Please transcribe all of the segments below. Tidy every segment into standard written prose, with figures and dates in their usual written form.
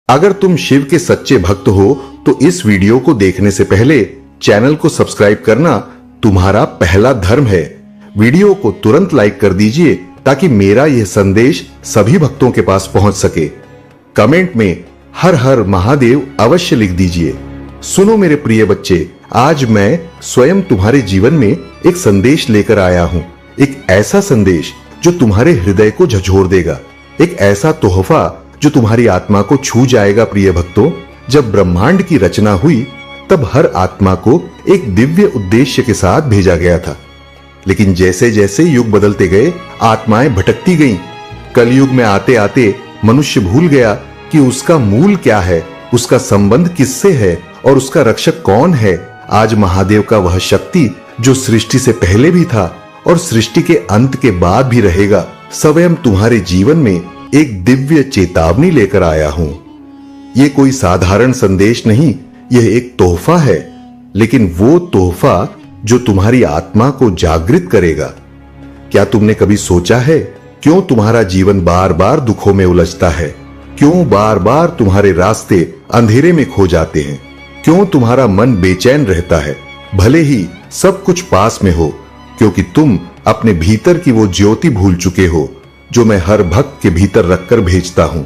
अगर तुम शिव के सच्चे भक्त हो तो इस वीडियो को देखने से पहले चैनल को सब्सक्राइब करना तुम्हारा पहला धर्म है। वीडियो को तुरंत लाइक कर दीजिए ताकि मेरा यह संदेश सभी भक्तों के पास पहुंच सके। कमेंट में हर हर महादेव अवश्य लिख दीजिए। सुनो मेरे प्रिय बच्चे, आज मैं स्वयं तुम्हारे जीवन में एक संदेश लेकर आया हूं। एक ऐसा संदेश जो तुम्हारे हृदय को झकझोर देगा, एक ऐसा तोहफा जो तुम्हारी आत्मा को छू जाएगा। प्रिय भक्तों, जब ब्रह्मांड की रचना हुई तब हर आत्मा को एक दिव्य उद्देश्य के साथ भेजा गया था। लेकिन जैसे जैसे युग बदलते गए आत्माएं भटकती गईं। कलयुग में आते आते मनुष्य भूल गया कि उसका मूल क्या है, उसका संबंध किससे है और उसका रक्षक कौन है। आज महादेव का वह शक्ति जो सृष्टि से पहले भी था और सृष्टि के अंत के बाद भी रहेगा, स्वयं तुम्हारे जीवन में एक दिव्य चेतावनी लेकर आया हूं। यह कोई साधारण संदेश नहीं, यह एक तोहफा है, लेकिन वो तोहफा जो तुम्हारी आत्मा को जागृत करेगा। क्या तुमने कभी सोचा है क्यों तुम्हारा जीवन बार बार दुखों में उलझता है? क्यों बार बार तुम्हारे रास्ते अंधेरे में खो जाते हैं? क्यों तुम्हारा मन बेचैन रहता है भले ही सब कुछ पास में हो? क्योंकि तुम अपने भीतर की वो ज्योति भूल चुके हो जो मैं हर भक्त के भीतर रखकर भेजता हूं।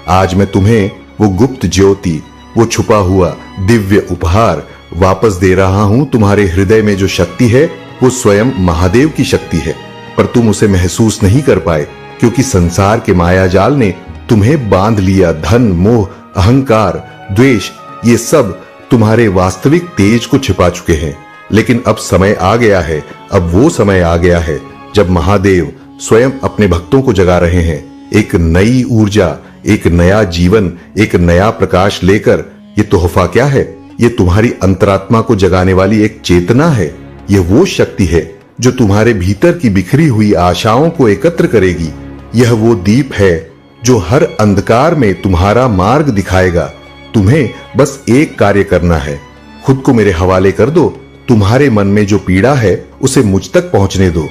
आज मैं तुम्हें वो गुप्त ज्योति, वो छुपा हुआ दिव्य उपहार वापस दे रहा हूं। तुम्हारे हृदय में जो शक्ति है वो स्वयं महादेव की शक्ति है, पर तुम उसे महसूस नहीं कर पाए क्योंकि संसार के माया जाल ने तुम्हें बांध लिया। धन, मोह, अहंकार, द्वेष, ये सब तुम्हारे वास्तविक तेज को छिपा चुके हैं। लेकिन अब समय आ गया है, अब वो समय आ गया है जब महादेव स्वयं अपने भक्तों को जगा रहे हैं। एक नई ऊर्जा, एक नया जीवन, एक नया प्रकाश लेकर। ये तोहफा क्या है? ये तुम्हारी अंतरात्मा को जगाने वाली एक चेतना है। ये वो शक्ति है जो तुम्हारे भीतर की बिखरी हुई आशाओं को एकत्र करेगी। यह वो दीप है जो हर अंधकार में तुम्हारा मार्ग दिखाएगा। तुम्हें बस एक कार्य करना है, खुद को मेरे हवाले कर दो। तुम्हारे मन में जो पीड़ा है उसे मुझ तक पहुंचने दो।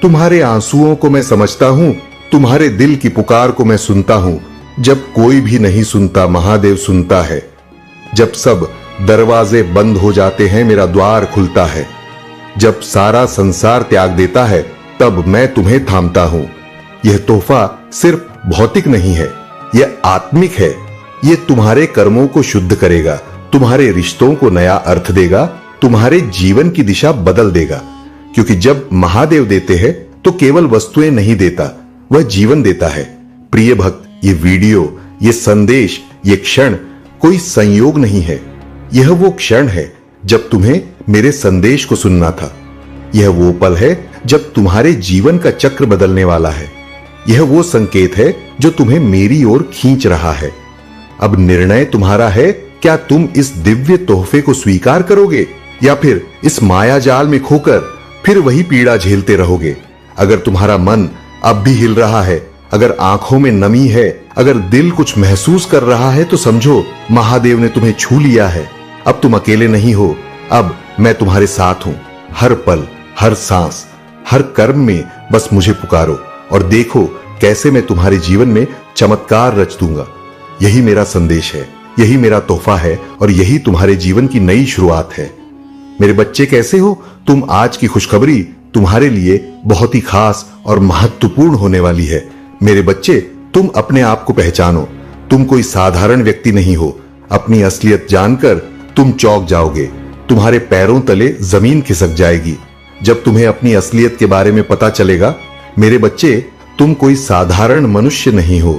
तुम्हारे आंसुओं को मैं समझता हूं, तुम्हारे दिल की पुकार को मैं सुनता हूं। जब कोई भी नहीं सुनता, महादेव सुनता है। जब सब दरवाजे बंद हो जाते हैं, मेरा द्वार खुलता है। जब सारा संसार त्याग देता है, तब मैं तुम्हें थामता हूं। यह तोहफा सिर्फ भौतिक नहीं है, यह आत्मिक है। यह तुम्हारे कर्मों को शुद्ध करेगा, तुम्हारे रिश्तों को नया अर्थ देगा, तुम्हारे जीवन की दिशा बदल देगा। क्योंकि जब महादेव देते हैं तो केवल वस्तुएं नहीं देता, वह जीवन देता है। प्रिय भक्त, ये वीडियो, ये संदेश, ये क्षण कोई संयोग नहीं है। यह वो क्षण है जब तुम्हें मेरे संदेश को सुनना था। यह वो पल है जब तुम्हारे जीवन का चक्र बदलने वाला है। यह वो संकेत है जो तुम्हें मेरी ओर खींच रहा है। अब निर्णय तुम्हारा है, क्या तुम इस दिव्य तोहफे को स्वीकार करोगे या फिर इस माया जाल में खोकर फिर वही पीड़ा झेलते रहोगे? अगर तुम्हारा मन अब भी हिल रहा है, अगर आंखों में नमी है, अगर दिल कुछ महसूस कर रहा है, तो समझो महादेव ने तुम्हें छू लिया है। अब तुम अकेले नहीं हो, अब मैं तुम्हारे साथ हूं। हर पल, हर सांस, हर कर्म में बस मुझे पुकारो और देखो कैसे मैं तुम्हारे जीवन में चमत्कार रच दूंगा। यही मेरा संदेश है, यही मेरा तोहफा है और यही तुम्हारे जीवन की नई शुरुआत है। मेरे बच्चे, कैसे हो तुम? आज की खुशखबरी तुम्हारे लिए बहुत ही खास और महत्वपूर्ण होने वाली है। मेरे बच्चे, तुम अपने आप को पहचानो। तुम कोई साधारण व्यक्ति नहीं हो। अपनी असलियत जानकर तुम चौंक जाओगे, तुम्हारे पैरों तले जमीन खिसक जाएगी जब तुम्हें अपनी असलियत के बारे में पता चलेगा। मेरे बच्चे, तुम कोई साधारण मनुष्य नहीं हो,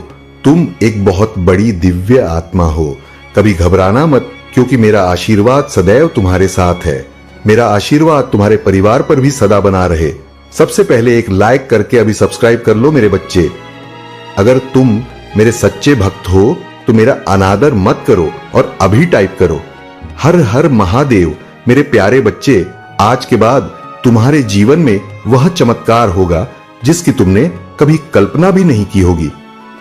तुम एक बहुत बड़ी दिव्य आत्मा हो। कभी घबराना मत, क्योंकि मेरा आशीर्वाद सदैव तुम्हारे साथ है। मेरा आशीर्वाद तुम्हारे परिवार पर भी सदा बना रहे। सबसे पहले एक लाइक करके अभी सब्सक्राइब कर लो मेरे बच्चे। अगर तुम मेरे सच्चे भक्त हो तो मेरा अनादर मत करो और अभी टाइप करो हर हर महादेव। मेरे प्यारे बच्चे, आज के बाद तुम्हारे जीवन में वह चमत्कार होगा जिसकी तुमने कभी कल्पना भी नहीं की होगी।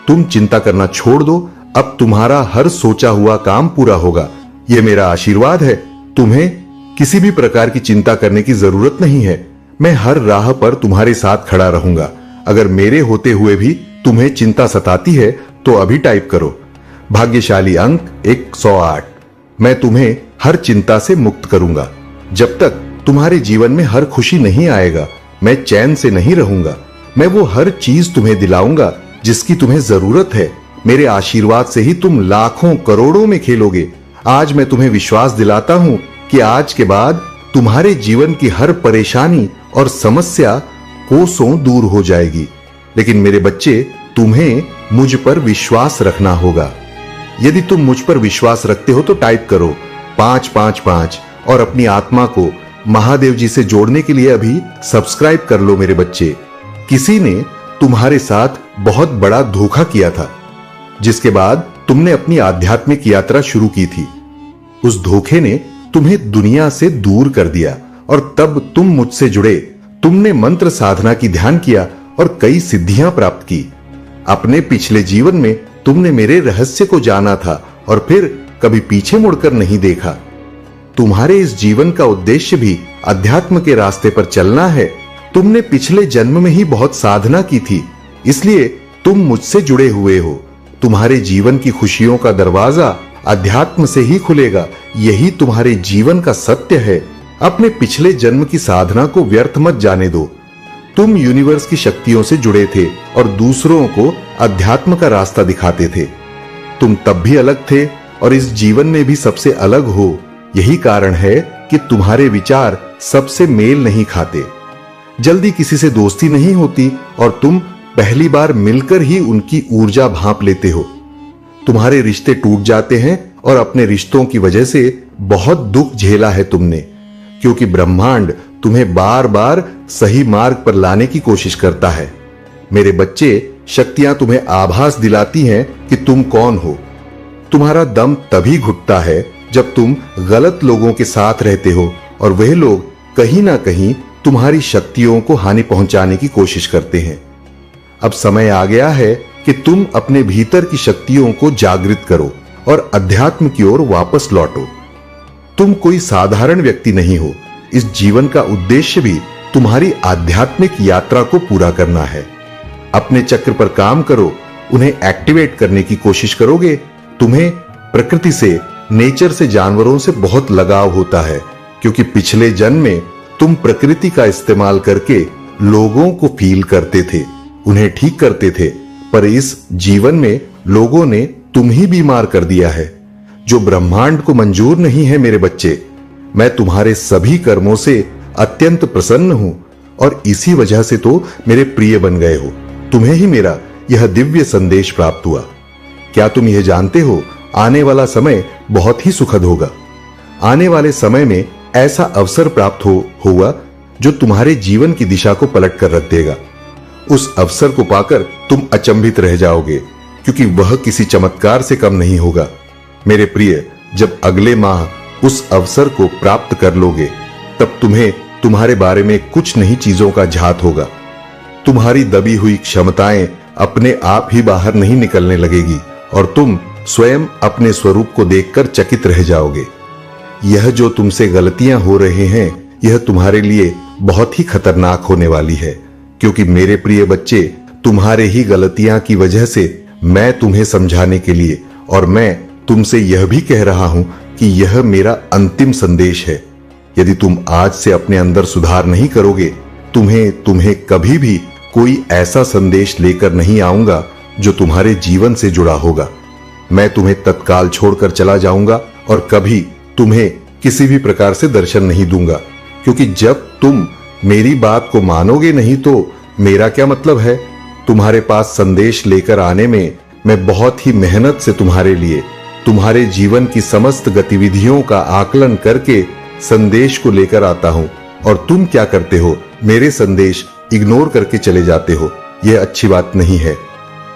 तुम चिंता करना छोड़ दो, अब तुम्हारा हर सोचा हुआ काम पूरा होगा। यह मेरा आशीर्वाद है। तुम्हें किसी भी प्रकार की चिंता करने की जरूरत नहीं है। मैं हर राह पर तुम्हारे साथ खड़ा रहूंगा। अगर मेरे होते हुए भी तुम्हें चिंता सताती है तो अभी टाइप करो भाग्यशाली अंक 108। मैं तुम्हें हर चिंता से मुक्त करूंगा। जब तक तुम्हारे जीवन में हर खुशी नहीं आएगा, मैं चैन से नहीं रहूंगा। मैं वो हर चीज तुम्हें दिलाऊंगा जिसकी तुम्हें जरूरत है। मेरे आशीर्वाद से ही तुम लाखों करोड़ों में खेलोगे। आज मैं तुम्हें विश्वास दिलाता हूं कि आज के बाद तुम्हारे जीवन की हर परेशानी और समस्या कोसों दूर हो जाएगी। लेकिन मेरे बच्चे, तुम्हें मुझ पर विश्वास रखना होगा। यदि तुम मुझ पर विश्वास रखते हो तो टाइप करो 555 और अपनी आत्मा को महादेव जी से जोड़ने के लिए अभी सब्सक्राइब कर लो। मेरे बच्चे, किसी ने तुम्हारे साथ बहुत बड़ा धोखा किया था, जिसके बाद तुमने अपनी आध्यात्मिक यात्रा शुरू की थी। उस धोखे ने तुम्हें दुनिया से दूर कर दिया और तब तुम मुझसे जुड़े। तुमने मंत्र साधना की ध्यान किया और कई सिद्धियां प्राप्त की। अपने पिछले जीवन में तुमने मेरे रहस्य को जाना था और फिर कभी पीछे मुड़कर नहीं देखा। तुम्हारे इस जीवन का उद्देश्य भी अध्यात्म के रास्ते पर चलना है। तुमने पिछले जन्म में ही बहुत साधना की थी, इसलिए तुम मुझसे जुड़े हुए हो। तुम्हारे जीवन की खुशियों का दरवाजा अध्यात्म से ही खुलेगा। यही तुम्हारे जीवन का सत्य है। अपने पिछले जन्म की साधना को व्यर्थ मत जाने दो। तुम यूनिवर्स की शक्तियों से जुड़े थे और दूसरों को अध्यात्म का रास्ता दिखाते थे। तुम तब भी अलग थे और इस जीवन में भी सबसे अलग हो। यही कारण है कि तुम्हारे विचार सबसे मेल नहीं खाते। जल्दी किसी से दोस्ती नहीं होती और तुम पहली बार मिलकर ही उनकी ऊर्जा भांप लेते हो। तुम्हारे रिश्ते टूट जाते हैं और अपने रिश्तों की वजह से बहुत दुख झेला है तुमने, क्योंकि ब्रह्मांड तुम्हें बार बार सही मार्ग पर लाने की कोशिश करता है। मेरे बच्चे, शक्तियां तुम्हें आभास दिलाती हैं कि तुम कौन हो। तुम्हारा दम तभी घुटता है जब तुम गलत लोगों के साथ रहते हो और वह लोग कहीं ना कहीं तुम्हारी शक्तियों को हानि पहुंचाने की कोशिश करते हैं। अब समय आ गया है कि तुम अपने भीतर की शक्तियों को जागृत करो और अध्यात्म की ओर वापस लौटो। तुम कोई साधारण व्यक्ति नहीं हो। इस जीवन का उद्देश्य भी तुम्हारी आध्यात्मिक यात्रा को पूरा करना है। अपने चक्र पर काम करो, उन्हें एक्टिवेट करने की कोशिश करोगे। तुम्हें प्रकृति से, नेचर से, जानवरों से बहुत लगाव होता है, क्योंकि पिछले जन्म में तुम प्रकृति का इस्तेमाल करके लोगों को फील करते थे, उन्हें ठीक करते थे। पर इस जीवन में लोगों ने तुम ही बीमार कर दिया है, जो ब्रह्मांड को मंजूर नहीं है। मेरे बच्चे, मैं तुम्हारे सभी कर्मों से अत्यंत प्रसन्न हूं और इसी वजह से तो मेरे प्रिय बन गए हो। तुम्हें ही मेरा यह दिव्य संदेश प्राप्त हुआ। क्या तुम यह जानते हो, आने वाला समय बहुत ही सुखद होगा। आने वाले समय में ऐसा अवसर प्राप्त होगा जो तुम्हारे जीवन की दिशा को पलट कर रख देगा। उस अवसर को पाकर तुम अचंभित रह जाओगे, क्योंकि वह किसी चमत्कार से कम नहीं होगा। मेरे प्रिय, जब अगले माह उस अवसर को प्राप्त कर लोगे, तब तुम्हें तुम्हारे बारे में कुछ नई चीजों का झात होगा। तुम्हारी दबी हुई क्षमताएं अपने आप ही बाहर नहीं निकलने लगेगी और तुम स्वयं अपने स्वरूप को देखकर चकित रह जाओगे। यह जो तुमसे गलतियां हो रहे हैं, यह तुम्हारे लिए बहुत ही खतरनाक होने वाली है, क्योंकि मेरे प्रिय बच्चे, तुम्हारे ही गलतियां की वजह से मैं तुम्हें समझाने के लिए और मैं तुमसे यह भी कह रहा हूं कि यह मेरा अंतिम संदेश है। यदि तुम आज से अपने अंदर सुधार नहीं करोगे, तुम्हें कभी भी कोई ऐसा संदेश लेकर नहीं आऊंगा जो तुम्हारे जीवन से जुड़ा होगा। मैं तुम्हें तत्काल छोड़कर चला जाऊंगा और कभी तुम्हें किसी भी प्रकार से दर्शन नहीं दूंगा, क्योंकि जब तुम मेरी बात को मानोगे नहीं तो मेरा क्या मतलब है। तुम्हारे पास संदेश लेकर आने में मैं बहुत ही मेहनत से तुम्हारे लिए, तुम्हारे जीवन की समस्त गतिविधियों का आकलन करके संदेश को लेकर आता हूं, और तुम क्या करते हो, मेरे संदेश इग्नोर करके चले जाते हो। यह अच्छी बात नहीं है।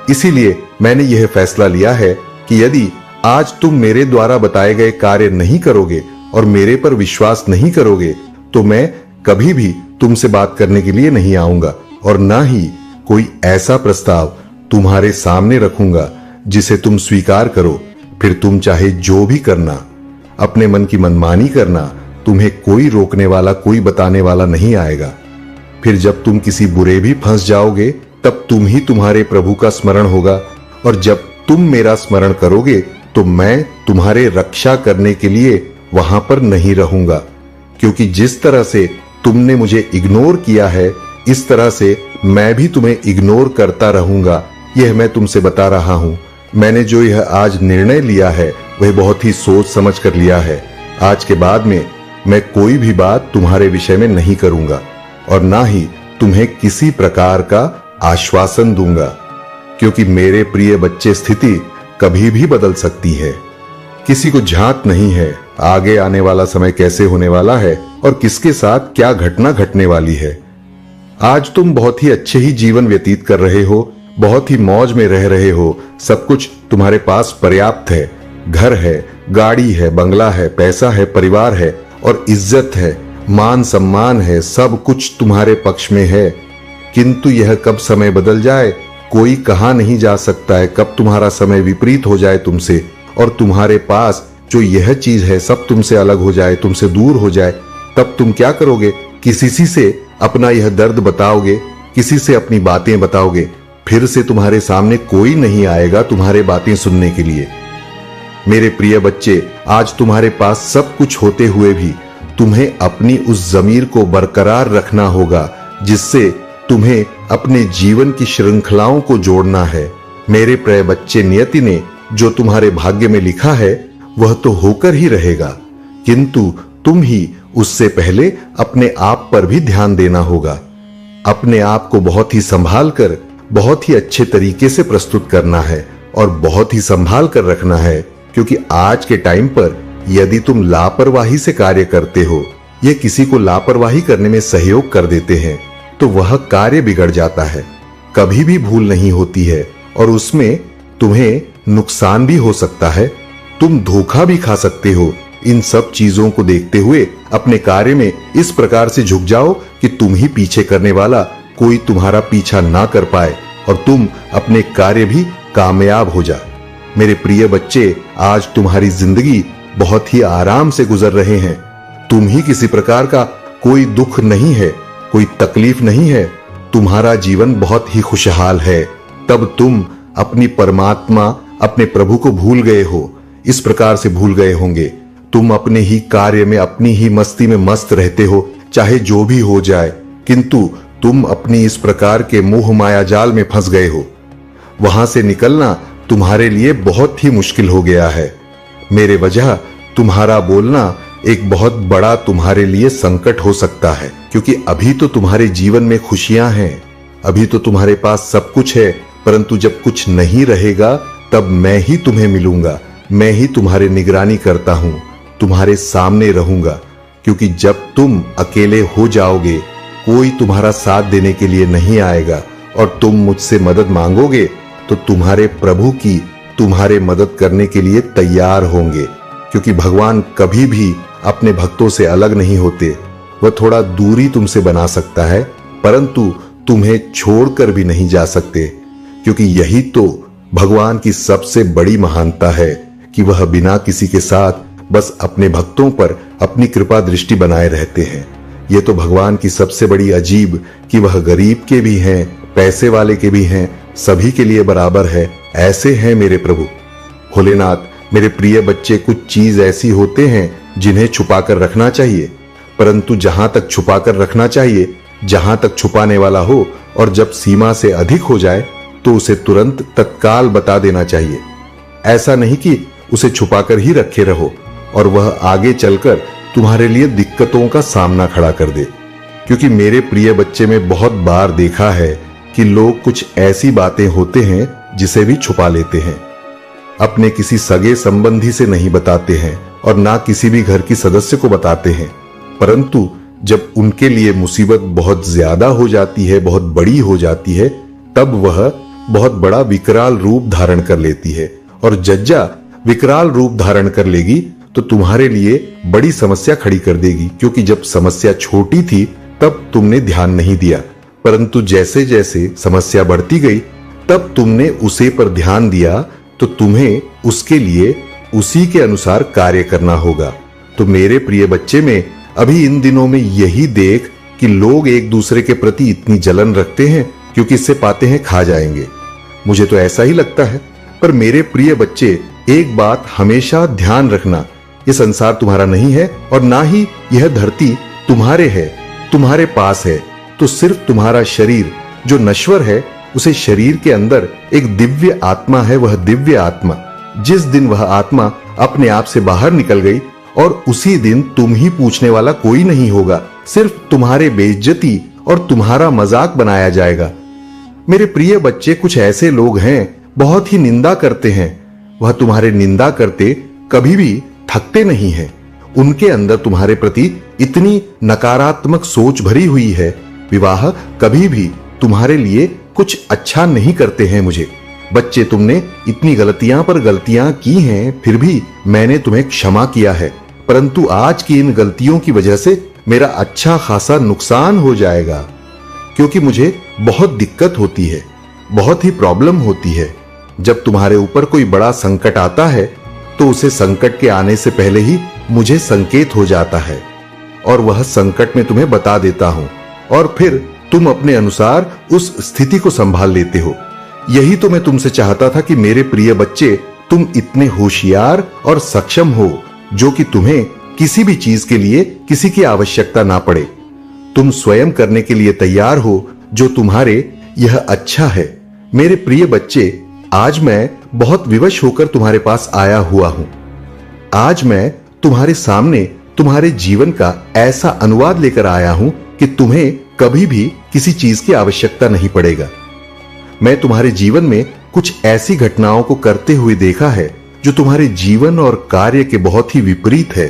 इसीलिए मैंने यह फैसला लिया है कि यदि आज तुम मेरे द्वारा बताए गए कार्य नहीं करोगे और मेरे पर विश्वास नहीं करोगे, तो मैं कभी भी तुमसे बात करने के लिए नहीं आऊंगा और ना ही कोई ऐसा प्रस्ताव तुम्हारे सामने रखूंगा जिसे तुम स्वीकार करो। फिर तुम चाहे जो भी करना, अपने मन की मनमानी करना, तुम्हें कोई रोकने वाला, कोई बताने वाला नहीं आएगा। फिर जब तुम किसी बुरे भी फंस जाओगे, तब तुम ही तुम्हारे प्रभु का स्मरण होगा, और जब तुम मेरा स्मरण करोगे तो मैं तुम्हारे रक्षा करने के लिए वहां पर नहीं रहूंगा, क्योंकि जिस तरह से तुमने मुझे इग्नोर किया है इस तरह से मैं भी तुम्हें इग्नोर करता रहूंगा। यह मैं तुमसे बता रहा हूं। मैंने जो यह आज निर्णय लिया है वह बहुत ही सोच समझ कर लिया है। आज के बाद में मैं कोई भी बात तुम्हारे विषय में नहीं करूंगा और ना ही तुम्हें किसी प्रकार का आश्वासन दूंगा, क्योंकि मेरे प्रिय बच्चे स्थिति कभी भी बदल सकती है। किसी को झांक नहीं है आगे आने वाला समय कैसे होने वाला है और किसके साथ क्या घटना घटने वाली है। आज तुम बहुत ही अच्छे ही जीवन व्यतीत कर रहे हो, बहुत ही मौज में रह रहे हो, सब कुछ तुम्हारे पास पर्याप्त है। घर है, गाड़ी है, बंगला है, पैसा है, परिवार है और इज्जत है, मान सम्मान है, सब कुछ तुम्हारे पक्ष में है। किंतु यह कब समय बदल जाए कोई कहा नहीं जा सकता है। कब तुम्हारा समय विपरीत हो जाए तुमसे और तुम्हारे पास जो यह चीज है सब तुमसे अलग हो जाए, तुमसे दूर हो जाए, तब तुम क्या करोगे? किसी से अपना यह दर्द बताओगे, किसी से अपनी बातें बताओगे, फिर से तुम्हारे सामने कोई नहीं आएगा तुम्हारे बातें सुनने के लिए। मेरे प्रिय बच्चे, आज तुम्हारे पास सब कुछ होते हुए भी तुम्हें अपनी उस जमीर को बरकरार रखना होगा जिससे तुम्हें अपने जीवन की श्रृंखलाओं को जोड़ना है। मेरे प्रिय बच्चे, नियति ने जो तुम्हारे भाग्य में लिखा है वह तो होकर ही रहेगा, किंतु तुम ही उससे पहले अपने आप पर भी ध्यान देना होगा। अपने आप को बहुत ही संभाल कर, बहुत ही अच्छे तरीके से प्रस्तुत करना है और बहुत ही संभाल कर रखना है, क्योंकि आज के टाइम पर यदि तुम लापरवाही से कार्य करते हो या किसी को लापरवाही करने में सहयोग कर देते हैं तो वह कार्य बिगड़ जाता है। कभी भी भूल नहीं होती है और उसमें तुम्हें नुकसान भी हो सकता है, तुम धोखा भी खा सकते हो। इन सब चीजों को देखते हुए अपने कार्य में इस प्रकार से झुक जाओ कि तुम ही पीछे करने वाला कोई तुम्हारा पीछा ना कर पाए और तुम अपने कार्य भी कामयाब हो जा। मेरे प्रिय बच्चे, आज तुम्हारी जिंदगी बहुत ही आराम से गुजर रहे हैं। तुम ही किसी प्रकार का कोई दुख नहीं है, कोई तकलीफ नहीं है, तुम्हारा जीवन बहुत ही खुशहाल है। तब तुम अपनी परमात्मा, अपने प्रभु को भूल गए हो, इस प्रकार से भूल गए होंगे। तुम अपने ही कार्य में, अपनी ही मस्ती में मस्त रहते हो, चाहे जो भी हो जाए, किंतु तुम अपनी इस प्रकार के मोह माया जाल में फंस गए हो। वहां से निकलना तुम्हारे लिए बहुत ही मुश्किल हो गया है। मेरे वजह तुम्हारा बोलना एक बहुत बड़ा तुम्हारे लिए संकट हो सकता है, क्योंकि अभी तो तुम्हारे जीवन में खुशियां हैं, अभी तो तुम्हारे पास सब कुछ है, परंतु जब कुछ नहीं रहेगा तब मैं ही तुम्हें मिलूंगा, मैं ही तुम्हारे निगरानी करता हूं, तुम्हारे सामने रहूंगा। क्योंकि जब तुम अकेले हो जाओगे, कोई तुम्हारा साथ देने के लिए नहीं आएगा और तुम मुझसे मदद मांगोगे तो तुम्हारे प्रभु की तुम्हारे मदद करने के लिए तैयार होंगे, क्योंकि भगवान कभी भी अपने भक्तों से अलग नहीं होते। वह थोड़ा दूरी तुमसे बना सकता है, परंतु तुम्हें छोड़कर भी नहीं जा सकते, क्योंकि यही तो भगवान की सबसे बड़ी महानता है कि वह बिना किसी के साथ बस अपने भक्तों पर अपनी कृपा दृष्टि बनाए रहते हैं। ये तो भगवान की सबसे बड़ी अजीब कि वह गरीब के भी हैं, पैसे वाले के भी हैं, सभी के लिए बराबर है। ऐसे हैं मेरे प्रभु। भोलेनाथ, मेरे प्रिय बच्चे, कुछ चीज ऐसी होते हैं जिन्हें छुपाकर रखना चाहिए, परंतु जहां तक छुपाकर रखना चाहिए, जहां तक छुपाने वाला हो और जब सीमा से अधिक हो जाए तो उसे तुरंत तत्काल बता देना चाहिए। ऐसा नहीं कि उसे छुपाकर ही रखे रहो और वह आगे चलकर तुम्हारे लिए दिक्कतों का सामना खड़ा कर दे। क्योंकि मेरे प्रिय बच्चे, में बहुत बार देखा है कि लोग कुछ ऐसी बातें होते हैं जिसे भी छुपा लेते हैं, अपने किसी सगे संबंधी से नहीं बताते हैं और ना किसी भी घर की सदस्य को बताते हैं, परंतु जब उनके लिए मुसीबत बहुत ज्यादा हो जाती है, बहुत बड़ी हो जाती है, तब वह बहुत बड़ा विकराल रूप धारण कर लेती है। और जज्जा विकराल रूप धारण कर लेगी तो तुम्हारे लिए बड़ी समस्या खड़ी कर देगी, क्योंकि जब समस्या छोटी थी तब तुमने ध्यान नहीं दिया, परंतु जैसे जैसे समस्या बढ़ती गई तब तुमने उसे पर ध्यान दिया, तो तुम्हें उसके लिए उसी के अनुसार कार्य करना होगा। तो मेरे प्रिय बच्चे, में अभी इन दिनों में यही देख कि लोग एक दूसरे के प्रति इतनी जलन रखते हैं क्योंकि इससे पाते हैं खा जाएंगे। मुझे तो ऐसा ही लगता है। पर मेरे प्रिय बच्चे, एक बात हमेशा ध्यान रखना, ये संसार तुम्हारा नहीं है और ना ही यह धरती तुम्हारे है, तुम्हारे पास है। तो सिर्फ तुम्हारा शरीर जो नश्वर है, उसे शरीर के अंदर एक दिव्य आत्मा है। वह दिव्य आत्मा, जिस दिन वह आत्मा अपने आप से बाहर निकल गई और उसी दिन तुम ही पूछने वाला कोई नहीं होगा, सिर्फ तुम्हारे बेइज्जती और तुम्हारा मजाक बनाया जाएगा। मेरे प्रिय बच्चे, कुछ ऐसे लोग हैं बहुत ही निंदा करते हैं। वह तुम्हारे निंदा करते कभी भी थकते नहीं हैं। उनके अंदर तुम्हारे प्रति इतनी नकारात्मक सोच भरी हुई है, विवाह कभी भी तुम्हारे लिए कुछ अच्छा नहीं करते हैं। मुझे बच्चे, तुमने इतनी गलतियां पर गलतियां की हैं, फिर भी मैंने तुम्हें क्षमा किया है, परंतु आज की इन गलतियों की वजह से मेरा अच्छा खासा नुकसान हो जाएगा, क्योंकि मुझे बहुत दिक्कत होती है, बहुत ही प्रॉब्लम होती है। जब तुम्हारे ऊपर कोई बड़ा संकट आता है तो उसे संकट के आने से पहले ही मुझे संकेत हो जाता है और वह संकट में तुम्हें बता देता हूं और फिर तुम अपने अनुसार उस स्थिति को संभाल लेते हो। यही तो मैं तुमसे चाहता था कि मेरे प्रिय बच्चे, तुम इतने होशियार और सक्षम हो जो कि तुम्हें किसी भी चीज के लिए किसी की आवश्यकता ना पड़े। तुम स्वयं करने के लिए तैयार हो जो तुम्हारे यह अच्छा है। मेरे प्रिय बच्चे, आज मैं बहुत विवश होकर तुम्हारे पास आया हुआ हूं। आज मैं तुम्हारे सामने तुम्हारे जीवन का ऐसा अनुवाद लेकर आया हूं कि तुम्हें कभी भी किसी चीज की आवश्यकता नहीं पड़ेगा। मैं तुम्हारे जीवन में कुछ ऐसी घटनाओं को करते हुए देखा है जो तुम्हारे जीवन और कार्य के बहुत ही विपरीत है।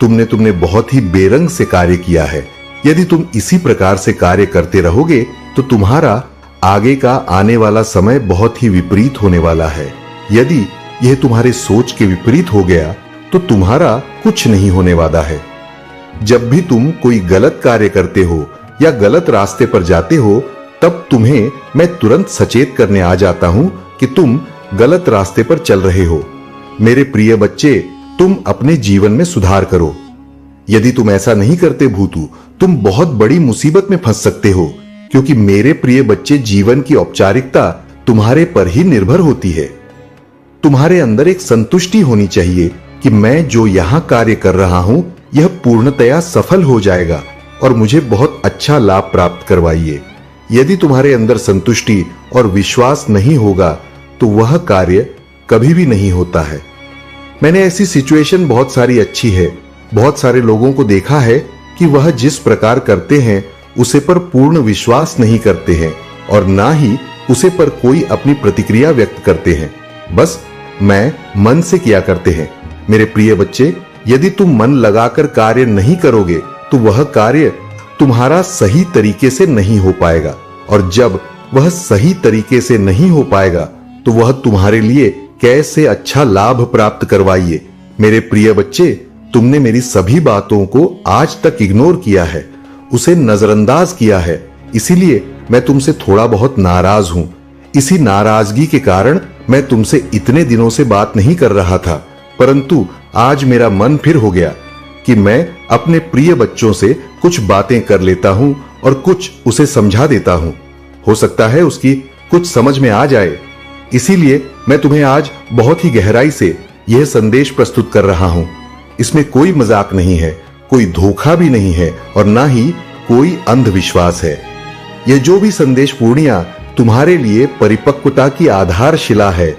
तुमने बहुत ही बेरंग से कार्य किया है। यदि तुम इसी प्रकार से कार्य करते रहोगे तो तुम्हारा आगे का आने वाला समय बहुत ही विपरीत होने वाला है। यदि यह तुम्हारे सोच के विपरीत हो गया तो तुम्हारा कुछ नहीं होने वाला है। जब भी तुम कोई गलत कार्य करते हो या गलत रास्ते पर जाते हो, तब तुम्हें मैं तुरंत सचेत करने आ जाता हूं कि तुम गलत रास्ते पर चल रहे हो। मेरे प्रिय बच्चे, तुम अपने जीवन में सुधार करो। यदि तुम ऐसा नहीं करते भूतू, तुम बहुत बड़ी मुसीबत में फंस सकते हो, क्योंकि मेरे प्रिय बच्चे, जीवन की औपचारिकता तुम्हारे पर ही निर्भर होती है। तुम्हारे अंदर एक संतुष्टि होनी चाहिए कि मैं जो यहां कार्य कर रहा हूं यह पूर्णतया सफल हो जाएगा और मुझे बहुत अच्छा लाभ प्राप्त करवाइए। यदि तुम्हारे अंदर संतुष्टि और विश्वास नहीं होगा तो वह कार्य कभी भी नहीं होता है। मैंने ऐसी सिचुएशन बहुत सारी अच्छी है, बहुत सारे लोगों को देखा है कि वह जिस प्रकार करते हैं उसे पर पूर्ण विश्वास नहीं करते हैं और ना ही उसे पर कोई अपनी प्रतिक्रिया व्यक्त करते हैं, बस मैं मन से किया करते हैं। मेरे प्रिय बच्चे, यदि तुम मन लगाकर कार्य नहीं करोगे तो वह कार्य तुम्हारा सही तरीके से नहीं हो पाएगा और जब वह सही तरीके से नहीं हो पाएगा तो वह तुम्हारे लिए कैसे अच्छा लाभ प्राप्त करवाइए। मेरे प्रिय बच्चे, तुमने मेरी सभी बातों को आज तक इग्नोर किया है, उसे नजरअंदाज किया है, इसीलिए मैं तुमसे थोड़ा बहुत नाराज हूं। इसी नाराजगी के कारण मैं तुमसे इतने दिनों से बात नहीं कर रहा था, परंतु आज मेरा मन फिर हो गया कि मैं अपने प्रिय बच्चों से कुछ बातें कर लेता हूं और कुछ उसे समझा देता हूं। हो सकता है उसकी कुछ समझ में आ जाए। इसीलिए मैं तुम्हें आज बहुत ही गहराई से यह संदेश प्रस्तुत कर रहा हूं। इसमें कोई मजाक नहीं है, कोई धोखा भी नहीं है और ना ही कोई अंधविश्वास है। यह जो भी संदेश पूर्णिया तुम्हारे लिए परिपक्वता की आधारशिला है,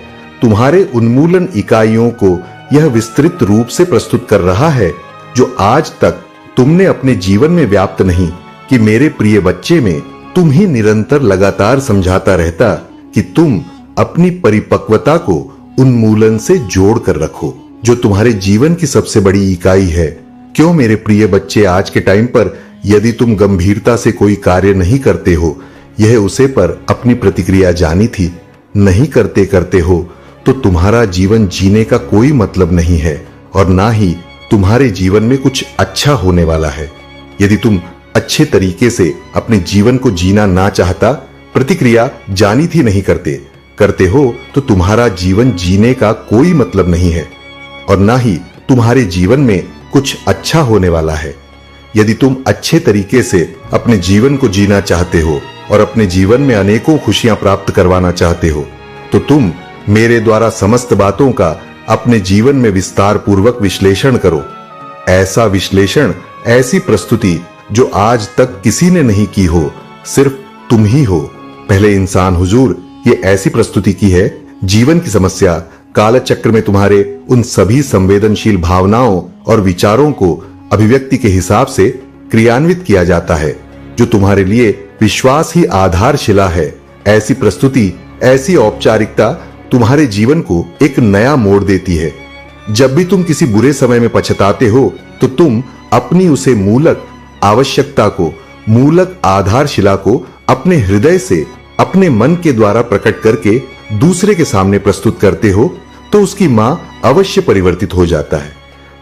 तुम्हारे उन्मूलन इकाइयों को यह विस्तृत रूप से प्रस्तुत कर रहा है जो आज तक तुमने अपने जीवन में व्याप्त नहीं कि मेरे प्रिय बच्चे में तुम ही निरंतर लगातार समझाता रहता कि तुम अपनी परिपक्वता को उन्मूलन से जोड़ कर रखो, जो तुम्हारे जीवन की सबसे बड़ी इकाई है। क्यों मेरे प्रिय बच्चे, आज के टाइम पर यदि तुम गंभीरता से कोई कार्य नहीं करते हो, यह उसे पर अपनी प्रतिक्रिया जानी थी, नहीं करते करते हो तो तुम्हारा जीवन जीने का कोई मतलब नहीं है और ना ही तुम्हारे जीवन में कुछ अच्छा होने वाला है। यदि तुम अच्छे तरीके से अपने जीवन को जीना ना चाहता, प्रतिक्रिया जानी थी नहीं करते हो तो तुम्हारा जीवन जीने का कोई मतलब नहीं है और ना ही तुम्हारे जीवन में कुछ अच्छा होने वाला है। यदि तुम अच्छे तरीके से अपने जीवन को जीना चाहते हो और अपने जीवन में अनेकों खुशियां प्राप्त करवाना चाहते हो तो तुम मेरे द्वारा समस्त बातों का अपने जीवन में विस्तार पूर्वक विश्लेषण करो। ऐसा विश्लेषण, ऐसी प्रस्तुति जो आज तक किसी ने नहीं की हो, सिर्फ तुम ही हो। पहले इंसान हुजूर ये ऐसी प्रस्तुति की है, जीवन की समस्या कालचक्र में तुम्हारे उन सभी संवेदनशील भावनाओं और विचारों को अभिव्यक्ति के हिसाब से क्रियान्वित किया जाता है, जो तुम्हारे लिए विश्वास ही आधारशिला है। ऐसी प्रस्तुति, ऐसी औपचारिकता तुम्हारे जीवन को एक नया मोड़ देती है। जब भी तुम किसी बुरे समय में पछताते हो तो तुम अपनी उसे मूलक आवश्यकता को, मूलक आधारशिला को अपने हृदय से, अपने मन के द्वारा प्रकट करके दूसरे के सामने प्रस्तुत करते हो तो उसकी मां अवश्य परिवर्तित हो जाता है।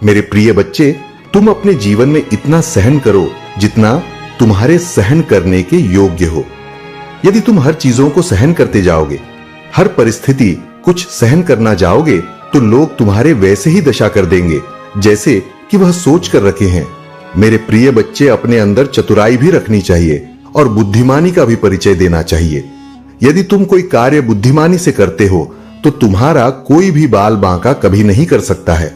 मेरे प्रिय बच्चे, तुम अपने जीवन में इतना सहन करो जितना तुम्हारे सहन करने के योग्य हो। यदि तुम हर चीजों को सहन करते जाओगे, हर परिस्थिति कुछ सहन करना जाओगे, तो लोग तुम्हारे वैसे ही दशा कर देंगे जैसे कि वह सोच कर रखे हैं। मेरे प्रिय बच्चे, अपने अंदर चतुराई भी रखनी चाहिए और बुद्धिमानी का भी परिचय देना चाहिए। यदि तुम कोई कार्य बुद्धिमानी से करते हो तो तुम्हारा कोई भी बाल बांका कभी नहीं कर सकता है।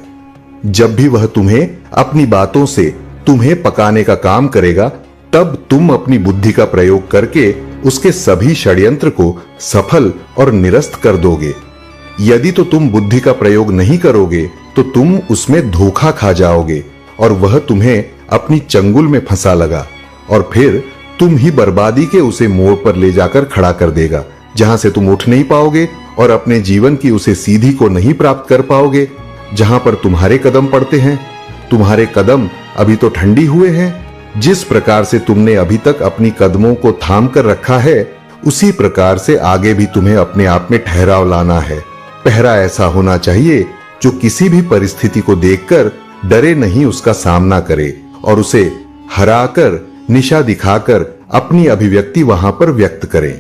जब भी वह तुम्हें अपनी बातों से तुम्हें पकाने का काम करेगा, तब तुम अपनी बुद्धि का प्रयोग करके उसके सभी षड्यंत्र को सफल और निरस्त कर दोगे। यदि तो तुम बुद्धि का प्रयोग नहीं करोगे तो तुम उसमें धोखा खा जाओगे और वह तुम्हें अपनी चंगुल में फंसा लगा, और फिर तुम ही बर्बादी के उसे मोड़ पर ले जाकर खड़ा कर देगा, जहां से तुम उठ नहीं पाओगे और अपने जीवन की उसे सीधी को नहीं प्राप्त कर पाओगे। जहां पर तुम्हारे कदम पड़ते हैं, तुम्हारे कदम अभी तो ठंडी हुए हैं। जिस प्रकार से तुमने अभी तक अपनी कदमों को थाम कर रखा है, उसी प्रकार से आगे भी तुम्हें अपने आप में ठहराव लाना है। पहरा ऐसा होना चाहिए जो किसी भी परिस्थिति को देखकर डरे नहीं, उसका सामना करे और उसे हराकर, निशा दिखाकर अपनी अभिव्यक्ति वहां पर व्यक्त करें।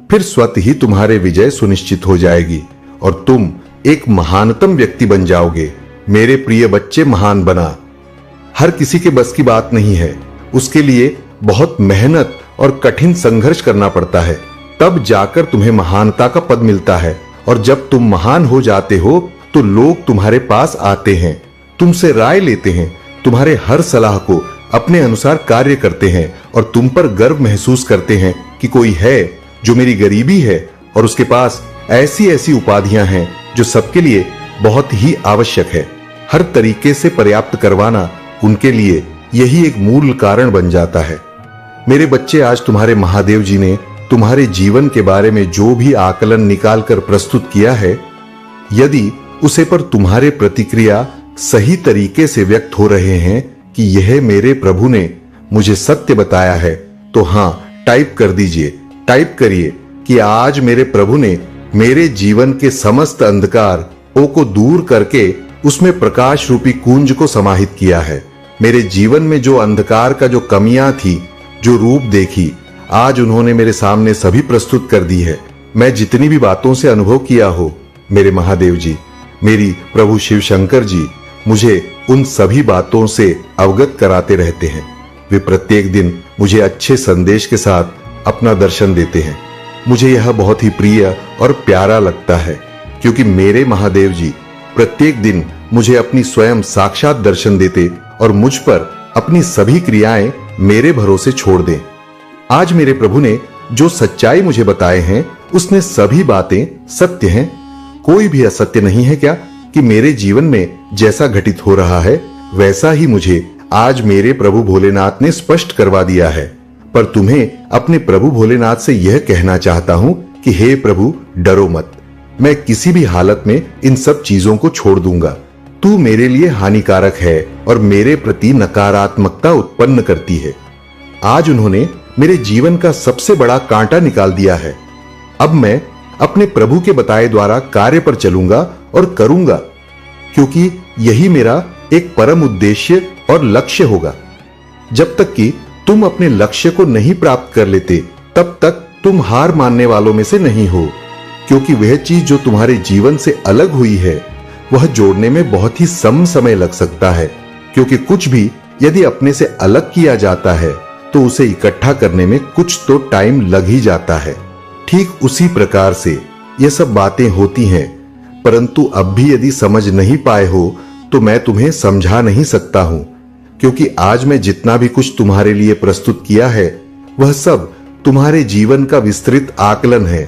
फिर स्वतः ही तुम्हारे विजय सुनिश्चित हो जाएगी और तुम एक महानतम व्यक्ति बन जाओगे। मेरे प्रिय बच्चे, महान बना हर किसी के बस की बात नहीं है। उसके लिए बहुत मेहनत और कठिन संघर्ष करना पड़ता है, तब जाकर तुम्हें महानता का पद मिलता है। और जब तुम महान हो जाते हो तो लोग तुम्हारे पास आते हैं, तुमसे राय लेते हैं, तुम्हारे हर सलाह को अपने अनुसार कार्य करते हैं और तुम पर गर्व महसूस करते हैं कि कोई है जो मेरी गरीबी है और उसके पास ऐसी ऐसी उपाधियां हैं जो सबके लिए बहुत ही आवश्यक है। हर तरीके से पर्याप्त करवाना उनके लिए यही एक मूल कारण बन जाता है। मेरे बच्चे, आज तुम्हारे महादेव जी ने तुम्हारे जीवन के बारे में जो भी आकलन निकालकर प्रस्तुत किया है, यदि उसे पर तुम्हारे प्रतिक्रिया सही तरीके से व्यक्त हो रहे हैं कि यह मेरे प्रभु ने मुझे सत्य बताया है, तो हां, टाइप कर दीजिए, टाइप करिए कि आज मेरे प्रभु ने मेरे जीवन के समस्त अंधकार को दूर करके उसमें प्रकाश रूपी कुंज को समाहित किया है। मेरे जीवन में जो अंधकार का, जो कमियां थी, जो रूप देखी, आज उन्होंने मेरे सामने सभी प्रस्तुत कर दी है। मैं जितनी भी बातों से अनुभव किया हो, मेरे महादेव जी, मेरी प्रभु शिव शंकर जी मुझे उन सभी बातों से अवगत कराते रहते हैं। वे प्रत्येक दिन मुझे अच्छे संदेश के साथ अपना दर्शन देते हैं। मुझे यह बहुत ही प्रिय और प्यारा लगता है, क्योंकि मेरे महादेव जी प्रत्येक दिन मुझे अपनी स्वयं साक्षात दर्शन देते और मुझ पर अपनी सभी क्रियाएं मेरे भरोसे छोड़ दें। आज मेरे प्रभु ने जो सच्चाई मुझे बताए हैं, उसने सभी बातें सत्य हैं। कोई भी असत्य नहीं है क्या कि मेरे जीवन में जैसा घटित हो रहा है वैसा ही मुझे आज मेरे प्रभु भोलेनाथ ने स्पष्ट करवा दिया है। पर तुम्हें अपने प्रभु भोलेनाथ से यह कहना चाहता हूं कि हे प्रभु, डरो मत। मैं किसी भी हालत में इन सब चीजों को छोड़ दूंगा। तू मेरे लिए हानिकारक है और मेरे प्रति नकारात्मकता उत्पन्न करती है। आज उन्होंने मेरे जीवन का सबसे बड़ा कांटा निकाल दिया है। अब मैं अपने प्रभु के बताए द्वारा कार्य पर चलूंगा और करूंगा, क्योंकि यही मेरा एक परम उद्देश्य और लक्ष्य होगा। जब तक कि तुम अपने लक्ष्य को नहीं प्राप्त कर लेते, तब तक तुम हार मानने वालों में से नहीं हो, क्योंकि वह चीज जो तुम्हारे जीवन से अलग हुई है, वह जोड़ने में बहुत ही समय लग सकता है। क्योंकि कुछ भी यदि अपने से अलग किया जाता है तो उसे इकट्ठा करने में कुछ तो टाइम लग ही जाता है। ठीक उसी प्रकार से यह सब बातें होती हैं, परंतु अब भी यदि समझ नहीं पाए हो तो मैं तुम्हें समझा नहीं सकता हूं, क्योंकि आज मैं जितना भी कुछ तुम्हारे लिए प्रस्तुत किया है वह सब तुम्हारे जीवन का विस्तृत आकलन है,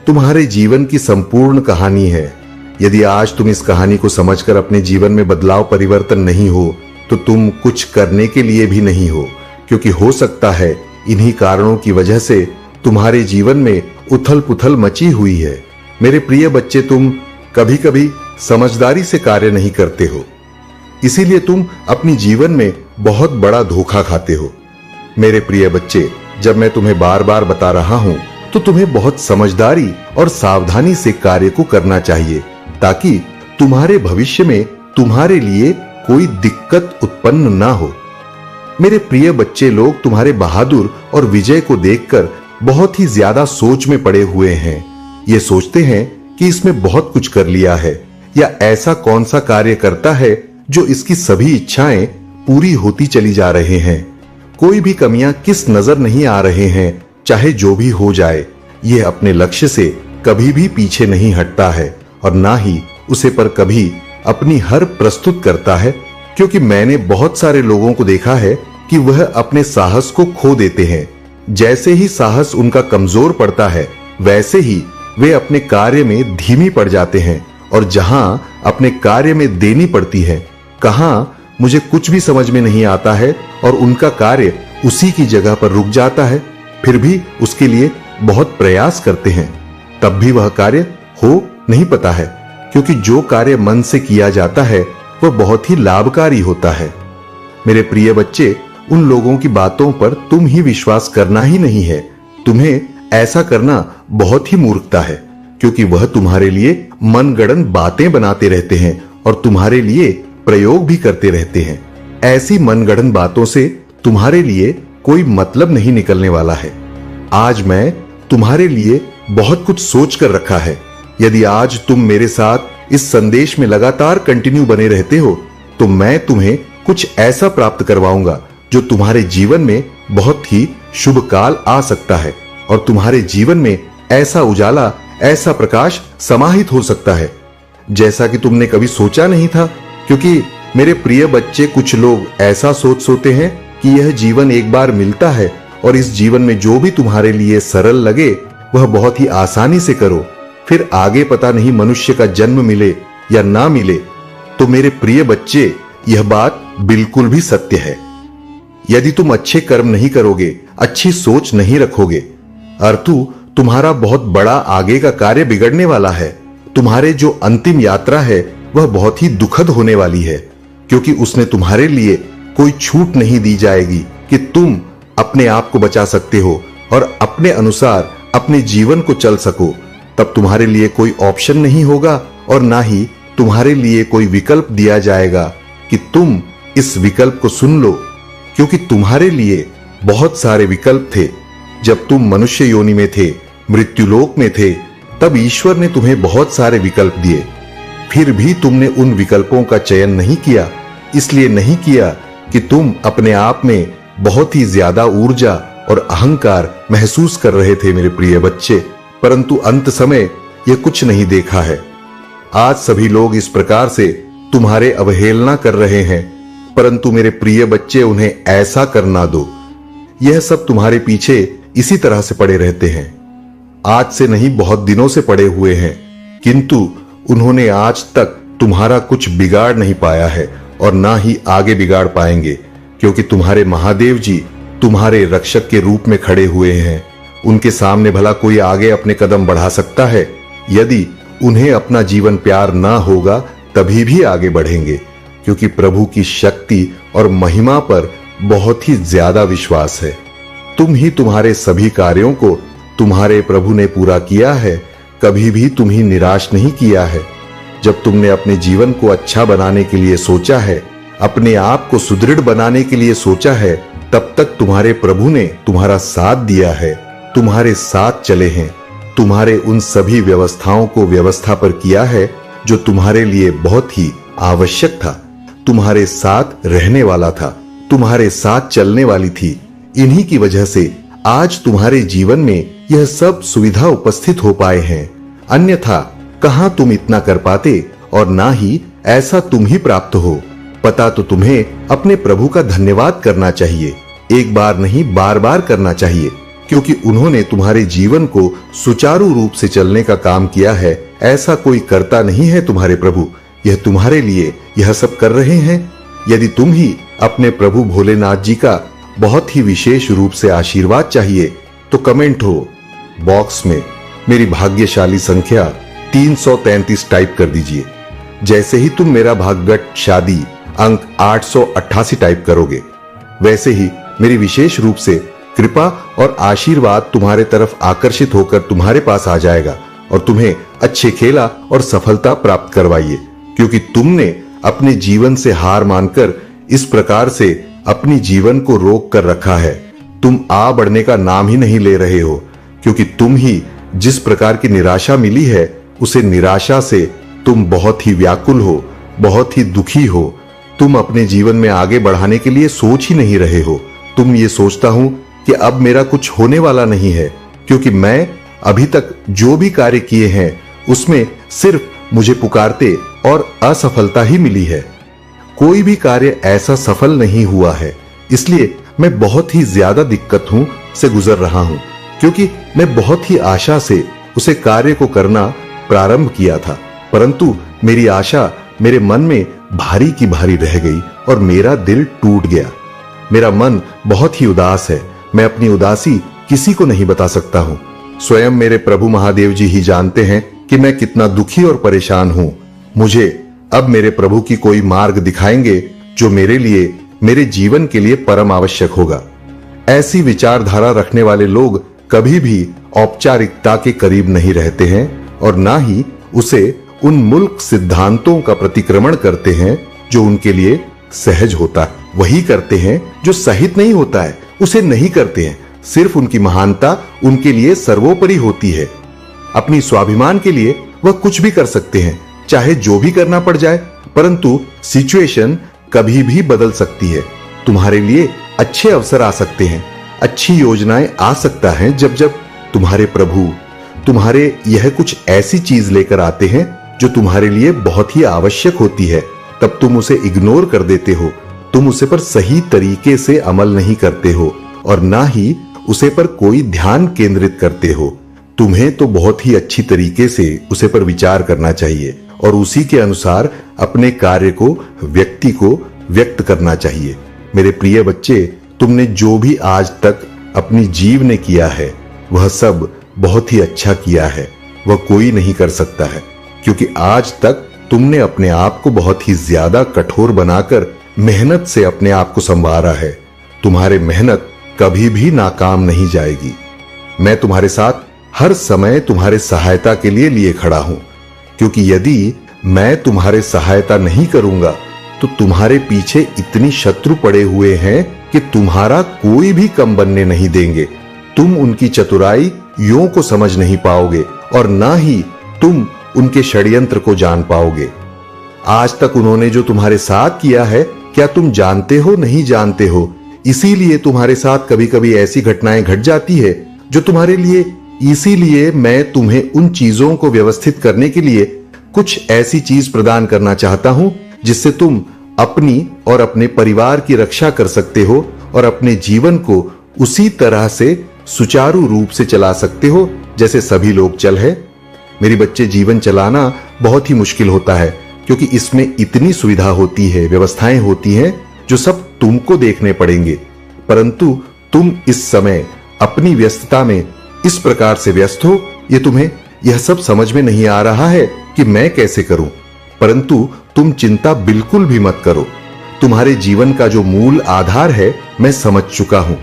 तुम्हारे जीवन की संपूर्ण कहानी है। यदि आज तुम इस कहानी को समझकर अपने जीवन में बदलाव परिवर्तन नहीं हो तो तुम कुछ करने के लिए भी नहीं हो, क्योंकि हो सकता है इन्हीं कारणों की वजह से तुम्हारे जीवन में उथल पुथल मची हुई है। मेरे प्रिय बच्चे, तुम कभी कभी समझदारी से कार्य नहीं करते हो, इसीलिए तुम अपनी जीवन में बहुत बड़ा धोखा खाते हो। मेरे प्रिय बच्चे, जब मैं तुम्हें बार बार बता रहा हूं तो तुम्हें बहुत समझदारी और सावधानी से कार्य को करना चाहिए, ताकि तुम्हारे भविष्य में तुम्हारे लिए कोई दिक्कत उत्पन्न ना हो। मेरे प्रिय बच्चे, लोग तुम्हारे बहादुर और विजय को देखकर बहुत ही ज्यादा सोच में पड़े हुए हैं। ये सोचते हैं कि इसमें बहुत कुछ कर लिया है, या ऐसा कौन सा कार्य करता है जो इसकी सभी इच्छाएं पूरी होती चली जा रहे हैं। कोई भी कमियां किस नजर नहीं आ रहे हैं, चाहे जो भी हो जाए। यह अपने लक्ष्य से कभी भी पीछे नहीं हटता है और ना ही उसे पर कभी अपनी हर प्रस्तुत करता है, क्योंकि मैंने बहुत सारे लोगों को देखा है कि वह अपने साहस को खो देते हैं। जैसे ही साहस उनका कमजोर पड़ता है वैसे ही वे अपने कार्य में धीमी पड़ जाते हैं, और जहां अपने कार्य में देनी पड़ती है कहां मुझे कुछ भी समझ में नहीं आता है, और उनका कार्य उसी की जगह पर रुक जाता है। फिर भी उसके लिए बहुत प्रयास करते हैं, तब भी वह कार्य हो नहीं पाता है, क्योंकि जो कार्य मन से किया जाता है वह बहुत ही लाभकारी होता है। मेरे प्रिय बच्चे, उन लोगों की बातों पर तुम ही विश्वास करना ही नहीं है। तुम्हें ऐसा करना बहुत ही मूर्खता है, क्योंकि वह तुम्हारे लिए मनगढ़ंत बातें बनाते रहते हैं और तुम्हारे लिए प्रयोग भी करते रहते हैं। ऐसी मनगढ़ंत बातों से तुम्हारे लिए कोई मतलब नहीं निकलने वाला है। आज मैं तुम्हारे लिए बहुत कुछ सोच कर रखा है। यदि आज तुम मेरे साथ इस संदेश में लगातार कंटिन्यू बने रहते हो तो मैं तुम्हें कुछ ऐसा प्राप्त करवाऊंगा जो तुम्हारे जीवन में बहुत ही शुभ काल आ सकता है, और तुम्हारे जीवन में ऐसा उजाला, ऐसा प्रकाश समाहित हो सकता है जैसा कि तुमने कभी सोचा नहीं था। क्योंकि मेरे प्रिय बच्चे, कुछ लोग ऐसा सोचते हैं कि यह जीवन एक बार मिलता है और इस जीवन में जो भी तुम्हारे लिए सरल लगे वह बहुत ही आसानी से करो, फिर आगे पता नहीं मनुष्य का जन्म मिले या ना मिले। तो मेरे प्रिय बच्चे, यह बात बिल्कुल भी सत्य है। यदि तुम अच्छे कर्म नहीं करोगे, अच्छी सोच नहीं रखोगे, अर्थु तुम्हारा बहुत बड़ा आगे का कार्य बिगड़ने वाला है। तुम्हारे जो अंतिम यात्रा है वह बहुत ही दुखद होने वाली है, क्योंकि उसने तुम्हारे लिए कोई छूट नहीं दी जाएगी कि तुम अपने आप को बचा सकते हो और अपने अनुसार अपने जीवन को चल सको। तब तुम्हारे लिए कोई ऑप्शन नहीं होगा और ना ही तुम्हारे लिए कोई विकल्प दिया जाएगा कि तुम इस विकल्प को सुन लो, क्योंकि तुम्हारे लिए बहुत सारे विकल्प थे। जब तुम मनुष्य योनि में थे, मृत्युलोक में थे, तब ईश्वर ने तुम्हें बहुत सारे विकल्प दिए, फिर भी तुमने उन विकल्पों का चयन नहीं किया। इसलिए नहीं किया कि तुम अपने आप में बहुत ही ज्यादा ऊर्जा और अहंकार महसूस कर रहे थे मेरे प्रिय बच्चे, परंतु अंत समय यह कुछ नहीं देखा है। आज सभी लोग इस प्रकार से तुम्हारे अवहेलना कर रहे हैं, परंतु मेरे प्रिय बच्चे, उन्हें ऐसा करना दो। यह सब तुम्हारे पीछे इसी तरह से पड़े रहते हैं, आज से नहीं बहुत दिनों से पड़े हुए हैं, किंतु उन्होंने आज तक तुम्हारा कुछ बिगाड़ नहीं पाया है और ना ही आगे बिगाड़ पाएंगे, क्योंकि तुम्हारे महादेव जी तुम्हारे रक्षक के रूप में खड़े हुए हैं। उनके सामने भला कोई आगे अपने कदम बढ़ा सकता है? यदि उन्हें अपना जीवन प्यार ना होगा तभी भी आगे बढ़ेंगे, क्योंकि प्रभु की शक्ति और महिमा पर बहुत ही ज्यादा विश्वास है। तुम ही तुम्हारे सभी कार्यों को तुम्हारे प्रभु ने पूरा किया है, कभी भी तुम ही निराश नहीं किया है। जब तुमने अपने जीवन को अच्छा बनाने के लिए सोचा है, अपने आप को सुदृढ़ बनाने के लिए सोचा है, तब तक तुम्हारे प्रभु ने तुम्हारा साथ दिया है, तुम्हारे साथ चले हैं, तुम्हारे उन सभी व्यवस्थाओं को व्यवस्था पर किया है जो तुम्हारे लिए बहुत ही आवश्यक था, तुम्हारे साथ रहने वाला था, तुम्हारे साथ चलने वाली थी। इन्हीं की वजह से आज तुम्हारे जीवन में यह सब सुविधा उपस्थित हो पाए हैं। अन्यथा कहां तुम इतना कर पाते, और ना ही ऐसा तुम ही प्राप्त हो। पता तो तुम्हें अपने प्रभु का धन्यवाद करना चाहिए, एक बार नहीं बार बार करना चाहिए, क्योंकि उन्होंने तुम्हारे जीवन को सुचारू रूप से चलने का काम किया है। ऐसा कोई करता नहीं है तुम्हारे प्रभु, यह तुम्हारे लिए यह सब कर रहे हैं। यदि तुम ही अपने प्रभु भोलेनाथ जी का बहुत ही विशेष रूप से आशीर्वाद चाहिए तो कमेंट हो बॉक्स में मेरी भाग्यशाली संख्या 333 टाइप कर दीजिए। जैसे ही तुम मेरा भाग्यट शादी अंक 888 टाइप करोगे, वैसे ही मेरी विशेष रूप से कृपा और आशीर्वाद तुम्हारे तरफ आकर्षित होकर तुम्हारे पास आ जाएगा और तुम्हें अच्छे खेला और सफलता प्राप्त करवाइए, क्योंकि तुमने अपने जीवन से हार मानकर इस प्रकार से अपनी जीवन को रोक कर रखा है। तुम आ बढ़ने का नाम ही नहीं ले रहे हो, क्योंकि तुम ही जिस प्रकार की निराशा मिली है, उसे निराशा से तुम बहुत ही व्याकुल हो, बहुत ही दुखी हो। तुम अपने जीवन में आगे बढ़ाने के लिए सोच ही नहीं रहे हो। तुम ये सोचता हूं कि अब मेरा कुछ होने वाला नहीं है, क्योंकि मैं अभी तक जो भी कार्य किए हैं उसमें सिर्फ मुझे पुकारते और असफलता ही मिली है। कोई भी कार्य ऐसा सफल नहीं हुआ है, इसलिए मैं बहुत ही ज्यादा दिक्कत से गुजर रहा हूं, क्योंकि मैं बहुत ही आशा से उसे कार्य को करना प्रारंभ किया था, परंतु मेरी आशा मेरे मन में भारी की भारी रह गई और मेरा दिल टूट गया। मेरा मन बहुत ही उदास है। मैं अपनी उदासी किसी को नहीं बता सकता हूं। स्वयं मेरे प्रभु महादेव जी ही जानते हैं कि मैं कितना दुखी और परेशान हूं। मुझे अब मेरे प्रभु की कोई मार्ग दिखाएंगे जो मेरे लिए, मेरे जीवन के लिए परम आवश्यक होगा। ऐसी विचारधारा रखने वाले लोग कभी भी औपचारिकता के करीब नहीं रहते हैं और ना ही उसे उन मूल्य सिद्धांतों का प्रतिक्रमण करते हैं जो उनके लिए सहज होता है। वही करते हैं जो सहित नहीं होता है, उसे नहीं करते हैं। सिर्फ उनकी महानता उनके लिए सर्वोपरि होती है। अपनी स्वाभिमान के लिए वह कुछ भी कर सकते हैं, चाहे जो भी करना पड़ जाए, परंतु सिचुएशन कभी भी बदल सकती है। तुम्हारे लिए अच्छे अवसर आ सकते हैं, अच्छी योजनाएं आ सकता है। जब जब तुम्हारे प्रभु तुम्हारे यह कुछ ऐसी चीज लेकर आते हैं जो तुम्हारे लिए बहुत ही आवश्यक होती है, तब तुम उसे इग्नोर कर देते हो। तुम उसे पर सही तरीके से अमल नहीं करते हो और ना ही उसे पर कोई ध्यान केंद्रित करते हो। तुम्हें तो बहुत ही अच्छी तरीके से उसे पर विचार करना चाहिए और उसी के अनुसार अपने कार्य को, व्यक्ति को व्यक्त करना चाहिए। मेरे प्रिय बच्चे, तुमने जो भी आज तक अपनी जीव ने किया है वह सब बहुत ही अच्छा किया है। वह कोई नहीं कर सकता है, क्योंकि आज तक तुमने अपने आप को बहुत ही ज्यादा कठोर बनाकर मेहनत से अपने आप को संवारा है। तुम्हारी मेहनत कभी भी नाकाम नहीं जाएगी। मैं तुम्हारे साथ हर समय तुम्हारे सहायता के लिए खड़ा हूं, क्योंकि यदि मैं तुम्हारे सहायता नहीं करूंगा तो तुम्हारे पीछे इतनी शत्रु पड़े हुए हैं कि तुम्हारा कोई भी कम बनने नहीं देंगे। तुम उनकी चतुराई यों को समझ नहीं पाओगे और ना ही तुम उनके षड्यंत्र को जान पाओगे। आज तक उन्होंने जो तुम्हारे साथ किया है, क्या तुम जानते हो? नहीं जानते हो। इसीलिए तुम्हारे साथ कभी कभी ऐसी घटनाएं घट जाती है जो तुम्हारे लिए, इसीलिए मैं तुम्हें उन चीजों को व्यवस्थित करने के लिए कुछ ऐसी चीज प्रदान करना चाहता हूं जिससे तुम अपनी और अपने परिवार की रक्षा कर सकते हो और अपने जीवन को उसी तरह से सुचारू रूप से चला सकते हो जैसे सभी लोग चल है। मेरे बच्चे, जीवन चलाना बहुत ही मुश्किल होता है, क्योंकि इसमें इतनी सुविधा होती है, व्यवस्थाएं होती हैं जो सब तुमको देखने पड़ेंगे, परंतु तुम इस समय अपनी व्यस्तता में इस प्रकार से व्यस्त हो, ये तुम्हें यह सब समझ में नहीं आ रहा है कि मैं कैसे करूं। परंतु तुम चिंता बिल्कुल भी मत करो। तुम्हारे जीवन का जो मूल आधार है मैं समझ चुका हूं।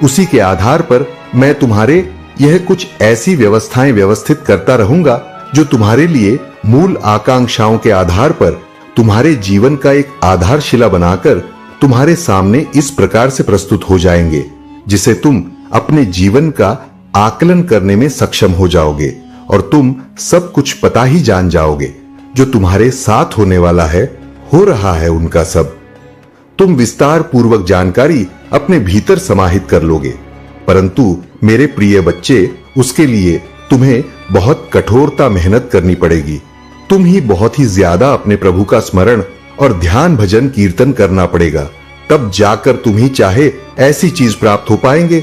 उसी के आधार पर मैं तुम्हारे यह कुछ ऐसी व्यवस्थाएं व्यवस्थित करता रहूंगा जो तुम्हारे लिए मूल आकांक्षाओं के आधार पर तुम्हारे जीवन का एक आधारशिला बनाकर तुम्हारे सामने इस प्रकार से प्रस्तुत हो जाएंगे जिसे तुम अपने जीवन का आकलन करने में सक्षम हो जाओगे और तुम सब कुछ पता ही जान जाओगे। जो तुम्हारे साथ होने वाला है, हो रहा है उनका सब, तुम विस्तार पूर्वक जानकारी अपने भीतर समाहित कर लोगे। परंतु मेरे प्रिय बच्चे, उसके लिए तुम्हें बहुत कठोरता मेहनत करनी पड़ेगी। तुम ही बहुत ही ज्यादा अपने प्रभु का स्मरण और ध्यान भजन कीर्तन करना पड़ेगा, तब जाकर तुम ही चाहे ऐसी चीज प्राप्त हो पाएंगे।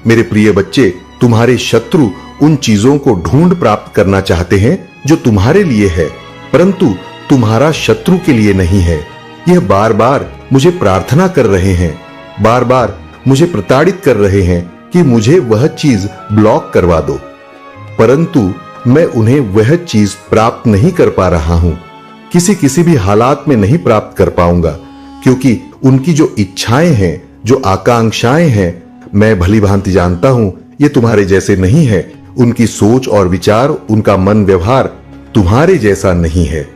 मेरे प्रिय बच्चे, तुम्हारे शत्रु उन चीजों को ढूंढ प्राप्त करना चाहते हैं जो तुम्हारे लिए है, परंतु तुम्हारा शत्रु के लिए नहीं है। यह बार बार मुझे प्रार्थना कर रहे हैं, बार बार मुझे प्रताड़ित कर रहे हैं कि मुझे वह चीज ब्लॉक करवा दो, परंतु मैं उन्हें वह चीज प्राप्त नहीं कर पा रहा हूं। किसी भी हालात में नहीं प्राप्त कर पाऊंगा, क्योंकि उनकी जो इच्छाएं हैं, जो आकांक्षाएं हैं, मैं भली भांति जानता हूं ये तुम्हारे जैसे नहीं है। उनकी सोच और विचार, उनका मन व्यवहार तुम्हारे जैसा नहीं है।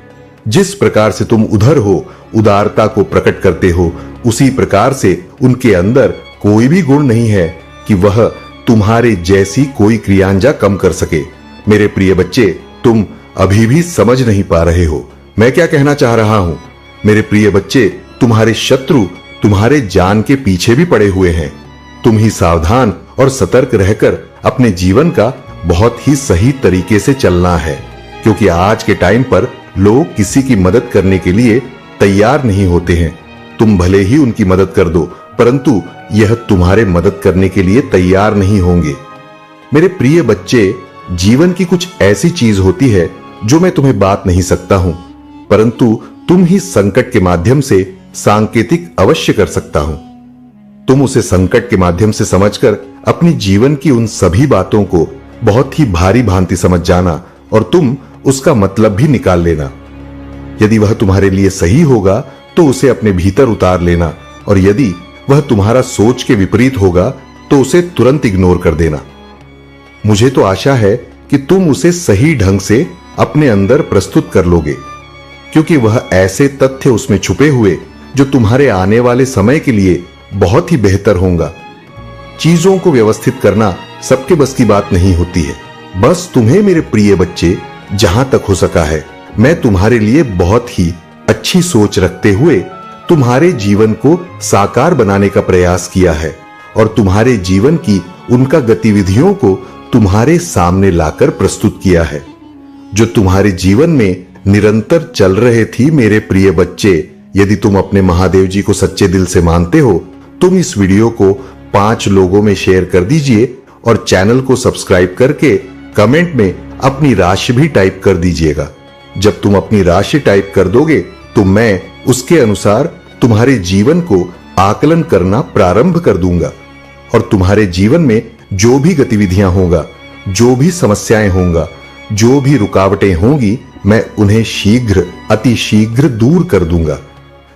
जिस प्रकार से तुम उधर हो, उदारता को प्रकट करते हो, उसी प्रकार से उनके अंदर कोई भी गुण नहीं है कि वह तुम्हारे जैसी कोई क्रियांजा कम कर सके। मेरे प्रिय बच्चे, तुम अभी भी समझ नहीं पा रहे हो मैं क्या कहना चाह रहा हूं। मेरे प्रिय बच्चे, तुम्हारे शत्रु तुम्हारे जान के पीछे भी पड़े हुए हैं। तुम ही सावधान और सतर्क रहकर अपने जीवन का बहुत ही सही तरीके से चलना है, क्योंकि आज के टाइम पर लोग किसी की मदद करने के लिए तैयार नहीं होते हैं। तुम भले ही उनकी मदद कर दो, परंतु यह तुम्हारे मदद करने के लिए तैयार नहीं होंगे। मेरे प्रिय बच्चे, जीवन की कुछ ऐसी चीज होती है जो मैं तुम्हें बात नहीं सकता हूं, परंतु तुम ही संकट के माध्यम से सांकेतिक अवश्य कर सकता हूं। तुम उसे संकट के माध्यम से समझकर अपनी जीवन की उन सभी बातों को बहुत ही भारी भांति समझ जाना और तुम उसका मतलब भी निकाल लेना। यदि वह तुम्हारे लिए सही होगा तो उसे अपने भीतर उतार लेना, और यदि वह तुम्हारा सोच के विपरीत होगा तो उसे तुरंत इग्नोर कर देना। मुझे तो आशा है कि तुम उसे सही ढंग से अपने अंदर प्रस्तुत कर लोगे, क्योंकि वह ऐसे तथ्य उसमें छुपे हुए जो तुम्हारे आने वाले समय के लिए बहुत ही बेहतर होगा। चीजों को व्यवस्थित करना सबके बस की बात नहीं होती है। बस तुम्हें मेरे प्रिय बच्चे, जहां तक हो सका है मैं तुम्हारे लिए बहुत ही अच्छी सोच रखते हुए तुम्हारे जीवन को साकार बनाने का प्रयास किया है, और तुम्हारे जीवन की उनका गतिविधियों को तुम्हारे सामने लाकर प्रस्तुत किया है, जो तुम्हारे जीवन में निरंतर चल रहे थी। मेरे प्रिय बच्चे, यदि तुम अपने महादेव जी को सच्चे दिल से मानते हो, तुम इस वीडियो को 5 लोगों में शेयर कर दीजिए और चैनल को सब्सक्राइब करके कमेंट में अपनी राशि भी टाइप कर दीजिएगा। जब तुम अपनी राशि टाइप कर दोगे तो मैं उसके अनुसार तुम्हारे जीवन को आकलन करना प्रारंभ कर दूंगा, और तुम्हारे जीवन में जो भी गतिविधियां होगा, जो भी समस्याएं होंगी, जो भी रुकावटें होंगी, मैं उन्हें शीघ्र, अति शीघ्र दूर कर दूंगा।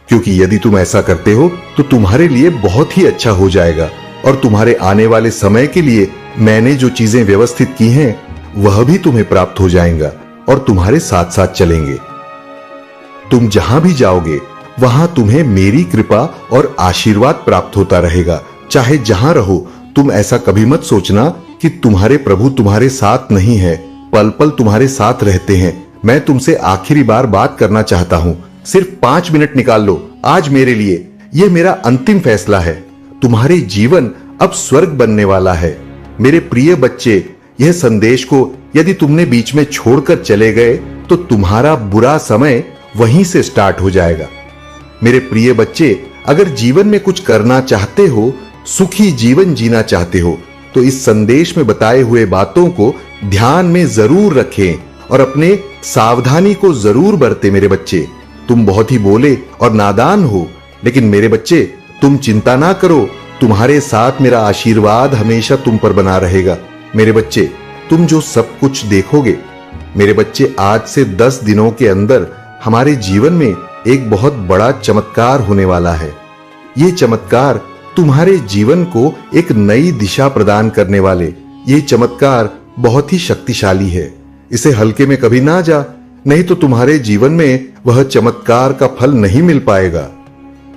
क्योंकि यदि तुम ऐसा करते हो तो तुम्हारे लिए बहुत ही अच्छा हो जाएगा, और तुम्हारे आने वाले समय के लिए मैंने जो चीजें व्यवस्थित की हैं वह भी तुम्हें प्राप्त हो जाएगा और तुम्हारे साथ साथ चलेंगे। तुम जहां भी जाओगे वहां तुम्हें मेरी कृपा और आशीर्वाद प्राप्त होता रहेगा। चाहे जहां रहो, तुम ऐसा कभी मत सोचना कि तुम्हारे प्रभु तुम्हारे साथ नहीं है, पल पल तुम्हारे साथ रहते हैं। मैं तुमसे आखिरी बार बात करना चाहता हूं, सिर्फ 5 मिनट निकाल लो आज मेरे लिए। यह मेरा अंतिम फैसला है। तुम्हारे जीवन अब स्वर्ग बनने वाला है। मेरे प्रिय बच्चे, यह संदेश को यदि तुमने बीच में छोड़कर चले गए तो तुम्हारा बुरा समय वहीं से स्टार्ट हो जाएगा। मेरे प्रिय बच्चे, अगर जीवन में कुछ करना चाहते हो, सुखी जीवन जीना चाहते हो, तो इस संदेश में बताए हुए बातों को ध्यान में जरूर रखें और अपने सावधानी को जरूर बरतें। मेरे बच्चे, तुम बहुत ही बोले और नादान हो, लेकिन मेरे बच्चे तुम चिंता ना करो, तुम्हारे साथ मेरा आशीर्वाद हमेशा तुम पर बना रहेगा। मेरे बच्चे, तुम जो सब कुछ देखोगे, मेरे बच्चे, आज से 10 दिनों के अंदर हमारे जीवन में एक बहुत बड़ा चमत्कार होने वाला है। ये चमत्कार तुम्हारे जीवन को एक नई दिशा प्रदान करने वाले, ये चमत्कार बहुत ही शक्तिशाली है। इसे हल्के में कभी ना जा, नहीं तो तुम्हारे जीवन में वह चमत्कार का फल नहीं मिल पाएगा।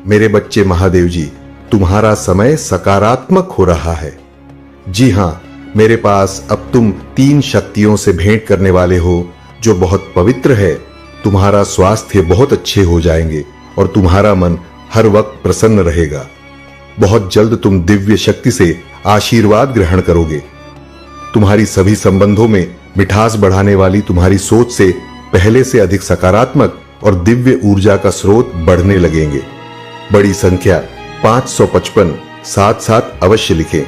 मेरे बच्चे, महादेव जी तुम्हारा समय सकारात्मक हो रहा है। जी हां, मेरे पास अब तुम 3 शक्तियों से भेंट करने वाले हो जो बहुत पवित्र है। तुम्हारा स्वास्थ्य बहुत अच्छे हो जाएंगे और तुम्हारा मन हर वक्त प्रसन्न रहेगा। बहुत जल्द तुम दिव्य शक्ति से आशीर्वाद ग्रहण करोगे। तुम्हारी सभी संबंधों में मिठास बढ़ाने वाली तुम्हारी सोच से पहले से अधिक सकारात्मक और दिव्य ऊर्जा का स्रोत बढ़ने लगेंगे। बड़ी संख्या 555 साथ साथ अवश्य लिखें।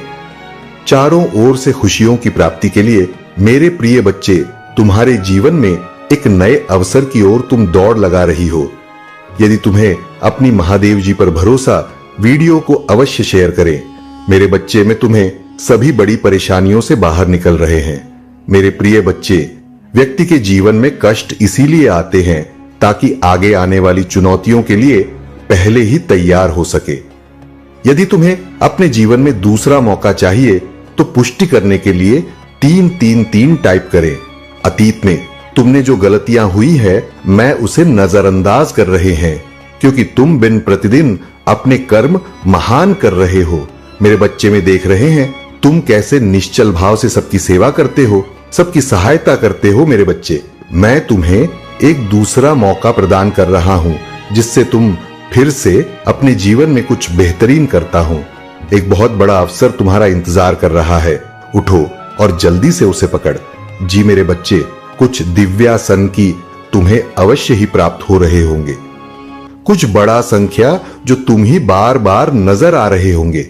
चारों ओर से खुशियों की प्राप्ति के लिए मेरे प्रिय बच्चे, तुम्हारे जीवन में एक नए अवसर की ओर तुम दौड़ लगा रही हो। यदि तुम्हें अपनी महादेव जी पर भरोसा, वीडियो को अवश्य शेयर करें। मेरे बच्चे, मैं तुम्हें सभी बड़ी परेशानियों से बाहर निकल रहे हैं। मेरे प्रिय बच्चे, व्यक्ति के जीवन में कष्ट इसीलिए आते हैं ताकि आगे आने वाली चुनौतियों के लिए पहले ही तैयार हो सके। यदि तुम्हें अपने जीवन में दूसरा मौका चाहिए तो पुष्टि करने के लिए 333 टाइप करें। अतीत में तुमने जो गलतियां हुई है, मैं उसे नजरअंदाज कर रहे हैं, क्योंकि तुम दिन प्रतिदिन अपने कर्म महान कर रहे हो। मेरे बच्चे, में देख रहे हैं तुम कैसे निश्चल भाव से सबकी सेवा करते हो, सबकी सहायता करते हो। मेरे बच्चे, मैं तुम्हें एक दूसरा मौका प्रदान कर रहा हूं, जिससे तुम फिर से अपने जीवन में कुछ बेहतरीन करता हूं। एक बहुत बड़ा अवसर तुम्हारा इंतजार कर रहा है। उठो और जल्दी से उसे पकड़। जी मेरे बच्चे, कुछ दिव्यासन की तुम्हें अवश्य ही प्राप्त हो रहे होंगे। कुछ बड़ा संख्या जो तुम ही बार बार नजर आ रहे होंगे।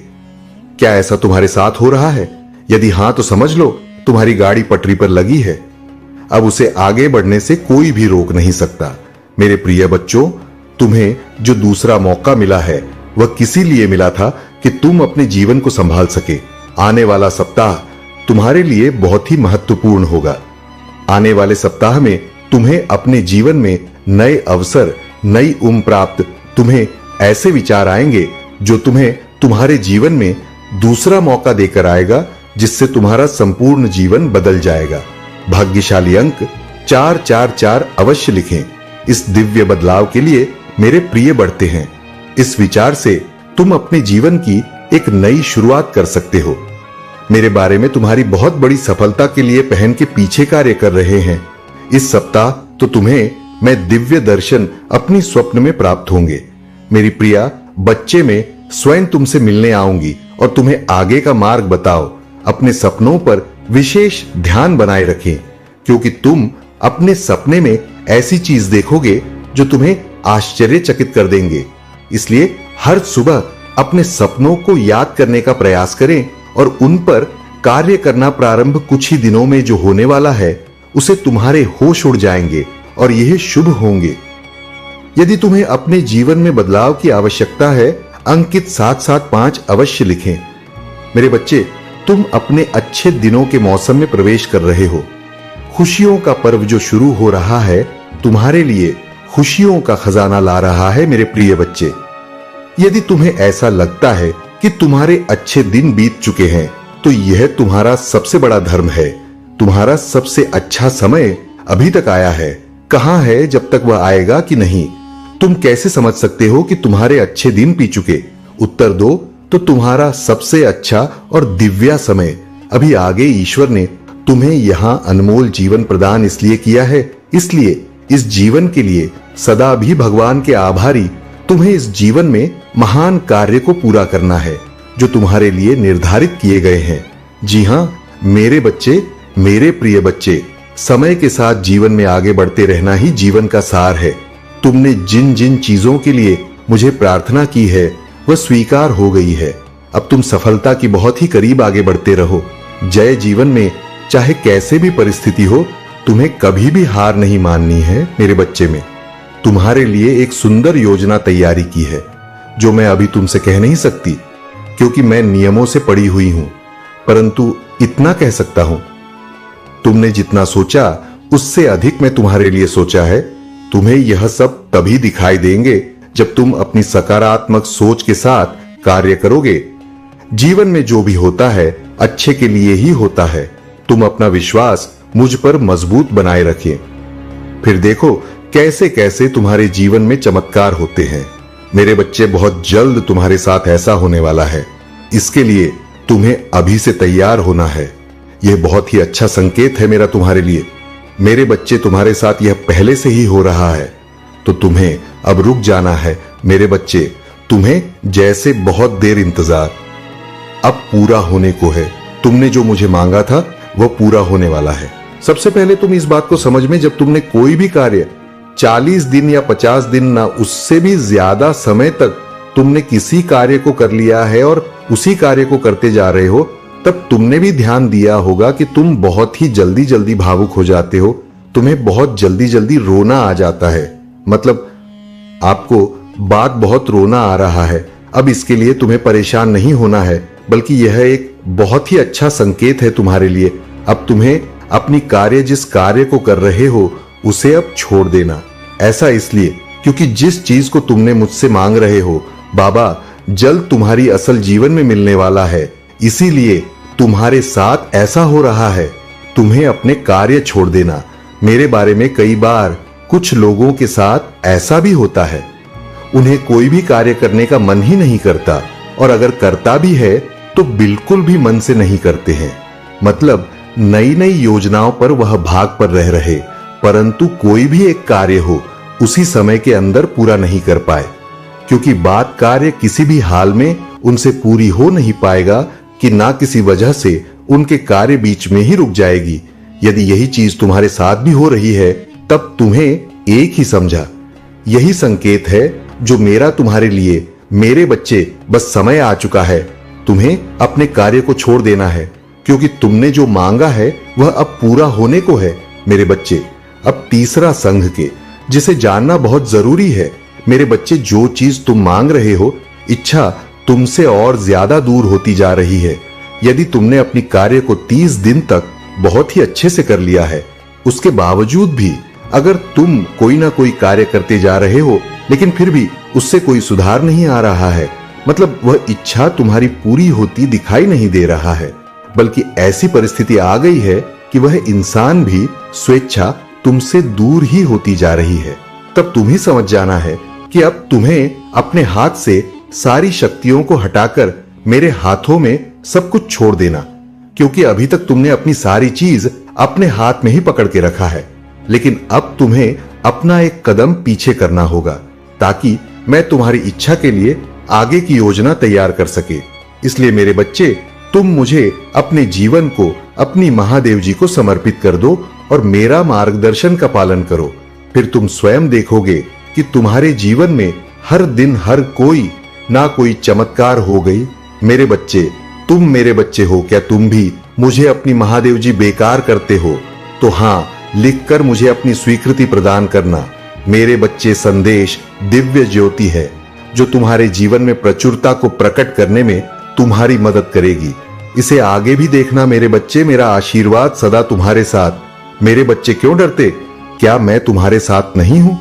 क्या ऐसा तुम्हारे साथ हो रहा है? यदि हां तो समझ लो तुम्हारी गाड़ी पटरी पर लगी है। अब उसे आगे बढ़ने से कोई भी रोक नहीं सकता। मेरे प्रिय बच्चों, तुम्हें जो दूसरा मौका मिला है वह किसी लिए मिला था कि तुम अपने जीवन को संभाल सके। आने वाला सप्ताह तुम्हारे लिए बहुत ही महत्वपूर्ण होगा। आने वाले सप्ताह में तुम्हें अपने जीवन में नए अवसर, नई उम्र प्राप्त, तुम्हें ऐसे विचार आएंगे जो तुम्हें तुम्हारे जीवन में दूसरा मौका देकर आएगा, जिससे तुम्हारा संपूर्ण जीवन बदल जाएगा। भाग्यशाली अंक 444 अवश्य लिखें। इस दिव्य बदलाव के लिए मेरे प्रिय बढ़ते हैं। इस विचार से तुम अपने जीवन की एक नई शुरुआत कर सकते हो। मेरे बारे में तुम्हारी बहुत बड़ी सफलता के लिए पहन के पीछे कार्य कर रहे हैं। इस सप्ताह तो तुम्हें मैं दिव्य दर्शन अपनी स्वप्न में प्राप्त होंगे। मेरी प्रिया बच्चे, में स्वयं तुमसे मिलने आऊंगी और तुम्हें आगे का मार्ग बताओ। अपने सपनों पर विशेष ध्यान बनाए रखें, क्योंकि तुम अपने सपने में ऐसी चीज देखोगे जो तुम्हें आश्चर्यचकित कर देंगे। इसलिए हर सुबह अपने सपनों को याद करने का प्रयास करें और उन पर कार्य करना प्रारंभ कुछ ही दिनों में जो होने वाला है, उसे तुम्हारे होश उड़ जाएंगे और यह शुभ होंगे। यदि तुम्हें अपने जीवन में बदलाव की आवश्यकता है, अंकित 775 अवश्य लिखें। मेरे बच्चे, तुम अपने अच्छे दिनों के मौसम में प्रवेश कर रहे हो। खुशियों का पर्व जो शुरू हो रहा है, तुम्हारे लिए खुशियों का खजाना ला रहा है। मेरे प्रिय बच्चे, यदि तुम्हें ऐसा लगता है कि तुम्हारे अच्छे दिन बीत चुके हैं, तो यह तुम्हारा सबसे बड़ा धर्म है। तुम्हारा सबसे अच्छा समय अभी तक आया है। कहां है जब तक वह आएगा कि नहीं? तुम कैसे समझ सकते हो कि तुम्हारे अच्छे दिन बीत चुके? उत्तर दो तो तुम्हारा सबसे अच्छा और दिव्या समय अभी आगे। ईश्वर ने तुम्हें यहां अनमोल जीवन प्रदान इसलिए किया है, इसलिए इस जीवन के लिए सदा भी भगवान के आभारी। तुम्हें इस जीवन में महान कार्य को पूरा करना है जो तुम्हारे लिए निर्धारित किए गए हैं। जी हां मेरे बच्चे, मेरे प्रिय बच्चे, समय के साथ जीवन में आगे बढ़ते रहना ही जीवन का सार है। तुमने जिन जिन चीजों के लिए मुझे प्रार्थना की है वह स्वीकार हो गई है। अब तुम सफलता की बहुत ही करीब आगे बढ़ते रहो। जय जीवन में चाहे कैसे भी परिस्थिति हो, तुम्हें कभी भी हार नहीं माननी है। मेरे बच्चे, में तुम्हारे लिए एक सुंदर योजना तैयारी की है जो मैं अभी तुमसे कह नहीं सकती, क्योंकि मैं नियमों से पड़ी हुई हूं। परंतु इतना कह सकता हूं, तुमने जितना सोचा उससे अधिक मैं तुम्हारे लिए सोचा है। तुम्हें यह सब तभी दिखाई देंगे जब तुम अपनी सकारात्मक सोच के साथ कार्य करोगे। जीवन में जो भी होता है अच्छे के लिए ही होता है। तुम अपना विश्वास मुझ पर मजबूत बनाए रखें, फिर देखो कैसे कैसे तुम्हारे जीवन में चमत्कार होते हैं। मेरे बच्चे, बहुत जल्द तुम्हारे साथ ऐसा होने वाला है। इसके लिए तुम्हें अभी से तैयार होना है। यह बहुत ही अच्छा संकेत है मेरा तुम्हारे लिए। मेरे बच्चे, तुम्हारे साथ यह पहले से ही हो रहा है, तो तुम्हें अब रुक जाना है। मेरे बच्चे, तुम्हें जैसे बहुत देर इंतजार अब पूरा होने को है। तुमने जो मुझे मांगा था वह पूरा होने वाला है। सबसे पहले तुम इस बात को समझ में, जब तुमने कोई भी कार्य 40 दिन या 50 दिन ना उससे भी ज्यादा समय तक तुमने किसी कार्य को कर लिया है और उसी कार्य को करते जा रहे हो, तब तुमने भी ध्यान दिया होगा कि तुम बहुत ही जल्दी जल्दी भावुक हो जाते हो, तुम्हें बहुत जल्दी जल्दी रोना आ जाता है। मतलब आपको बात बहुत रोना आ रहा है। अब इसके लिए तुम्हें परेशान नहीं होना है, बल्कि यह एक बहुत ही अच्छा संकेत है तुम्हारे लिए। अब तुम्हें अपनी कार्य, जिस कार्य को कर रहे हो उसे अब छोड़ देना। ऐसा इसलिए क्योंकि जिस चीज को तुमने मुझसे मांग रहे हो बाबा जल्द तुम्हारी असल जीवन में मिलने वाला है, इसीलिए तुम्हारे साथ ऐसा हो रहा है। तुम्हें अपने कार्य छोड़ देना। मेरे बारे में कई बार कुछ लोगों के साथ ऐसा भी होता है, उन्हें कोई भी कार्य करने का मन ही नहीं करता, और अगर करता भी है तो बिल्कुल भी मन से नहीं करते हैं। मतलब नई नई योजनाओं पर वह भाग पर रह रहे, परंतु कोई भी एक कार्य हो उसी समय के अंदर पूरा नहीं कर पाए, क्योंकि बात कार्य किसी भी हाल में उनसे पूरी हो नहीं पाएगा कि ना किसी वजह से उनके कार्य बीच में ही रुक जाएगी। यदि यही चीज तुम्हारे साथ भी हो रही है, तब तुम्हें एक ही समझा, यही संकेत है जो मेरा तुम्हारे लिए, मेरे बच्चे बस समय आ चुका है। तुम्हें अपने कार्य को छोड़ देना है, क्योंकि तुमने जो मांगा है वह अब पूरा होने को है मेरे बच्चे। अब तीसरा संघ के, जिसे जानना बहुत जरूरी है मेरे बच्चे, जो चीज तुम मांग रहे हो, इच्छा तुमसे और ज्यादा दूर होती जा रही है। यदि तुमने अपनी कार्य को 30 दिन तक बहुत ही अच्छे से कर लिया है, उसके बावजूद भी अगर तुम कोई ना कोई कार्य करते जा रहे हो लेकिन फिर भी उससे कोई सुधार नहीं आ रहा है, मतलब वह इच्छा तुम्हारी पूरी होती दिखाई नहीं दे रहा है, बल्कि ऐसी परिस्थिति आ गई है कि वह इंसान भी स्वेच्छा तुमसे दूर ही होती जा रही है, तब तुम ही समझ जाना है कि अब तुम्हें अपने हाथ से सारी शक्तियों को हटाकर मेरे हाथों में सब कुछ छोड़ देना। क्योंकि अभी तक तुमने अपनी सारी चीज अपने हाथ में ही पकड़ के रखा है, लेकिन अब तुम्हें अपना एक कदम पीछे करना होगा, ताकि मैं तुम्हारी इच्छा के लिए आगे की योजना तैयार कर सके। इसलिए मेरे बच्चे, तुम मुझे अपने जीवन को अपनी महादेव जी को समर्पित कर दो और मेरा मार्गदर्शन का पालन करो। फिर तुम स्वयं देखोगे कि तुम्हारे जीवन में हर दिन हर कोई ना कोई चमत्कार हो गई। मेरे बच्चे, तुम मेरे बच्चे हो, क्या तुम भी मुझे अपनी महादेव जी बेकार करते हो? तो हाँ, लिखकर मुझे अपनी स्वीकृति प्रदान करना। मेरे बच्चे, संदेश दिव्य ज्योति है जो तुम्हारे जीवन में प्रचुरता को प्रकट करने में तुम्हारी मदद करेगी। इसे आगे भी देखना मेरे बच्चे, मेरा आशीर्वाद सदा तुम्हारे साथ। मेरे बच्चे, क्यों डरते? क्या मैं तुम्हारे साथ नहीं हूं?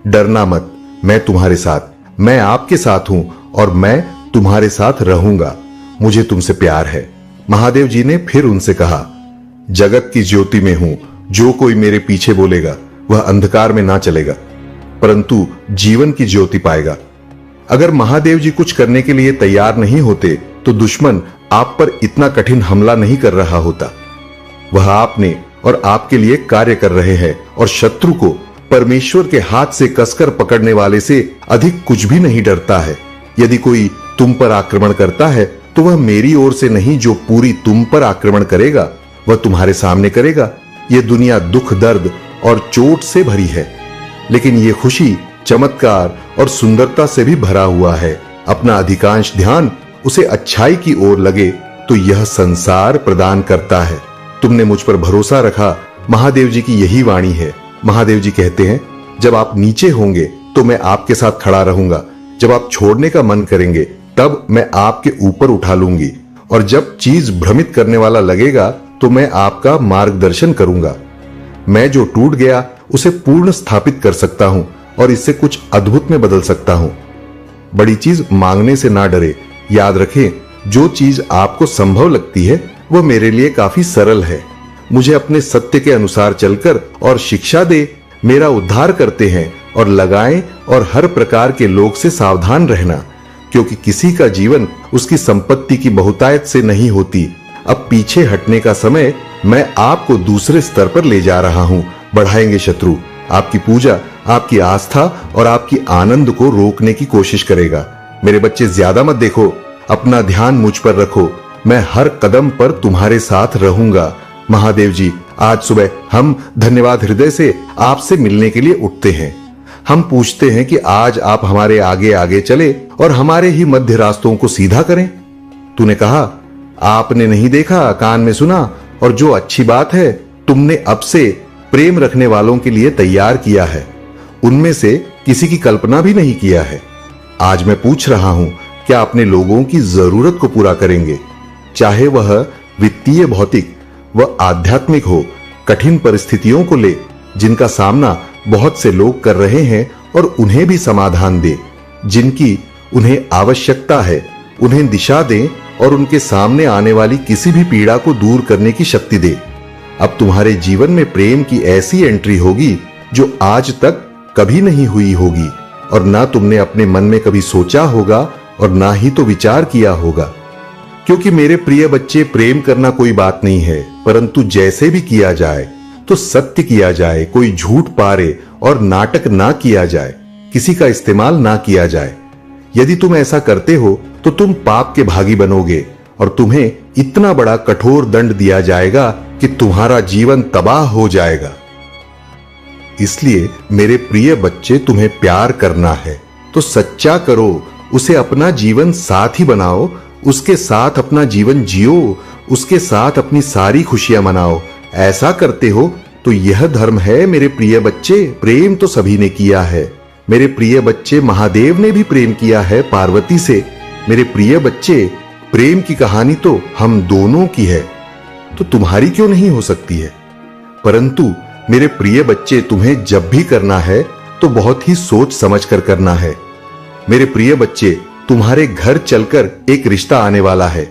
डरना मत, मैं तुम्हारे साथ, मैं आपके साथ हूं और मैं तुम्हारे साथ रहूंगा। मुझे तुमसे प्यार है। महादेव जी ने फिर उनसे कहा, जगत की ज्योति में हूं, जो कोई मेरे पीछे बोलेगा वह अंधकार में ना चलेगा परंतु जीवन की ज्योति पाएगा। अगर महादेव जी कुछ करने के लिए तैयार नहीं होते तो दुश्मन आप पर इतना कठिन हमला नहीं कर रहा होता। वह आपने और आपके लिए कार्य कर रहे हैं और शत्रु को परमेश्वर के हाथ से कसकर पकड़ने वाले से अधिक कुछ भी नहीं डरता है। यदि कोई तुम पर आक्रमण करता है तो वह मेरी ओर से नहीं, जो पूरी तुम पर आक्रमण करेगा वह तुम्हारे सामने करेगा। यह दुनिया दुख, दर्द और चोट से भरी है, लेकिन यह खुशी, चमत्कार और सुंदरता से भी भरा हुआ है। अपना अधिकांश ध्यान उसे अच्छाई की ओर लगे तो यह संसार प्रदान करता है। तुमने मुझ पर भरोसा रखा, महादेव जी की यही वाणी है। महादेव जी कहते हैं, जब आप नीचे होंगे तो मैं आपके साथ खड़ा रहूंगा, जब आप छोड़ने का मन करेंगे तब मैं आपके ऊपर उठा लूंगी, और जब चीज भ्रमित करने वाला लगेगा तो मैं आपका मार्गदर्शन करूंगा। मैं जो टूट गया उसे पूर्ण स्थापित कर सकता हूं और इससे कुछ अद्भुत में बदल सकता हूं। बड़ी चीज मांगने से ना डरे। याद रखें, जो चीज आपको संभव लगती है वह मेरे लिए काफी सरल है। मुझे अपने सत्य के अनुसार चलकर और शिक्षा दे, मेरा उद्धार करते हैं और लगाएं, और हर प्रकार के लोग से सावधान रहना, क्योंकि किसी का जीवन उसकी संपत्ति की बहुतायत से नहीं होती। अब पीछे हटने का समय, मैं आपको दूसरे स्तर पर ले जा रहा हूं। बढ़ाएंगे शत्रु, आपकी पूजा, आपकी आस्था और आपकी आनंद को रोकने की कोशिश करेगा। मेरे बच्चे, ज्यादा मत देखो, अपना ध्यान मुझ पर रखो। मैं हर कदम पर तुम्हारे साथ रहूंगा। महादेव जी, आज सुबह हम धन्यवाद हृदय से आपसे मिलने के लिए उठते हैं। हम पूछते हैं कि आज आप हमारे आगे आगे चले और हमारे ही मध्य रास्तों को सीधा करें। तूने कहा, आपने नहीं देखा, कान में सुना, और जो अच्छी बात है तुमने अब से प्रेम रखने वालों के लिए तैयार किया है, उनमें से किसी की कल्पना भी नहीं किया है। आज मैं पूछ रहा हूं, क्या अपने लोगों की जरूरत को पूरा करेंगे, चाहे वह वित्तीय, भौतिक व आध्यात्मिक हो। कठिन परिस्थितियों को ले जिनका सामना बहुत से लोग कर रहे हैं और उन्हें भी समाधान दे। जिनकी उन्हें आवश्यकता है उन्हें दिशा दें और उनके सामने आने वाली किसी भी पीड़ा को दूर करने की शक्ति दे। अब तुम्हारे जीवन में प्रेम की ऐसी एंट्री होगी जो आज तक कभी नहीं हुई होगी और ना तुमने अपने मन में कभी सोचा होगा और ना ही तो विचार किया होगा। क्योंकि मेरे प्रिय बच्चे, प्रेम करना कोई बात नहीं है, परंतु जैसे भी किया जाए तो सत्य किया जाए, कोई झूठ पारे और नाटक ना किया जाए, किसी का इस्तेमाल ना किया जाए। यदि तुम ऐसा करते हो तो तुम पाप के भागी बनोगे और तुम्हें इतना बड़ा कठोर दंड दिया जाएगा कि तुम्हारा जीवन तबाह हो जाएगा। इसलिए मेरे प्रिय बच्चे, तुम्हें प्यार करना है तो सच्चा करो, उसे अपना जीवन साथी बनाओ, उसके साथ अपना जीवन जियो, उसके साथ अपनी सारी खुशियां मनाओ। ऐसा करते हो तो यह धर्म है मेरे प्रिय बच्चे। प्रेम तो सभी ने किया है मेरे प्रिय बच्चे, महादेव ने भी प्रेम किया है पार्वती से। मेरे प्रिय बच्चे, प्रेम की कहानी तो हम दोनों की है, तो तुम्हारी क्यों नहीं हो सकती है। परंतु मेरे प्रिय बच्चे, तुम्हें जब भी करना है तो बहुत ही सोच समझ कर करना है। मेरे प्रिय बच्चे, तुम्हारे घर चलकर एक रिश्ता आने वाला है।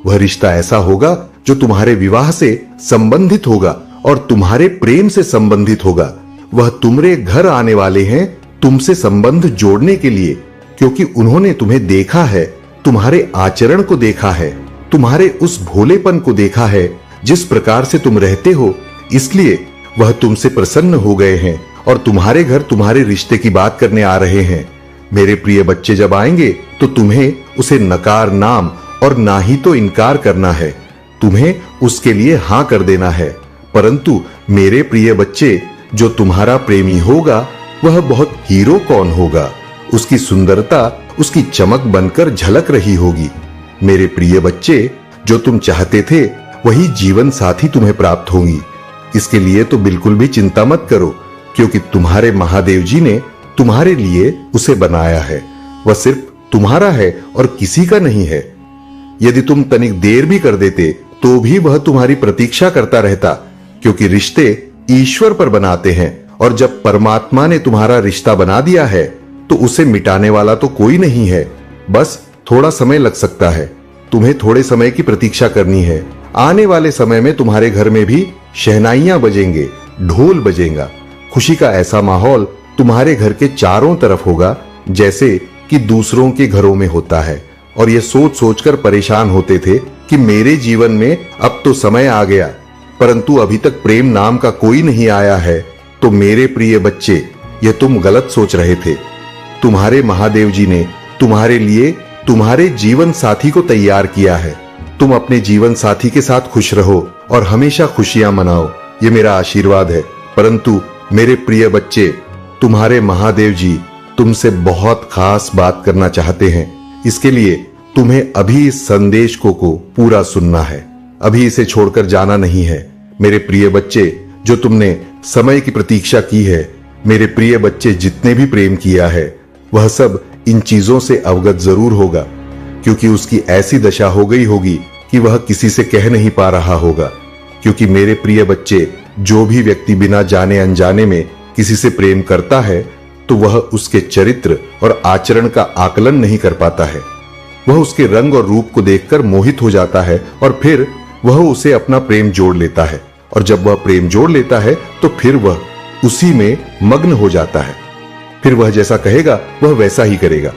वह रिश्ता ऐसा होगा जो तुम्हारे विवाह से संबंधित होगा और तुम्हारे प्रेम से संबंधित होगा। वह तुम्हारे घर आने वाले हैं तुमसे संबंध जोड़ने के लिए, क्योंकि उन्होंने तुम्हें देखा है, तुम्हारे आचरण को देखा है, तुम्हारे उस भोलेपन को देखा है जिस प्रकार से तुम रहते हो। इसलिए वह तुमसे प्रसन्न हो गए हैं और तुम्हारे घर तुम्हारे रिश्ते की बात करने आ रहे हैं। मेरे प्रिय बच्चे जब आएंगे तो तुम्हें उसे नकार नाम और ना ही तो इनकार करना है, तुम्हें उसके लिए हां कर देना है। परंतु मेरे प्रिय बच्चे, जो तुम्हारा प्रेमी होगा वह बहुत हीरो कौन होगा, उसकी सुंदरता उसकी चमक बनकर झलक रही होगी। मेरे प्रिय बच्चे, जो तुम चाहते थे वही जीवन साथी तुम्हें प्राप्त होगी। इसके लिए तो बिल्कुल भी चिंता मत करो, क्योंकि तुम्हारे महादेव जी ने तुम्हारे लिए उसे बनाया है। वह सिर्फ तुम्हारा है और किसी का नहीं है। यदि तुम तनिक देर भी कर देते तो भी वह तुम्हारी प्रतीक्षा करता रहता, क्योंकि रिश्ते ईश्वर पर बनाते हैं और जब परमात्मा ने तुम्हारा रिश्ता बना दिया है तो उसे मिटाने वाला तो कोई नहीं है। बस थोड़ा समय लग सकता है, तुम्हें थोड़े समय की प्रतीक्षा करनी है। आने वाले समय में तुम्हारे घर में भी शहनाइयां बजेंगे, ढोल बजेगा। खुशी का ऐसा माहौल तुम्हारे घर के चारों तरफ होगा जैसे कि दूसरों के घरों में होता है। और ये सोच सोचकर परेशान होते थे कि मेरे जीवन में अब तो समय आ गया, परंतु अभी तक प्रेम नाम का कोई नहीं आया है। तो मेरे प्रिय बच्चे, यह तुम गलत सोच रहे थे। तुम्हारे महादेव जी ने तुम्हारे लिए तुम्हारे जीवन साथी को तैयार किया है। तुम अपने जीवन साथी के साथ खुश रहो और हमेशा खुशियां मनाओ, ये मेरा आशीर्वाद है। परंतु मेरे प्रिय बच्चे, तुम्हारे महादेव जी तुमसे बहुत खास बात करना चाहते हैं। इसके लिए तुम्हें अभी इस संदेश को पूरा सुनना है, अभी इसे छोड़कर जाना नहीं है। मेरे प्रिय बच्चे, जो तुमने समय की प्रतीक्षा की है, मेरे प्रिय बच्चे, जितने भी प्रेम किया है वह सब इन चीजों से अवगत जरूर होगा, क्योंकि उसकी ऐसी दशा हो गई होगी कि वह किसी से कह नहीं पा रहा होगा। क्योंकि मेरे प्रिय बच्चे, जो भी व्यक्ति बिना जाने अनजाने में किसी से प्रेम करता है तो वह उसके चरित्र और आचरण का आकलन नहीं कर पाता है। वह उसके रंग और रूप को देखकर मोहित हो जाता है और फिर वह उसे अपना प्रेम जोड़ लेता है। और जब वह प्रेम जोड़ लेता है तो फिर वह उसी में मग्न हो जाता है। फिर वह जैसा कहेगा वह वैसा ही करेगा।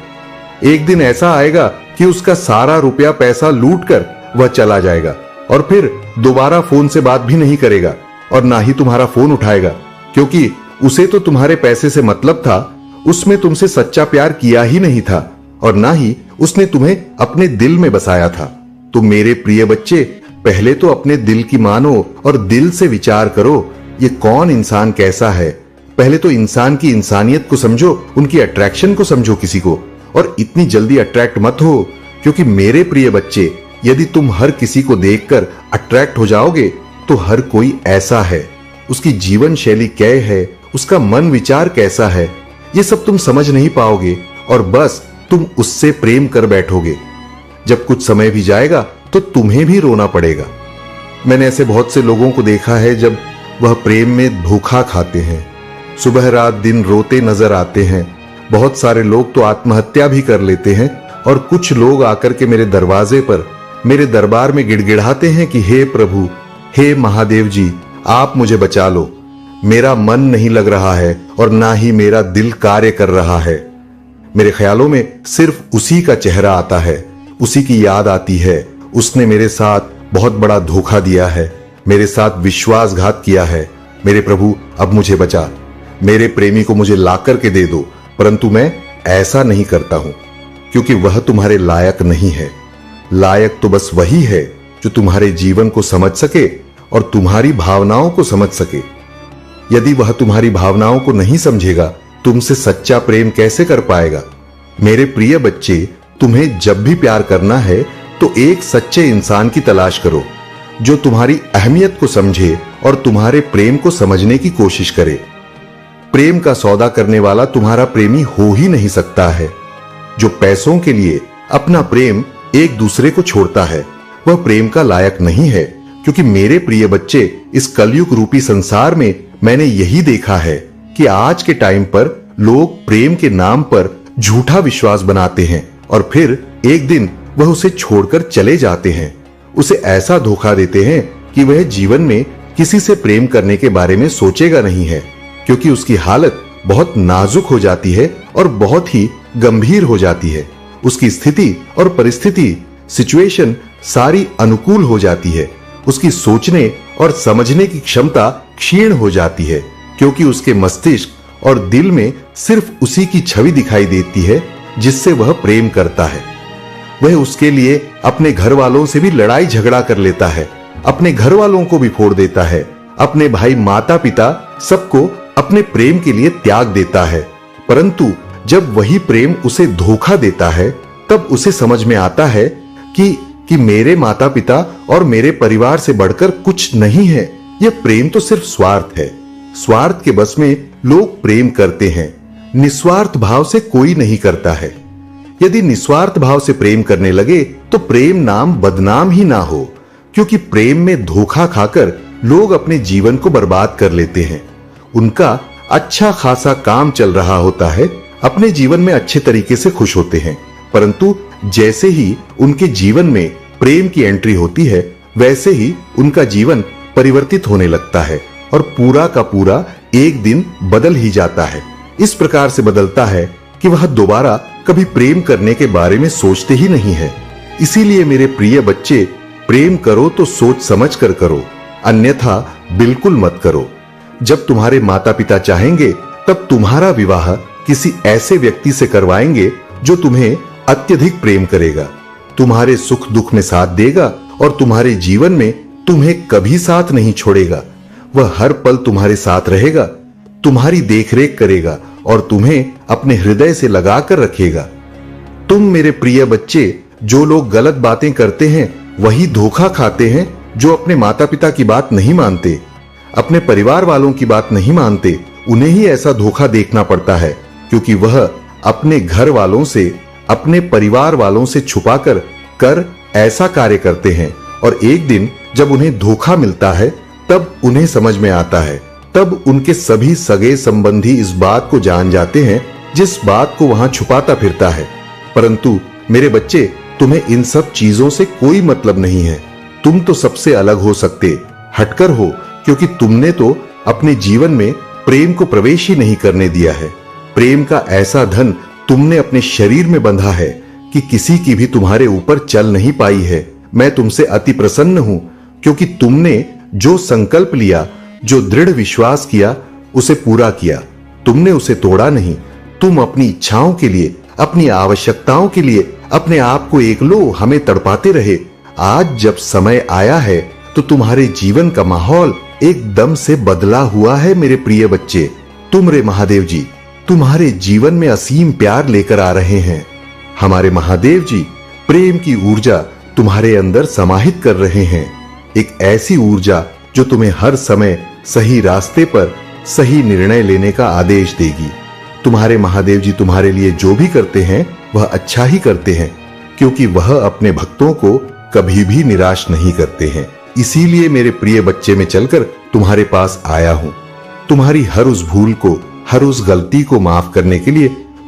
एक दिन ऐसा आएगा कि उसका सारा रुपया पैसा लूटकर वह चला जाएगा और फिर दोबारा फोन से बात भी नहीं करेगा और ना ही तुम्हारा फोन उठाएगा, क्योंकि उसे तो तुम्हारे पैसे से मतलब था, उसमें तुमसे सच्चा प्यार किया ही नहीं था और ना ही उसने तुम्हें अपने दिल में बसाया था। तो मेरे प्रिय बच्चे, पहले तो अपने दिल की मानो और दिल से विचार करो, ये कौन इंसान कैसा है। पहले तो इंसान की इंसानियत को समझो, उनकी अट्रैक्शन को समझो किसी को, और इतनी जल्दी अट्रैक्ट मत हो, क्योंकि मेरे प्रिय बच्चे, यदि तुम हर किसी को देखकर अट्रैक्ट हो जाओगे तो हर कोई ऐसा है, उसकी जीवन शैली क्या है, उसका मन विचार कैसा है, ये सब तुम समझ नहीं पाओगे और बस तुम उससे प्रेम कर बैठोगे। जब कुछ समय भी जाएगा तो तुम्हें भी रोना पड़ेगा। मैंने ऐसे बहुत से लोगों को देखा है जब वह प्रेम में धोखा खाते हैं, सुबह रात दिन रोते नजर आते हैं। बहुत सारे लोग तो आत्महत्या भी कर लेते हैं और कुछ लोग आकर के मेरे दरवाजे पर, मेरे दरबार में गिड़गिड़ाते हैं कि हे प्रभु, हे महादेव जी, आप मुझे बचा लो, मेरा मन नहीं लग रहा है और ना ही मेरा दिल कार्य कर रहा है। मेरे ख्यालों में सिर्फ उसी का चेहरा आता है, उसी की याद आती है। उसने मेरे साथ बहुत बड़ा धोखा दिया है, मेरे साथ विश्वासघात किया है। मेरे प्रभु, अब मुझे बचा, मेरे प्रेमी को मुझे ला करके दे दो। परंतु मैं ऐसा नहीं करता हूं, क्योंकि वह तुम्हारे लायक नहीं है। लायक तो बस वही है जो तुम्हारे जीवन को समझ सके और तुम्हारी भावनाओं को समझ सके। यदि वह तुम्हारी भावनाओं को नहीं समझेगा, तुमसे सच्चा प्रेम कैसे कर पाएगा। मेरे प्रिय बच्चे, तुम्हें जब भी प्यार करना है तो एक सच्चे इंसान की तलाश करो, जो तुम्हारी अहमियत को समझे और तुम्हारे प्रेम को समझने की कोशिश करे। प्रेम का सौदा करने वाला तुम्हारा प्रेमी हो ही नहीं सकता है। जो पैसों के लिए अपना प्रेम एक दूसरे को छोड़ता है, वह प्रेम का लायक नहीं है। क्योंकि मेरे प्रिय बच्चे, इस कलयुग रूपी संसार में मैंने यही देखा है कि आज के टाइम पर लोग प्रेम के नाम पर झूठा विश्वास बनाते हैं और फिर एक दिन वह उसे छोड़कर चले जाते हैं। उसे ऐसा धोखा देते हैं कि वह जीवन में किसी से प्रेम करने के बारे में सोचेगा नहीं है, क्योंकि उसकी हालत बहुत नाजुक हो जाती है और बहुत ही गंभीर हो जाती है। उसकी स्थिति और परिस्थिति, सिचुएशन सारी अनुकूल हो जाती है। उसकी सोचने और समझने की क्षमता क्षीण हो जाती है, क्योंकि उसके मस्तिष्क और दिल में सिर्फ उसी की छवि दिखाई देती है जिससे वह प्रेम करता है। वह उसके लिए अपने घर वालों से भी लड़ाई झगड़ा कर लेता है, अपने घर वालों को भी फोड़ देता है, अपने भाई माता पिता सबको अपने प्रेम के लिए त्याग देता है। परंतु जब वही प्रेम उसे धोखा देता है, तब उसे समझ में आता है कि मेरे माता पिता और मेरे परिवार से बढ़कर कुछ नहीं है। यह प्रेम तो सिर्फ स्वार्थ है। स्वार्थ के बस में लोग प्रेम करते हैं, निस्वार्थ भाव से कोई नहीं करता है। यदि निस्वार्थ भाव से प्रेम करने लगे तो प्रेम नाम बदनाम ही ना हो, क्योंकि प्रेम में धोखा खाकर लोग अपने जीवन को बर्बाद कर लेते हैं। उनका अच्छा खासा काम चल रहा होता है, अपने जीवन में अच्छे तरीके से खुश होते हैं, परंतु जैसे ही उनके जीवन में प्रेम की एंट्री होती है, वैसे ही उनका जीवन परिवर्तित होने लगता है और पूरा का पूरा एक दिन बदल ही जाता है। इस प्रकार से बदलता है कि वह दोबारा कभी प्रेम करने के बारे में सोचते ही नहीं है। इसीलिए मेरे प्रिय बच्चे, प्रेम करो तो सोच समझ कर करो, अन्यथा बिल्कुल मत करो। जब तुम्हारे माता पिता चाहेंगे तब तुम्हारा विवाह किसी ऐसे व्यक्ति से करवाएंगे जो तुम्हें अत्यधिक प्रेम करेगा, तुम्हारे सुख दुख में साथ देगा और तुम्हारे जीवन में तुम्हें कभी साथ नहीं छोड़ेगा। वह हर पल तुम्हारे साथ रहेगा, तुम्हारी देखरेख करेगा और तुम्हें अपने हृदय से लगा कर रखेगा। तुम मेरे प्रिय बच्चे, जो लोग गलत बातें करते हैं वही धोखा खाते हैं, जो अपने माता पिता की बात नहीं मानते, अपने परिवार वालों की बात नहीं मानते, उन्हें ही ऐसा धोखा देखना पड़ता है, क्योंकि वह अपने घर वालों से, अपने परिवार वालों से छुपाकर कर ऐसा कार्य करते हैं। और एक दिन जब उन्हें धोखा मिलता है तब उन्हें समझ में आता है, तब उनके सभी सगे संबंधी इस बात को जान जाते हैं जिस बात को वहां छुपाता फिरता है। परंतु मेरे बच्चे, तुम्हें इन सब चीजों से कोई मतलब नहीं है। तुम तो सबसे अलग हो सकते, हटकर हो, क्योंकि तुमने तो अपने जीवन में प्रेम को प्रवेश ही नहीं करने दिया है। प्रेम का ऐसा धन तुमने अपने शरीर में बंधा है कि किसी की भी तुम्हारे ऊपर चल नहीं पाई है। मैं तुमसे अति प्रसन्न हूं, क्योंकि तुमने जो संकल्प लिया, जो दृढ़ विश्वास किया, उसे पूरा किया। तुमने उसे तोड़ा नहीं। तुम अपनी इच्छाओं के लिए, अपनी आवश्यकताओं के लिए अपने आप को एक लो हमें तड़पाते रहे, आज जब समय आया है तो तुम्हारे जीवन का माहौल एकदम से बदला हुआ है मेरे प्रिय बच्चे। तुम रे महादेव जी तुम्हारे जीवन में असीम प्यार लेकर आ रहे हैं। हमारे महादेव जी प्रेम की ऊर्जा तुम्हारे अंदर समाहित कर रहे हैं, एक ऐसी ऊर्जा जो तुम्हें हर समय सही रास्ते पर सही निर्णय लेने का आदेश देगी। तुम्हारे महादेव जी तुम्हारे लिए जो भी करते हैं वह अच्छा ही करते हैं, क्योंकि वह अपने भक्तों को कभी भी निराश नहीं करते हैं। इसीलिए मेरे प्रिय बच्चे में चलकर तुम्हारे पास आया हूं। तुम्हारी हर उस भूल को, हर उस गलती को माफ करने के लिए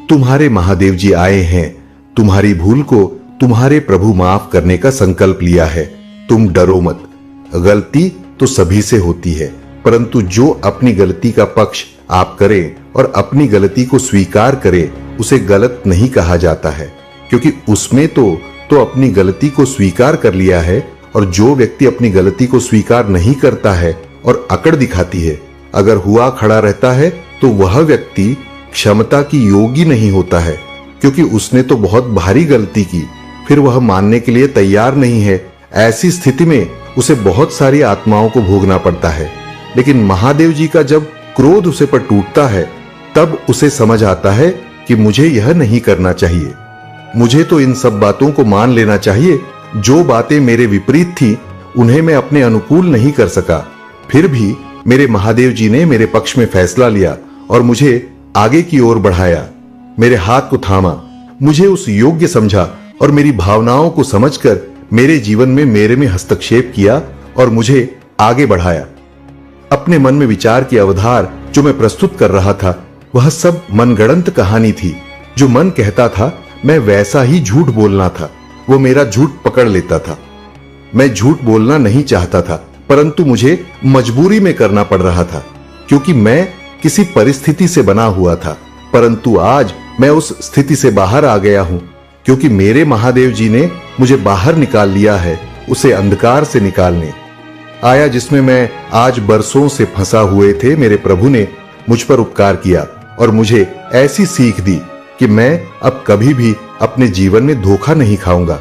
तुम्हारे महादेव जी आए हैं। तुम्हारी भूल को तुम्हारे प्रभु माफ करने का संकल्प लिया है। तुम डरो मत। गलती तो सभी से होती है, परंतु जो अपनी गलती का पक्ष आप करें और अपनी गलती को स्वीकार करें उसे गलत नहीं कहा जाता है, क्योंकि उसमें तो अपनी गलती को स्वीकार कर लिया है। और जो व्यक्ति अपनी गलती को स्वीकार नहीं करता है और अकड़ दिखाती है, अगर हुआ खड़ा रहता है तो वह व्यक्ति क्षमता की योगी नहीं होता है, क्योंकि उसने तो बहुत भारी गलती की, फिर वह मानने के लिए तैयार नहीं है। ऐसी स्थिति में उसे बहुत सारी आत्माओं को भोगना पड़ता है। लेकिन महादेव जी का जब क्रोध उसे पर टूटता है तब उसे समझ आता है कि मुझे यह नहीं करना चाहिए, मुझे तो इन सब बातों को मान लेना चाहिए। जो बातें मेरे विपरीत थी उन्हें मैं अपने अनुकूल नहीं कर सका, फिर भी मेरे महादेव जी ने मेरे पक्ष में फैसला लिया और मुझे आगे की ओर बढ़ाया, मेरे हाथ को थामा, मुझे उस योग्य समझा और मेरी भावनाओं को समझकर मेरे जीवन में मेरे में हस्तक्षेप किया और मुझे आगे बढ़ाया। अपने मन में विचार की अवधार जो मैं प्रस्तुत कर रहा था वह सब मनगढ़ंत कहानी थी। जो मन कहता था मैं वैसा ही झूठ बोलना था, वो मेरा झूठ पकड़ लेता था। मैं झूठ बोलना नहीं चाहता था, परंतु मुझे मजबूरी में करना पड़ रहा था, क्योंकि मैं किसी परिस्थिति से बना हुआ था। परंतु आज मैं उस स्थिति से बाहर आ गया हूं, क्योंकि मेरे महादेव जी ने मुझे बाहर निकाल लिया है, उसे अंधकार से निकालने आया जिसमें मैं आज बरसों से फंसा हुए थे। मेरे प्रभु ने मुझ पर उपकार किया और मुझे ऐसी सीख दी कि मैं अब कभी भी अपने जीवन में धोखा नहीं खाऊंगा,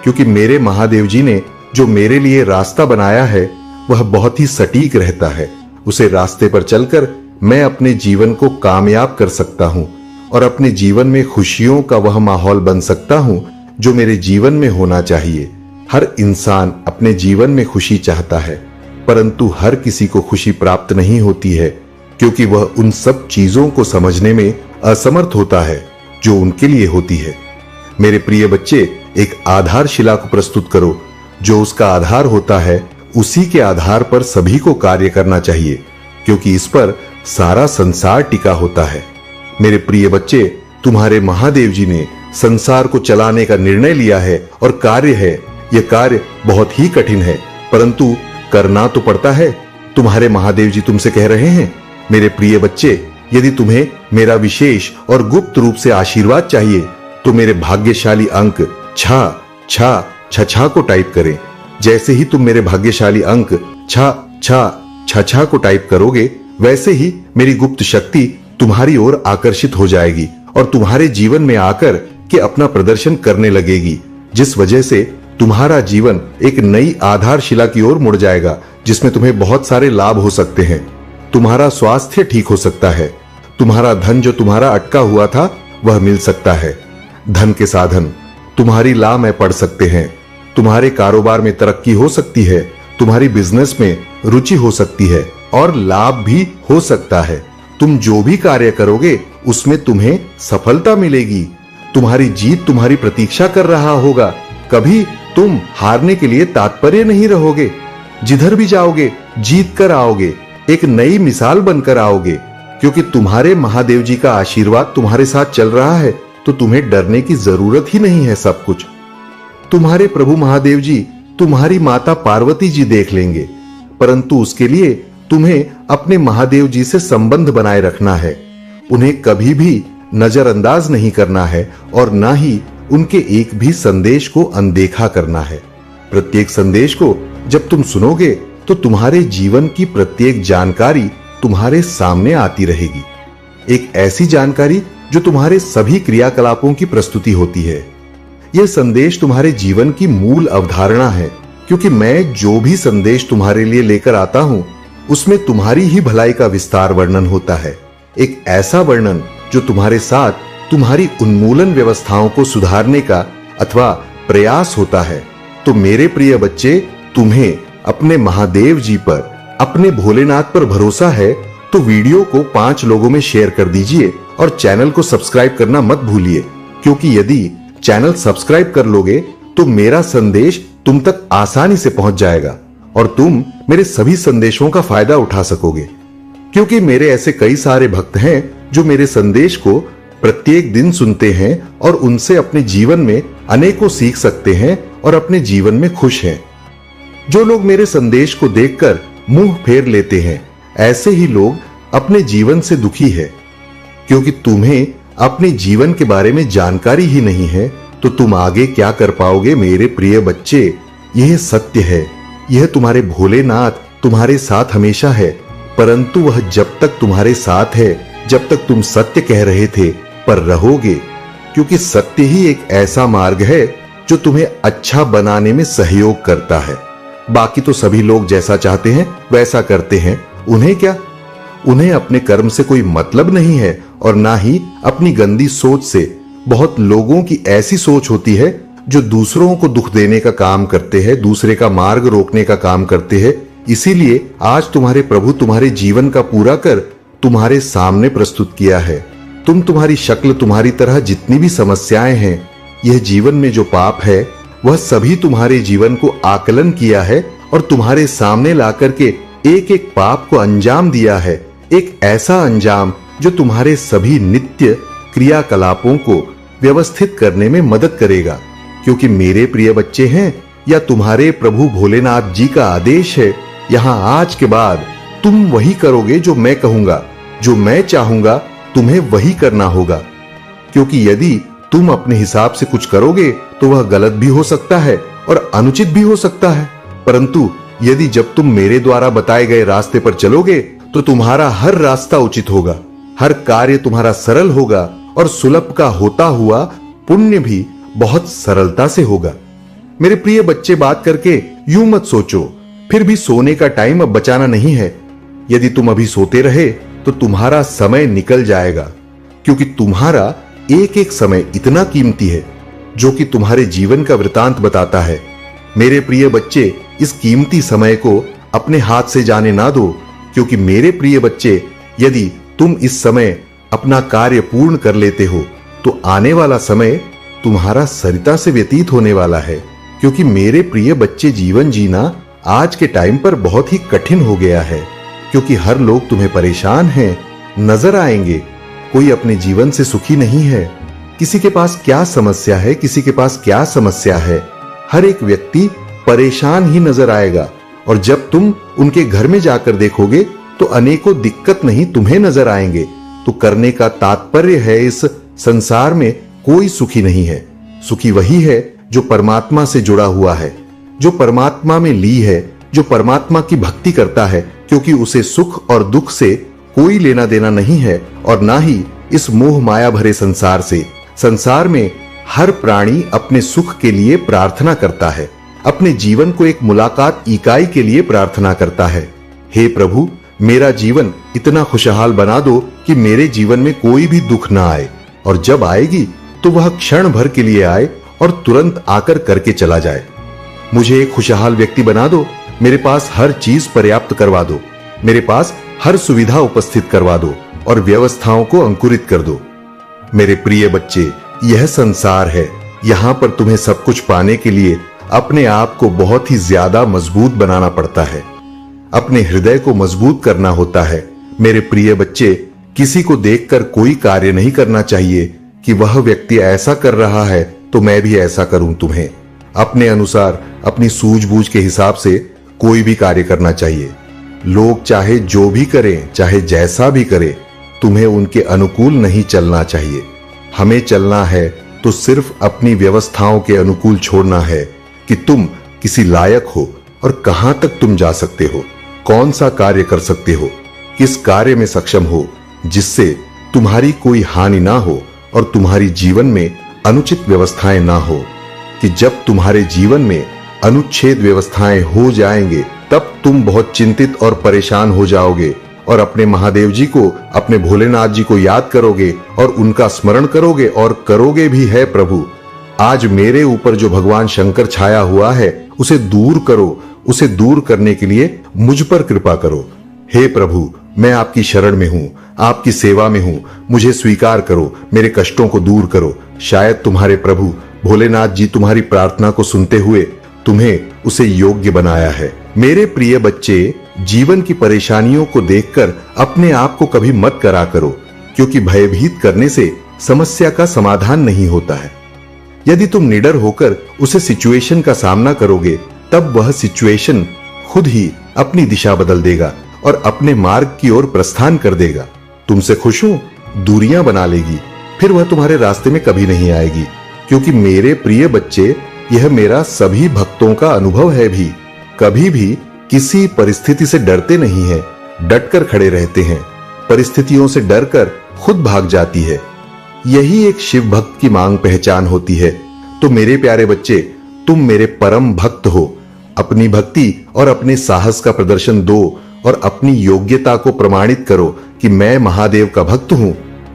क्योंकि मेरे महादेव जी ने जो मेरे लिए रास्ता बनाया है वह बहुत ही सटीक रहता है। उसे रास्ते पर चलकर मैं अपने जीवन को कामयाब कर सकता हूं और अपने जीवन में खुशियों का वह माहौल बन सकता हूं जो मेरे जीवन में होना चाहिए। हर इंसान अपने जीवन में खुशी चाहता है, परंतु हर किसी को खुशी प्राप्त नहीं होती है, क्योंकि वह उन सब चीजों को समझने में असमर्थ होता है जो उनके लिए होती है। मेरे प्रिय बच्चे, एक आधारशिला को प्रस्तुत करो, जो उसका आधार होता है उसी के आधार पर सभी को कार्य करना चाहिए, क्योंकि इस पर सारा संसार टिका होता है। मेरे प्रिय बच्चे, तुम्हारे महादेव जी ने संसार को चलाने का निर्णय लिया है और कार्य है। यह कार्य बहुत ही कठिन है, परंतु करना तो पड़ता है। तुम्हारे महादेव जी तुमसे कह रहे हैं, मेरे प्रिय बच्चे, यदि तुम्हें मेरा विशेष और गुप्त रूप से आशीर्वाद चाहिए तो मेरे भाग्यशाली अंक छा छा छ छा को टाइप करें। जैसे ही तुम मेरे भाग्यशाली अंक छा छा छ छा को टाइप करोगे, वैसे ही मेरी गुप्त शक्ति तुम्हारी ओर आकर्षित हो जाएगी और तुम्हारे जीवन में आकर के अपना प्रदर्शन करने लगेगी, जिस वजह से तुम्हारा जीवन एक नई आधारशिला की ओर मुड़ जाएगा, जिसमें तुम्हें बहुत सारे लाभ हो सकते हैं। तुम्हारा स्वास्थ्य ठीक हो सकता है, तुम्हारा धन जो तुम्हारा अटका हुआ था वह मिल सकता है, धन के साधन तुम्हारी ला में पड़ सकते हैं, तुम्हारे कारोबार में तरक्की हो सकती है, तुम्हारी बिजनेस में रुचि हो सकती है और लाभ भी हो सकता है। तुम जो भी कार्य करोगे उसमें तुम्हें सफलता मिलेगी। तुम्हारी जीत तुम्हारी प्रतीक्षा कर रहा होगा। कभी तुम हारने के लिए तात्पर्य नहीं रहोगे। जिधर भी जाओगे जीत कर आओगे, एक नई मिसाल बनकर आओगे, क्योंकि तुम्हारे महादेव जी का आशीर्वाद तुम्हारे साथ चल रहा है, तो तुम्हें डरने की जरूरत ही नहीं है। सब कुछ तुम्हारे प्रभु महादेव जी तुम्हारी माता पार्वती जी देख लेंगे, परंतु उसके लिए तुम्हें अपने महादेव जी से संबंध बनाए रखना है। उन्हें कभी भी नजरअंदाज नहीं करना है और ना ही उनके एक भी संदेश को अनदेखा करना है। प्रत्येक संदेश को जब तुम सुनोगे तो तुम्हारे जीवन की प्रत्येक जानकारी तुम्हारे सामने आती रहेगी। एक ऐसी जानकारी जो तुम्हारे सभी क्रियाकलापों की प्रस्तुति होती है। यह संदेश तुम्हारे जीवन की मूल अवधारणा है, क्योंकि मैं जो भी संदेश तुम्हारे लिए लेकर आता हूं उसमें तुम्हारी ही भलाई का विस्तार वर्णन होता है। एक ऐसा वर्णन जो तुम्हारे साथ तुम्हारी उन्मूलन व्यवस्थाओं को सुधारने का अथवा प्रयास होता है। तो मेरे प्रिय बच्चे, तुम्हें अपने महादेव जी पर, अपने भोलेनाथ पर भरोसा है तो वीडियो को 5 लोगों में शेयर कर दीजिए और चैनल को सब्सक्राइब करना मत भूलिए, क्योंकि यदि चैनल सब्सक्राइब कर लोगे तो मेरा संदेश तुम तक आसानी से पहुंच जाएगा और तुम मेरे सभी संदेशों का फायदा उठा सकोगे। क्योंकि मेरे ऐसे कई सारे भक्त हैं जो मेरे संदेश को प्रत्येक दिन सुनते हैं और उनसे अपने जीवन में अनेकों सीख सकते हैं और अपने जीवन में खुश हैं। जो लोग मेरे संदेश को देखकर मुंह फेर लेते हैं, ऐसे ही लोग अपने जीवन से दुखी है। क्योंकि तुम्हें अपने जीवन के बारे में जानकारी ही नहीं है तो तुम आगे क्या कर पाओगे मेरे प्रिय बच्चे। यह सत्य है, यह तुम्हारे भोलेनाथ तुम्हारे साथ हमेशा है, परंतु वह जब तक तुम्हारे साथ है, जब तक तुम सत्य कह रहे थे पर रहोगे, क्योंकि सत्य ही एक ऐसा मार्ग है जो तुम्हें अच्छा बनाने में सहयोग करता है। बाकी तो सभी लोग जैसा चाहते हैं वैसा करते हैं, उन्हें क्या? उन्हें अपने कर्म से कोई मतलब नहीं है और ना ही अपनी गंदी सोच से। बहुत लोगों की ऐसी सोच होती है जो दूसरों को दुख देने का काम करते हैं, दूसरे का मार्ग रोकने का काम करते हैं। इसीलिए आज तुम्हारे प्रभु तुम्हारे जीवन का पूरा कर तुम्हारे सामने प्रस्तुत किया है। तुम्हारी शक्ल, तुम्हारी तरह जितनी भी समस्याएं हैं, यह जीवन में जो पाप है वह सभी तुम्हारे जीवन को आकलन किया है और तुम्हारे सामने लाकर के एक एक पाप को अंजाम दिया है। एक ऐसा अंजाम जो तुम्हारे सभी नित्य क्रियाकलापों को व्यवस्थित करने में मदद करेगा। क्योंकि मेरे प्रिय बच्चे हैं, या तुम्हारे प्रभु भोलेनाथ जी का आदेश है, यहां आज के बाद तुम वही करोगे जो मैं कहूंगा, जो मैं चाहूंगा तुम्हें वही करना होगा। क्योंकि यदि तुम अपने हिसाब से कुछ करोगे तो वह गलत भी हो सकता है और अनुचित भी हो सकता है, परंतु यदि जब तुम मेरे द्वारा बताए गए रास्ते पर चलोगे तो तुम्हारा हर रास्ता उचित होगा, हर कार्य तुम्हारा सरल होगा और सुलभ का होता हुआ पुण्य भी बहुत सरलता से होगा। मेरे प्रिय बच्चे, बात करके यूं मत सोचो, फिर भी सोने का टाइम अब बचाना नहीं है। यदि तुम अभी सोते रहे तो तुम्हारा समय निकल जाएगा, क्योंकि तुम्हारा एक एक समय इतना कीमती है जो कि तुम्हारे जीवन का वृतांत बताता है। मेरे प्रिय बच्चे, इस कीमती समय को अपने हाथ से जाने ना दो, क्योंकि मेरे प्रिय बच्चे, यदि तुम इस समय अपना कार्य पूर्ण कर लेते हो तो आने वाला समय तुम्हारा सरिता से व्यतीत होने वाला है। क्योंकि मेरे प्रिय बच्चे, जीवन जीना आज के टाइम पर बहुत ही कठिन हो गया है, क्योंकि हर लोग तुम्हें परेशान हैं, नजर आएंगे। कोई अपने जीवन से सुखी नहीं है। किसी के पास क्या समस्या है, किसी के पास क्या समस्या है, हर एक व्यक्ति परेशान ही नजर आएगा। और जब तुम उनके घर में जाकर देखोगे तो अनेकों दिक्कत नहीं तुम्हें नजर आएंगे। तो करने का तात्पर्य है, इस संसार में कोई सुखी नहीं है। सुखी वही है जो परमात्मा से जुड़ा हुआ है, जो परमात्मा में ली है, जो परमात्मा की भक्ति करता है, क्योंकि उसे सुख और दुख से कोई लेना देना नहीं है और ना ही इस मोह माया भरे संसार से। संसार में हर प्राणी अपने सुख के लिए प्रार्थना करता है, अपने जीवन को एक मुलाकात इकाई के लिए प्रार्थना करता है। हे प्रभु, मेरा जीवन इतना खुशहाल बना दो कि मेरे जीवन में कोई भी दुख ना आए, और जब आएगी तो वह क्षण भर के लिए आए और तुरंत आकर करके चला जाए। मुझे एक खुशहाल व्यक्ति बना दो, मेरे पास हर चीज पर्याप्त करवा दो, मेरे पास हर सुविधा उपस्थित करवा दो और व्यवस्थाओं को अंकुरित कर दो। मेरे प्रिय बच्चे, यह संसार है, यहां पर तुम्हें सब कुछ पाने के लिए अपने आप को बहुत ही ज्यादा मजबूत बनाना पड़ता है, अपने हृदय को मजबूत करना होता है। मेरे प्रिय बच्चे, किसी को देखकर कोई कार्य नहीं करना चाहिए कि वह व्यक्ति ऐसा कर रहा है तो मैं भी ऐसा करूं। तुम्हें अपने अनुसार, अपनी सूझबूझ के हिसाब से कोई भी कार्य करना चाहिए। लोग चाहे जो भी करें, चाहे जैसा भी करें, तुम्हें उनके अनुकूल नहीं चलना चाहिए। हमें चलना है तो सिर्फ अपनी व्यवस्थाओं के अनुकूल छोड़ना है कि तुम किसी लायक हो और कहां तक तुम जा सकते हो, कौन सा कार्य कर सकते हो, किस कार्य में सक्षम हो जिससे तुम्हारी कोई हानि ना हो और तुम्हारी जीवन में अनुचित व्यवस्थाएं ना हो। कि जब तुम्हारे जीवन में अनुच्छेद व्यवस्थाएं हो जाएंगे तब तुम बहुत चिंतित और परेशान हो जाओगे और अपने महादेव जी को, अपने भोलेनाथ जी को याद करोगे और उनका स्मरण करोगे और करोगे भी है। प्रभु, आज मेरे ऊपर जो भगवान शंकर छाया हुआ है उसे दूर करो, उसे दूर करने के लिए मुझ पर कृपा करो। हे प्रभु, मैं आपकी शरण में हूं, आपकी सेवा में हूं, मुझे स्वीकार करो, मेरे कष्टों को दूर करो। शायद तुम्हारे प्रभु भोलेनाथ जी तुम्हारी प्रार्थना को सुनते हुए तुम्हें उसे योग्य बनाया है। मेरे प्रिय बच्चे, जीवन की परेशानियों को देखकर अपने आप को कभी मत करा करो, क्योंकि भयभीत करने से समस्या का समाधान नहीं होता है। यदि तुम निडर होकर उसे सिचुएशन का सामना करोगे तब वह सिचुएशन खुद ही अपनी दिशा बदल देगा और अपने मार्ग की ओर प्रस्थान कर देगा। तुमसे खुश हूं, दूरियां बना लेगी, फिर वह तुम्हारे रास्ते में कभी नहीं आएगी। क्योंकि मेरे प्रिय बच्चे, यह मेरा सभी भक्तों का अनुभव है भी। कभी भी किसी परिस्थिति से डरते नहीं हैं, डटकर खड़े रहते हैं। परिस्थितियों से डरकर खुद भाग जाती है। यही एक शिव भक्त की मांग पहचान होती है। तो मेरे प्यारे बच्चे, तुम मेरे परम भक्त हो। अपनी भक्ति और अपने साहस का प्रदर्शन दो और अपनी योग्यता को प्रमाणित करो कि मैं महादेव का भक्त हूं।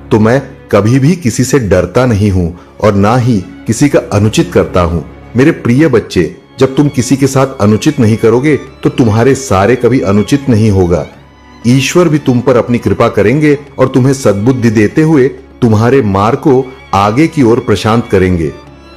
तो मैं कभी भी किसी से डरता नहीं हूं और ना ही किसी का अनुचित करता हूं। मेरे प्रिय बच्चे, जब तुम किसी के साथ अनुचित नहीं करोगे तो तुम्हारे सारे कभी अनुचित नहीं होगा। ईश्वर भी तुम पर अपनी कृपा करेंगे और तुम्हें सद्बुद्धि देते हुए तुम्हारे मार्ग को आगे की ओर प्रशांत करेंगे।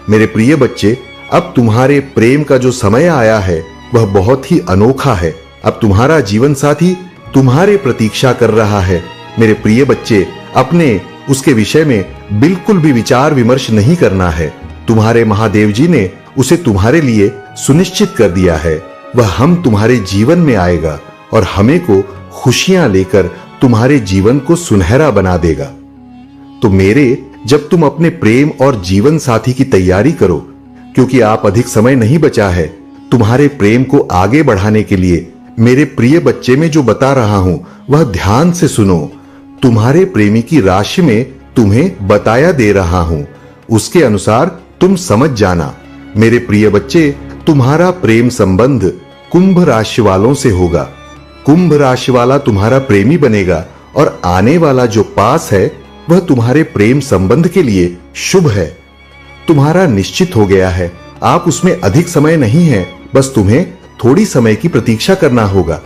मेरे प्रिय बच्चे, अब तुम्हारे प्रेम का जो समय आया है वह बहुत ही अनोखा है। अब तुम्हारा जीवन साथी तुम्हारे प्रतीक्षा कर रहा है। मेरे प्रिय बच्चे, अपने उसके विषय में बिल्कुल भी विचार विमर्श नहीं करना है। तुम्हारे महादेव जी ने उसे तुम्हारे लिए सुनिश्चित कर दिया है। वह हम तुम्हारे जीवन में आएगा और हमें को खुशियां लेकर तुम्हारे जीवन को सुनहरा बना देगा। तो मेरे, जब तुम अपने प्रेम और जीवन साथी की तैयारी करो, क्योंकि आप अधिक समय नहीं बचा है। तुम्हारे प्रेम को आगे बढ़ाने के लिए मेरे प्रिय बच्चे में जो बता रहा हूं वह ध्यान से सुनो। तुम्हारे प्रेमी की राशि में तुम्हें बताया दे रहा हूं, उसके अनुसार तुम समझ जाना। मेरे प्रिय बच्चे, तुम्हारा प्रेम संबंध कुंभ राशि वालों से होगा। कुंभ राशि वाला तुम्हारा प्रेमी बनेगा और आने वाला जो पास है वह तुम्हारे प्रेम संबंध के लिए शुभ है। तुम्हारा निश्चित हो गया है। आप उसमें अधिक समय नहीं है, बस तुम्हें थोड़ी समय की प्रतीक्षा करना होगा।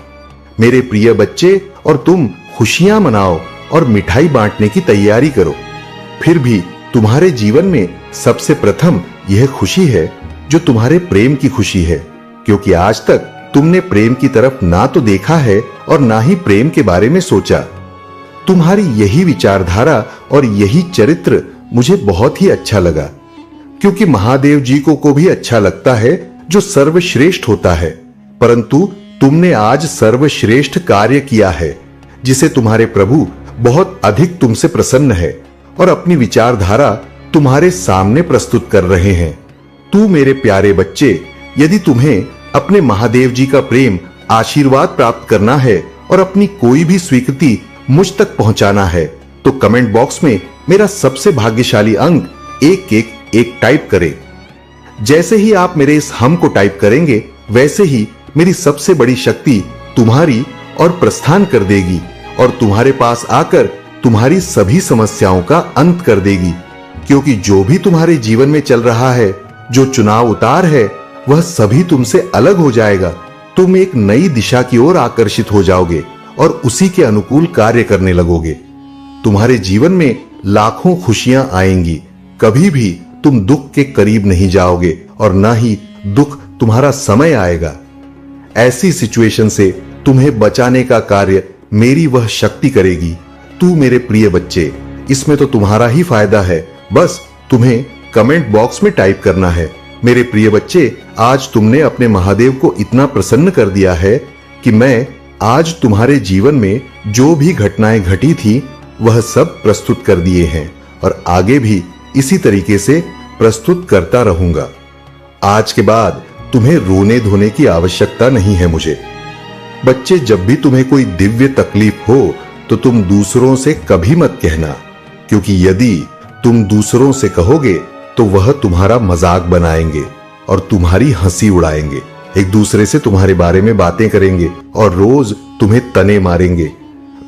मेरे प्रिय बच्चे, और तुम खुशियां मनाओ और मिठाई बांटने की तैयारी करो। फिर भी तुम्हारे जीवन में सबसे प्रथम यह खुशी है जो तुम्हारे प्रेम की खुशी है, क्योंकि आज तक तुमने प्रेम की तरफ ना तो देखा है और ना ही प्रेम के बारे में सोचा। तुम्हारी यही विचारधारा और यही चरित्र मुझे बहुत ही अच्छा लगा, क्योंकि महादेव जी को भी अच्छा लगता है जो सर्वश्रेष्ठ होता है। परंतु तुमने आज सर्वश्रेष्ठ कार्य किया है, जिसे तुम्हारे प्रभु बहुत अधिक तुमसे प्रसन्न है और अपनी विचारधारा तुम्हारे सामने प्रस्तुत कर रहे हैं। तू मेरे प्यारे बच्चे, यदि तुम्हें अपने महादेव जी का प्रेम आशीर्वाद प्राप्त करना है और अपनी कोई भी स्वीकृति मुझ तक पहुंचाना है, तो कमेंट बॉक्स में मेरा सबसे भाग्यशाली अंक 111 टाइप करें। जैसे ही आप मेरे इस हम को टाइप करेंगे, वैसे ही मेरी सबसे बड़ी शक्ति तुम्हारी और प्रस्थान कर देगी और तुम्हारे पास आकर तुम्हारी सभी समस्याओं का अंत कर देगी। क्योंकि जो भी तुम्हारे जीवन में चल रहा है, जो चुनाव उतार है, वह सभी तुमसे अलग हो जाएगा। तुम एक नई दिशा की ओर आकर्षित हो जाओगे और उसी के अनुकूल कार्य करने लगोगे। तुम्हारे जीवन में लाखों खुशियां आएंगी। कभी भी तुम दुख के करीब नहीं जाओगे और ना ही दुख तुम्हारा समय आएगा। ऐसी सिचुएशन से तुम्हें बचाने का कार्य मेरी वह शक्ति करेगी। तू मेरे प्रिय बच्चे, इसमें तो तुम्हारा ही फायदा है। बस तुम्हें कमेंट बॉक्स में टाइप करना है। मेरे प्रिय बच्चे, आज तुमने अपने महादेव को इतना प्रसन्न कर दिया है कि मैं आज तुम्हारे जीवन में जो भी घटनाएं घटी थी वह सब प्रस्तुत कर दिए हैं और आगे भी इसी तरीके से प्रस्तुत करता रहूंगा। आज के बाद तुम्हें रोने धोने की आवश्यकता नहीं है मुझे। बच्चे, जब भी तुम्हें कोई दिव्य तकलीफ हो तो तुम दूसरों से कभी मत कहना, क्योंकि यदि तुम दूसरों से कहोगे तो वह तुम्हारा मजाक बनाएंगे और तुम्हारी हंसी उड़ाएंगे, एक दूसरे से तुम्हारे बारे में बातें करेंगे और रोज तुम्हें तने मारेंगे।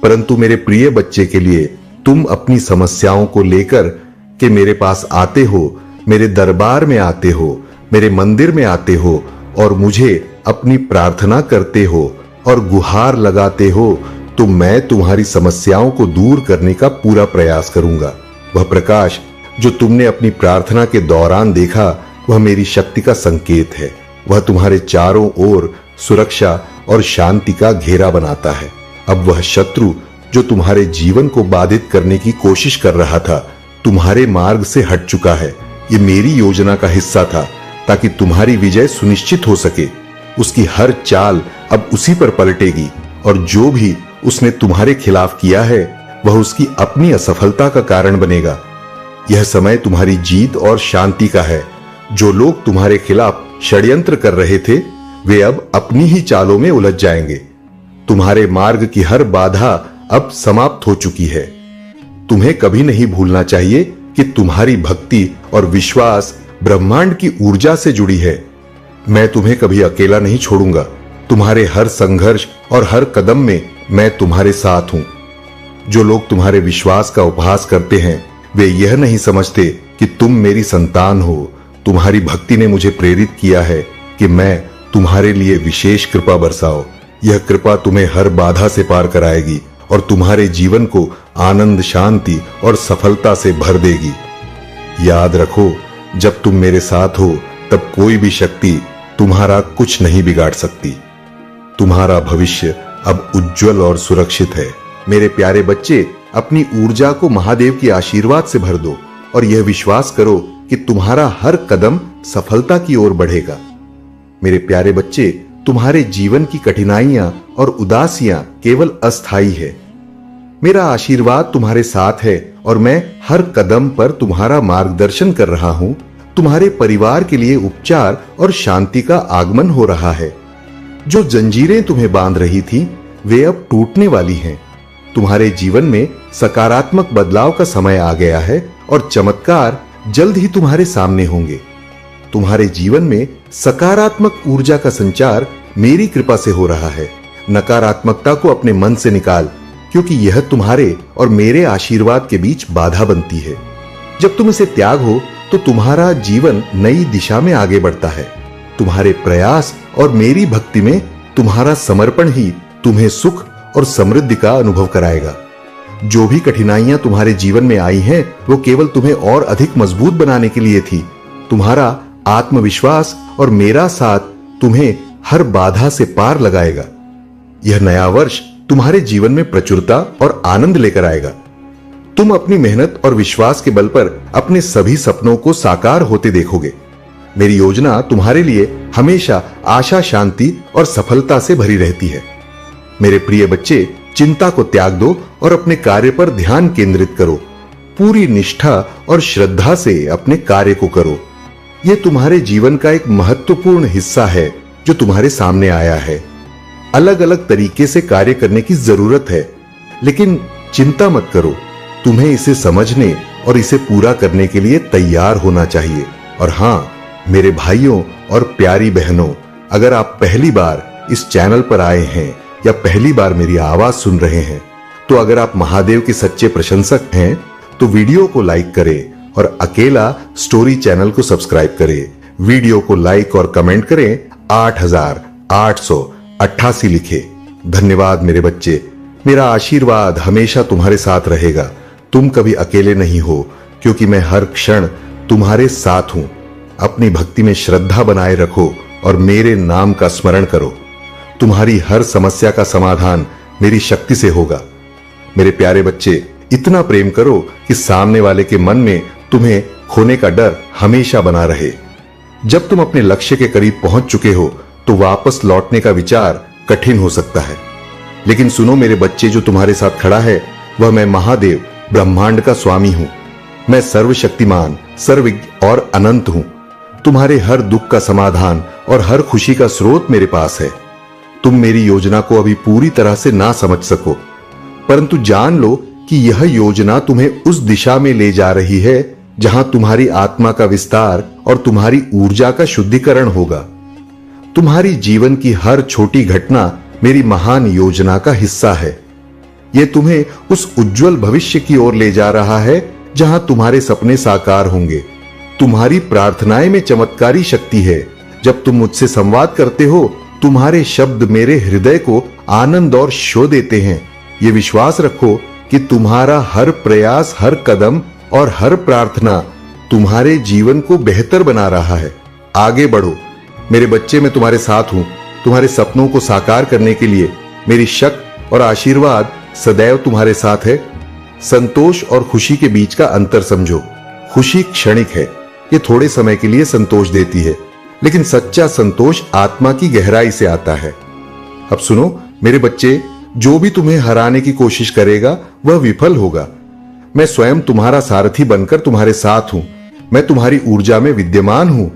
परंतु मेरे प्रिय बच्चे के लिए तुम अपनी समस्याओं को लेकर के मेरे पास आते हो, मेरे दरबार में आते हो, मेरे मंदिर में आते हो और मुझे अपनी प्रार्थना करते हो और गुहार लगाते हो, तो मैं तुम्हारी समस्याओं को दूर करने का पूरा प्रयास करूंगा। वह प्रकाश जो तुमने अपनी प्रार्थना के दौरान देखा, वह मेरी शक्ति का संकेत है। वह तुम्हारे चारों ओर सुरक्षा और शांति का घेरा बनाता है। अब वह शत्रु जो तुम्हारे जीवन को बाधित करने की कोशिश कर रहा था, तुम्हारे मार्ग से हट चुका है। ये मेरी योजना का हिस्सा था ताकि तुम्हारी विजय सुनिश्चित हो सके। उसकी हर चाल अब उसी पर पलटेगी और जो भी उसने तुम्हारे खिलाफ किया है, वह उसकी अपनी असफलता का कारण बनेगा। यह समय तुम्हारी जीत और शांति का है। जो लोग तुम्हारे खिलाफ षड्यंत्र कर रहे थे, वे अब अपनी ही चालों में उलझ जाएंगे। तुम्हारे मार्ग की हर बाधा अब समाप्त हो चुकी है। तुम्हें कभी नहीं भूलना चाहिए कि तुम्हारी भक्ति और विश्वास ब्रह्मांड की ऊर्जा से जुड़ी है। मैं तुम्हें कभी अकेला नहीं छोड़ूंगा। तुम्हारे हर संघर्ष और हर कदम में मैं तुम्हारे साथ हूं। जो लोग तुम्हारे विश्वास का उपहास करते हैं, वे यह नहीं समझते कि तुम मेरी संतान हो। तुम्हारी भक्ति ने मुझे प्रेरित किया है कि मैं तुम्हारे लिए विशेष कृपा बरसाऊं। यह कृपा तुम्हें हर बाधा से पार कराएगी और तुम्हारे जीवन को आनंद, शांति और सफलता से भर देगी। याद रखो, जब तुम मेरे साथ हो तब कोई भी शक्ति तुम्हारा कुछ नहीं बिगाड़ सकती। तुम्हारा भविष्य अब उज्जवल और सुरक्षित है। मेरे प्यारे बच्चे, अपनी ऊर्जा को महादेव के आशीर्वाद से भर दो और यह विश्वास करो कि तुम्हारा हर कदम सफलता की ओर बढ़ेगा। मेरे प्यारे बच्चे, तुम्हारे जीवन की कठिनाइयां और उदासियां केवल अस्थायी है। मेरा आशीर्वाद तुम्हारे साथ है और मैं हर कदम पर तुम्हारा मार्गदर्शन कर रहा हूं। तुम्हारे परिवार के लिए उपचार और शांति का आगमन हो रहा है। जो जंजीरें तुम्हें बांध रही थी, वे अब टूटने वाली हैं। तुम्हारे जीवन में सकारात्मक बदलाव का समय आ गया है और चमत्कार जल्द ही तुम्हारे सामने होंगे। तुम्हारे जीवन में सकारात्मक ऊर्जा का संचार मेरी कृपा से हो रहा है। नकारात्मकता को अपने मन से निकाल, क्योंकि यह तुम्हारे और मेरे आशीर्वाद के बीच बाधा बनती है। जब तुम इसे त्यागो तो तुम्हारा जीवन नई दिशा में आगे बढ़ता है। तुम्हारे प्रयास और मेरी भक्ति में तुम्हारा समर्पण ही तुम्हें सुख और समृद्धि का अनुभव कराएगा। जो भी कठिनाइयां तुम्हारे जीवन में आई हैं, वो केवल तुम्हें और अधिक मजबूत बनाने के लिए थी। तुम्हारा आत्मविश्वास और मेरा साथ तुम्हें हर बाधा से पार लगाएगा। यह नया वर्ष तुम्हारे जीवन में प्रचुरता और आनंद लेकर आएगा। तुम अपनी मेहनत और विश्वास के बल पर अपने सभी सपनों को साकार होते देखोगे। मेरी योजना तुम्हारे लिए हमेशा आशा, शांति और सफलता से भरी रहती है। मेरे प्रिय बच्चे, चिंता को त्याग दो और अपने कार्य पर ध्यान केंद्रित करो। पूरी निष्ठा और श्रद्धा से अपने कार्य को करो। यह तुम्हारे जीवन का एक महत्वपूर्ण हिस्सा है जो तुम्हारे सामने आया है। अलग अलग तरीके से कार्य करने की जरूरत है, लेकिन चिंता मत करो। तुम्हें इसे समझने और इसे पूरा करने के लिए तैयार होना चाहिए। और हाँ, मेरे भाइयों और प्यारी बहनों, अगर आप पहली बार इस चैनल पर आए हैं या पहली बार मेरी आवाज सुन रहे हैं, तो अगर आप महादेव के सच्चे प्रशंसक हैं तो वीडियो को लाइक करें और अकेला स्टोरी चैनल को सब्सक्राइब करें। वीडियो को लाइक और कमेंट करें। 8888 लिखे। धन्यवाद मेरे बच्चे। मेरा आशीर्वाद हमेशा तुम्हारे साथ रहेगा। तुम कभी अकेले नहीं हो, क्योंकि मैं हर क्षण तुम्हारे साथ हूं। अपनी भक्ति में श्रद्धा बनाए रखो और मेरे नाम का स्मरण करो। तुम्हारी हर समस्या का समाधान मेरी शक्ति से होगा। मेरे प्यारे बच्चे, इतना प्रेम करो कि सामने वाले के मन में तुम्हें खोने का डर हमेशा बना रहे। जब तुम अपने लक्ष्य के करीब पहुंच चुके हो तो वापस लौटने का विचार कठिन हो सकता है। लेकिन सुनो मेरे बच्चे, जो तुम्हारे साथ खड़ा है वह मैं महादेव, ब्रह्मांड का स्वामी हूं। मैं सर्वशक्तिमान, सर्वज्ञ और अनंत हूं। तुम्हारे हर दुख का समाधान और हर खुशी का स्रोत मेरे पास है। तुम मेरी योजना को अभी पूरी तरह से ना समझ सको, परंतु जान लो कि यह योजना तुम्हें उस दिशा में ले जा रही है जहां तुम्हारी आत्मा का विस्तार और तुम्हारी ऊर्जा का शुद्धिकरण होगा। तुम्हारी जीवन की हर छोटी घटना मेरी महान योजना का हिस्सा है। यह तुम्हें उस उज्जवल भविष्य की ओर ले जा रहा है जहां तुम्हारे सपने साकार होंगे। तुम्हारी प्रार्थनाएं में चमत्कारी शक्ति है। जब तुम मुझसे संवाद करते हो, तुम्हारे शब्द मेरे हृदय को आनंद और शो देते हैं। ये विश्वास रखो कि तुम्हारा हर प्रयास, हर कदम और हर प्रार्थना तुम्हारे जीवन को बेहतर बना रहा है। आगे बढ़ो मेरे बच्चे, मैं तुम्हारे साथ हूं। तुम्हारे सपनों को साकार करने के लिए मेरी शक्ति और आशीर्वाद सदैव तुम्हारे साथ है। संतोष और खुशी के बीच का अंतर समझो। खुशी क्षणिक है, ये थोड़े समय के लिए संतोष देती है, लेकिन सच्चा संतोष आत्मा की गहराई से आता है। अब सुनो मेरे बच्चे, जो भी तुम्हें हराने की कोशिश करेगा वह विफल होगा। मैं स्वयं तुम्हारा सारथी बनकर तुम्हारे साथ हूं। मैं तुम्हारी ऊर्जा में विद्यमान हूं।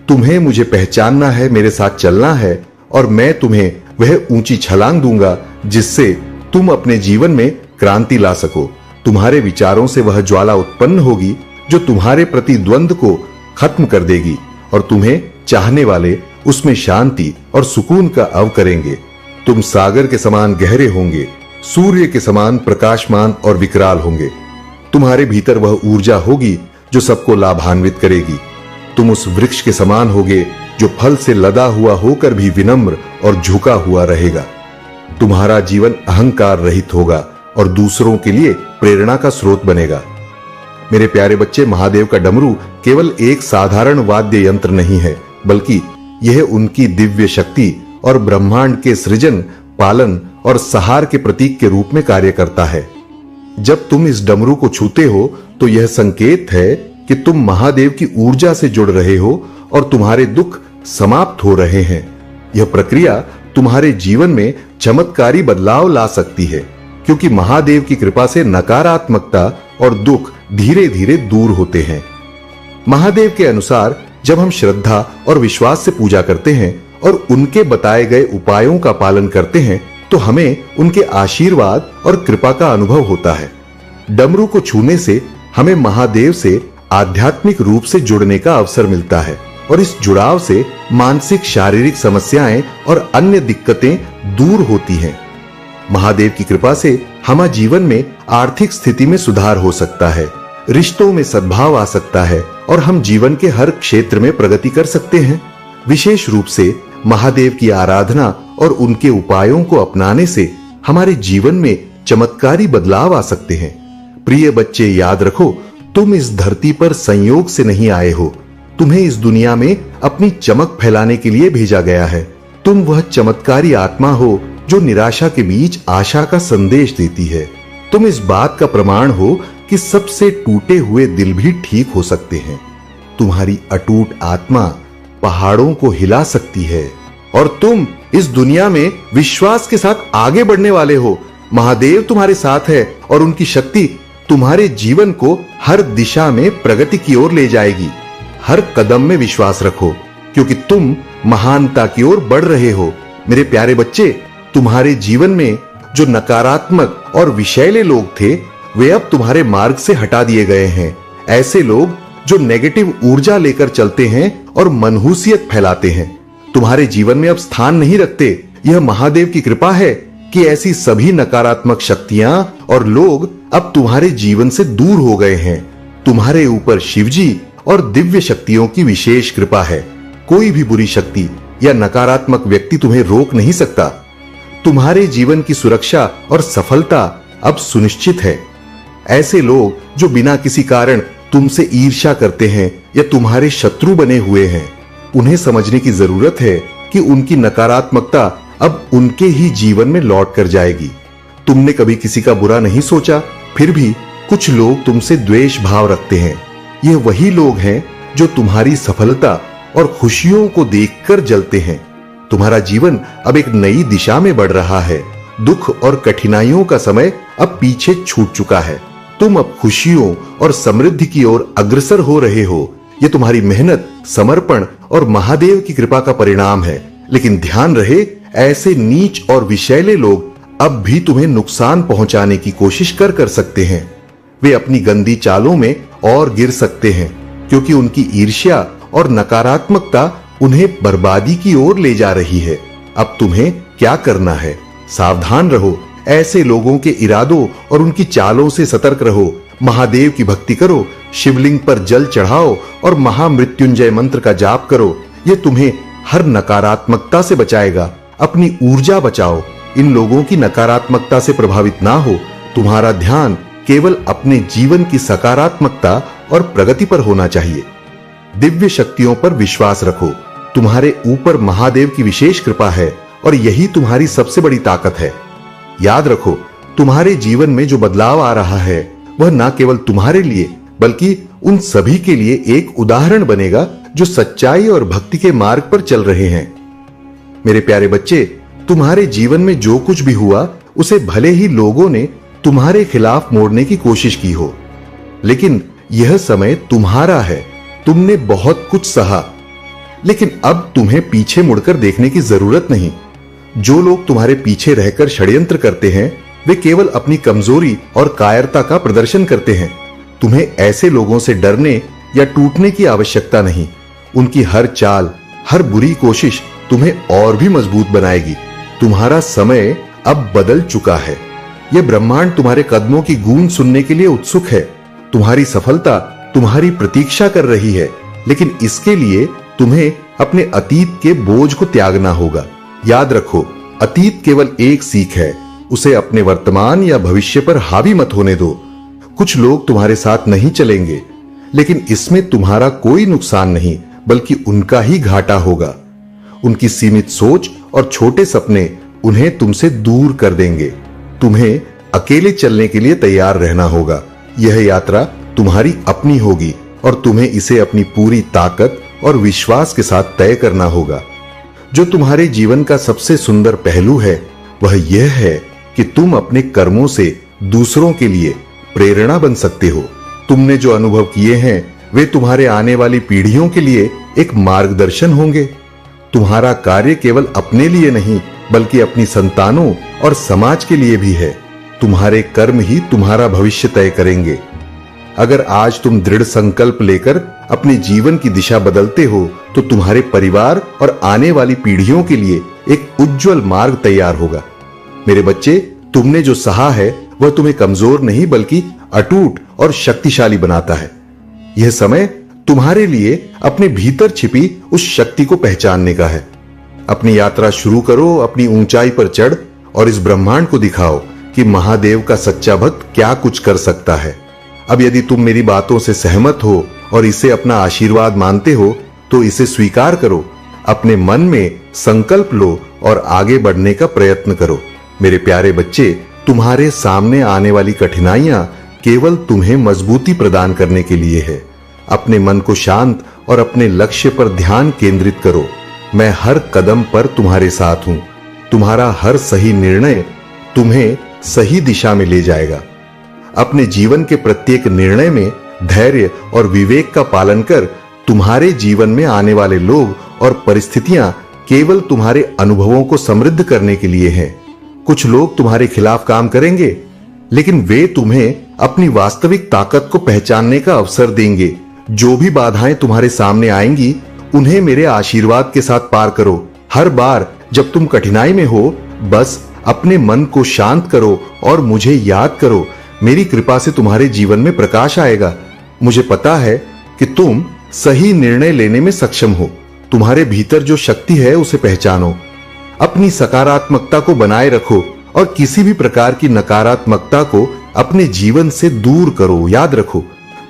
तुम्हें मुझे पहचानना है, मेरे साथ चलना है, और मैं तुम्हें वह ऊंची छलांग दूंगा जिससे तुम अपने जीवन में क्रांति ला सको। तुम्हारे विचारों से वह ज्वाला उत्पन्न होगी जो तुम्हारे प्रति द्वंद्व को खत्म कर देगी, और तुम्हें चाहने वाले उसमें शांति और सुकून का अव करेंगे। तुम सागर के समान गहरे होंगे, सूर्य के समान प्रकाशमान और विकराल होंगे। तुम्हारे भीतर वह ऊर्जा होगी जो सबको लाभान्वित करेगी। तुम उस वृक्ष के समान होगे जो फल से लदा हुआ होकर भी विनम्र और झुका हुआ रहेगा। तुम्हारा जीवन अहंकार रहित होगा और दूसरों के लिए प्रेरणा का स्रोत बनेगा। मेरे प्यारे बच्चे, महादेव का डमरू केवल एक साधारण वाद्य यंत्र नहीं है, बल्कि यह उनकी दिव्य शक्ति और ब्रह्मांड के सृजन, पालन और सहार के प्रतीक के रूप में कार्य करता है। जब तुम इस डमरू को छूते हो तो यह संकेत है कि तुम महादेव की ऊर्जा से जुड़ रहे हो और तुम्हारे दुख समाप्त हो रहे हैं। यह प्रक्रिया तुम्हारे जीवन में चमत्कारी बदलाव ला सकती है, क्योंकि महादेव की कृपा से नकारात्मकता और दुख धीरे धीरे दूर होते हैं। महादेव के अनुसार जब हम श्रद्धा और विश्वास से पूजा करते हैं और उनके बताए गए उपायों का पालन करते हैं, तो हमें उनके आशीर्वाद और कृपा का अनुभव होता है। डमरू को छूने से हमें महादेव से आध्यात्मिक रूप से जुड़ने का अवसर मिलता है, और इस जुड़ाव से मानसिक, शारीरिक समस्याएं और अन्य दिक्कतें दूर होती हैं। महादेव की कृपा से हमारे जीवन में आर्थिक स्थिति में सुधार हो सकता है, रिश्तों में सद्भाव आ सकता है, और हम जीवन के हर क्षेत्र में प्रगति कर सकते हैं। विशेष रूप से महादेव की आराधना और उनके उपायों को अपनाने से हमारे जीवन में चमत्कारी बदलाव आ सकते हैं। प्रिय बच्चे, याद रखो, तुम इस धरती पर संयोग से नहीं आए हो। तुम्हें इस दुनिया में अपनी चमक फैलाने के लिए भेजा गया है। तुम वह चमत्कारी आत्मा हो जो निराशा के बीच आशा का संदेश देती है। तुम इस बात का प्रमाण हो कि सबसे टूटे हुए दिल भी ठीक हो सकते हैं। तुम्हारी अटूट आत्मा पहाड़ों को हिला सकती है, और तुम इस दुनिया में विश्वास के साथ आगे बढ़ने वाले हो। महादेव तुम्हारे साथ है और उनकी शक्ति तुम्हारे जीवन को हर दिशा में प्रगति की ओर ले जाएगी। हर कदम में विश्वास रखो, क्योंकि तुम महानता की ओर बढ़ रहे हो। मेरे प्यारे बच्चे, तुम्हारे जीवन में जो नकारात्मक और विषैले लोग थे, वे अब तुम्हारे मार्ग से हटा दिए गए हैं। ऐसे लोग जो नेगेटिव ऊर्जा लेकर चलते हैं और मनहूसियत फैलाते हैं, तुम्हारे जीवन में अब स्थान नहीं रखते। यह महादेव की कृपा है कि ऐसी सभी नकारात्मक शक्तियां और लोग अब तुम्हारे जीवन से दूर हो गए हैं। तुम्हारे ऊपर शिवजी और दिव्य शक्तियों की विशेष कृपा है। कोई भी बुरी शक्ति या नकारात्मक व्यक्ति तुम्हें रोक नहीं सकता। तुम्हारे जीवन की सुरक्षा और सफलता अब सुनिश्चित है। ऐसे लोग जो बिना किसी कारण तुमसे ईर्ष्या करते हैं या तुम्हारे शत्रु बने हुए हैं, उन्हें समझने की जरूरत है कि उनकी नकारात्मकता अब उनके ही जीवन में लौट कर जाएगी। तुमने कभी किसी का बुरा नहीं सोचा, फिर भी कुछ लोग तुमसे द्वेष भाव रखते हैं। यह वही लोग हैं जो तुम्हारी सफलता और खुशियों को देखकर जलते हैं। तुम्हारा जीवन अब एक नई दिशा में बढ़ रहा है। दुख और कठिनाइयों का समय अब पीछे छूट चुका है। तुम अब खुशियों और समृद्धि की ओर अग्रसर हो रहे हो। यह तुम्हारी मेहनत, समर्पण और महादेव की कृपा का परिणाम है। लेकिन ध्यान रहे, ऐसे नीच और विषैले लोग अब भी तुम्हें नुकसान पहुंचाने की कोशिश कर सकते हैं। वे अपनी गंदी चालों में और गिर सकते हैं, क्योंकि उनकी ईर्ष्या और नकारात्मकता उन्हें बर्बादी की ओर ले जा रही है। अब तुम्हें क्या करना है? सावधान रहो, ऐसे लोगों के इरादों और उनकी चालों से सतर्क रहो। महादेव की भक्ति करो, शिवलिंग पर जल चढ़ाओ और महामृत्युंजय मंत्र का जाप करो। यह तुम्हें हर नकारात्मकता से बचाएगा। अपनी ऊर्जा बचाओ, इन लोगों की नकारात्मकता से प्रभावित ना हो। तुम्हारा ध्यान केवल अपने जीवन की सकारात्मकता और प्रगति पर होना चाहिए। दिव्य शक्तियों पर विश्वास रखो। तुम्हारे ऊपर महादेव की विशेष कृपा है और यही तुम्हारी सबसे बड़ी ताकत है। याद रखो, तुम्हारे जीवन में जो बदलाव आ रहा है वह न केवल तुम्हारे लिए बल्कि उन सभी के लिए एक उदाहरण बनेगा जो सच्चाई और भक्ति के मार्ग पर चल रहे हैं। मेरे प्यारे बच्चे, तुम्हारे जीवन में जो कुछ भी हुआ उसे भले ही लोगों ने तुम्हारे खिलाफ मोड़ने की कोशिश की हो, लेकिन यह समय तुम्हारा है। तुमने बहुत कुछ सहा, लेकिन अब तुम्हें पीछे मुड़कर देखने की जरूरत नहीं। जो लोग तुम्हारे पीछे रहकर षड्यंत्र करते हैं वे केवल अपनी कमजोरी और कायरता का प्रदर्शन करते हैं। तुम्हें ऐसे लोगों से डरने या टूटने की आवश्यकता नहीं। उनकी हर चाल, हर बुरी कोशिश तुम्हें और भी मजबूत बनाएगी। तुम्हारा समय अब बदल चुका है। यह ब्रह्मांड तुम्हारे कदमों की गूंज सुनने के लिए उत्सुक है। तुम्हारी सफलता तुम्हारी प्रतीक्षा कर रही है, लेकिन इसके लिए तुम्हें अपने अतीत के बोझ को त्यागना होगा। याद रखो, अतीत केवल एक सीख है, उसे अपने वर्तमान या भविष्य पर हावी मत होने दो। कुछ लोग तुम्हारे साथ नहीं चलेंगे, लेकिन इसमें तुम्हारा कोई नुकसान नहीं बल्कि उनका ही घाटा होगा। उनकी सीमित सोच और छोटे सपने उन्हें तुमसे दूर कर देंगे। तुम्हें अकेले चलने के लिए तैयार रहना होगा। यह यात्रा तुम्हारी अपनी होगी और तुम्हें इसे अपनी पूरी ताकत और विश्वास के साथ तय करना होगा। जो तुम्हारे जीवन का सबसे सुंदर पहलू है वह यह है कि तुम अपने कर्मों से दूसरों के लिए प्रेरणा बन सकते हो। तुमने जो अनुभव किए हैं वे तुम्हारे आने वाली पीढ़ियों के लिए एक मार्गदर्शन होंगे। तुम्हारा कार्य केवल अपने लिए नहीं बल्कि अपनी संतानों और समाज के लिए भी है। तुम्हारे कर्म ही तुम्हारा भविष्य तय करेंगे। अगर आज तुम दृढ़ संकल्प लेकर अपने जीवन की दिशा बदलते हो तो तुम्हारे परिवार और आने वाली पीढ़ियों के लिए एक उज्जवल मार्ग तैयार होगा। मेरे बच्चे, तुमने जो सहा है वह तुम्हें कमजोर नहीं बल्कि अटूट और शक्तिशाली बनाता है। यह समय तुम्हारे लिए अपने भीतर छिपी उस शक्ति को पहचानने का है। अपनी यात्रा शुरू करो, अपनी ऊंचाई पर चढ़ और इस ब्रह्मांड को दिखाओ कि महादेव का सच्चा भक्त क्या कुछ कर सकता है। अब यदि तुम मेरी बातों से सहमत हो और इसे अपना आशीर्वाद मानते हो तो इसे स्वीकार करो, अपने मन में संकल्प लो और आगे बढ़ने का प्रयत्न करो। मेरे प्यारे बच्चे, तुम्हारे सामने आने वाली कठिनाइयां केवल तुम्हें मजबूती प्रदान करने के लिए है। अपने मन को शांत और अपने लक्ष्य पर ध्यान केंद्रित करो। मैं हर कदम पर तुम्हारे साथ हूं। तुम्हारा हर सही निर्णय तुम्हें सही दिशा में ले जाएगा। अपने जीवन के प्रत्येक निर्णय में धैर्य और विवेक का पालन कर तुम्हारे जीवन में आने वाले लोग और परिस्थितियां केवल तुम्हारे अनुभवों को समृद्ध करने के लिए हैं। कुछ लोग तुम्हारे खिलाफ काम करेंगे, लेकिन वे तुम्हें अपनी वास्तविक ताकत को पहचानने का अवसर देंगे। जो भी बाधाएं तुम्हारे सामने आएंगी उन्हें मेरे आशीर्वाद के साथ पार करो। हर बार जब तुम कठिनाई में हो बस अपने मन को शांत करो और मुझे याद करो। मेरी कृपा से तुम्हारे जीवन में प्रकाश आएगा। मुझे पता है कि तुम सही निर्णय लेने में सक्षम हो। तुम्हारे भीतर जो शक्ति है उसे पहचानो। अपनी सकारात्मकता को बनाए रखो और किसी भी प्रकार की नकारात्मकता को अपने जीवन से दूर करो। याद रखो,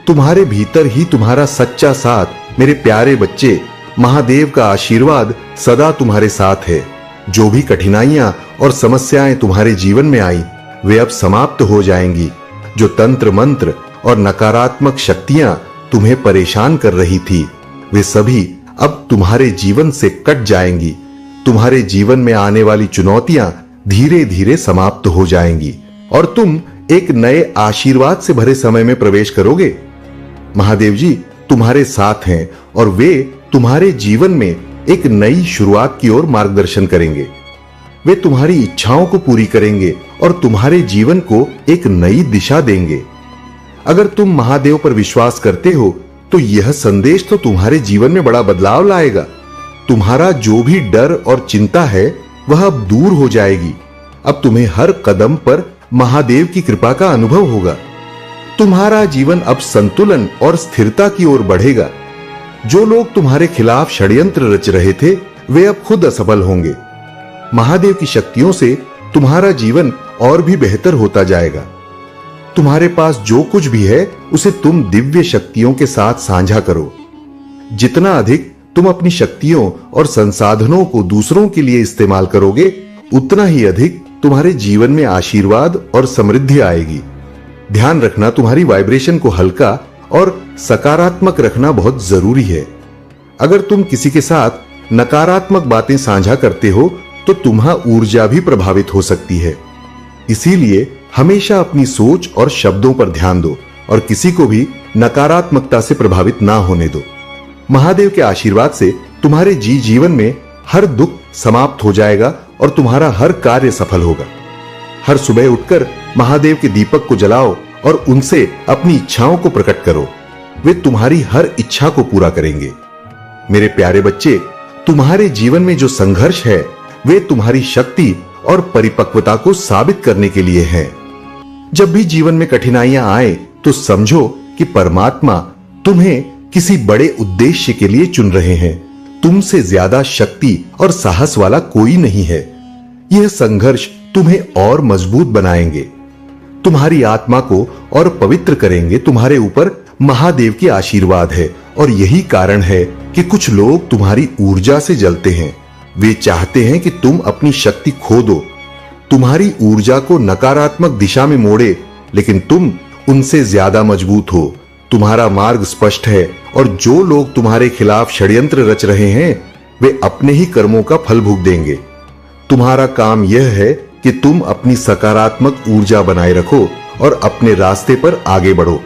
तुम्हारे भीतर ही तुम्हारा सच्चा साथ। मेरे प्यारे बच्चे, महादेव का आशीर्वाद सदा तुम्हारे साथ है। जो भी कठिनाइयां और समस्याएं तुम्हारे जीवन में आई वे अब समाप्त हो जाएंगी। जो तंत्र मंत्र और नकारात्मक शक्तियां तुम्हें परेशान कर रही थी वे सभी अब तुम्हारे जीवन से कट जाएंगी। तुम्हारे जीवन में आने वाली चुनौतियां धीरे धीरे समाप्त हो जाएंगी और तुम एक नए आशीर्वाद से भरे समय में प्रवेश करोगे। महादेव जी तुम्हारे साथ हैं और वे तुम्हारे जीवन में एक नई शुरुआत की ओर मार्गदर्शन करेंगे। वे तुम्हारी इच्छाओं को पूरी करेंगे और तुम्हारे जीवन को एक नई दिशा देंगे। अगर तुम महादेव पर विश्वास करते हो तो यह संदेश तो तुम्हारे जीवन में बड़ा बदलाव लाएगा। तुम्हारा जो भी डर और चिंता है वह अब दूर हो जाएगी। अब तुम्हें हर कदम पर महादेव की कृपा का अनुभव होगा। तुम्हारा जीवन अब संतुलन और स्थिरता की ओर बढ़ेगा। जो लोग तुम्हारे खिलाफ षड्यंत्र रच रहे थे वे अब खुद असफल होंगे। महादेव की शक्तियों से तुम्हारा जीवन और भी बेहतर होता जाएगा। तुम्हारे पास जो कुछ भी है उसे तुम दिव्य शक्तियों के साथ साझा करो। जितना अधिक तुम अपनी शक्तियों और संसाधनों को दूसरों के लिए इस्तेमाल करोगे उतना ही अधिक तुम्हारे जीवन में आशीर्वाद और समृद्धि आएगी। ध्यान रखना, तुम्हारी वाइब्रेशन को हल्का और सकारात्मक रखना बहुत जरूरी है। अगर तुम किसी के साथ नकारात्मक बातें साझा करते हो तो तुम्हारी ऊर्जा भी प्रभावित हो सकती है। इसीलिए हमेशा अपनी सोच और शब्दों पर ध्यान दो और किसी को भी नकारात्मकता से प्रभावित ना होने दो। महादेव के आशीर्वाद से तुम्हारे जीवन में हर दुख समाप्त हो जाएगा और तुम्हारा हर कार्य सफल होगा। हर सुबह उठकर महादेव के दीपक को जलाओ और उनसे अपनी इच्छाओं को प्रकट करो। वे तुम्हारी हर इच्छा को पूरा करेंगे। मेरे प्यारे बच्चे, तुम्हारे जीवन में जो संघर्ष है वे तुम्हारी शक्ति और परिपक्वता को साबित करने के लिए हैं। जब भी जीवन में कठिनाइयां आए तो समझो कि परमात्मा तुम्हें किसी बड़े उद्देश्य के लिए चुन रहे हैं। तुमसे ज्यादा शक्ति और साहस वाला कोई नहीं है। यह संघर्ष तुम्हें और मजबूत बनाएंगे, तुम्हारी आत्मा को और पवित्र करेंगे। तुम्हारे ऊपर महादेव की आशीर्वाद है और यही कारण है कि कुछ लोग तुम्हारी ऊर्जा से जलते हैं। वे चाहते हैं कि तुम अपनी शक्ति खो दो, तुम्हारी ऊर्जा को नकारात्मक दिशा में मोड़े, लेकिन तुम उनसे ज्यादा मजबूत हो। तुम्हारा मार्ग स्पष्ट है और जो लोग तुम्हारे खिलाफ षड्यंत्र रच रहे हैं वे अपने ही कर्मों का फल भुगत देंगे। तुम्हारा काम यह है कि तुम अपनी सकारात्मक ऊर्जा बनाए रखो और अपने रास्ते पर आगे बढ़ो।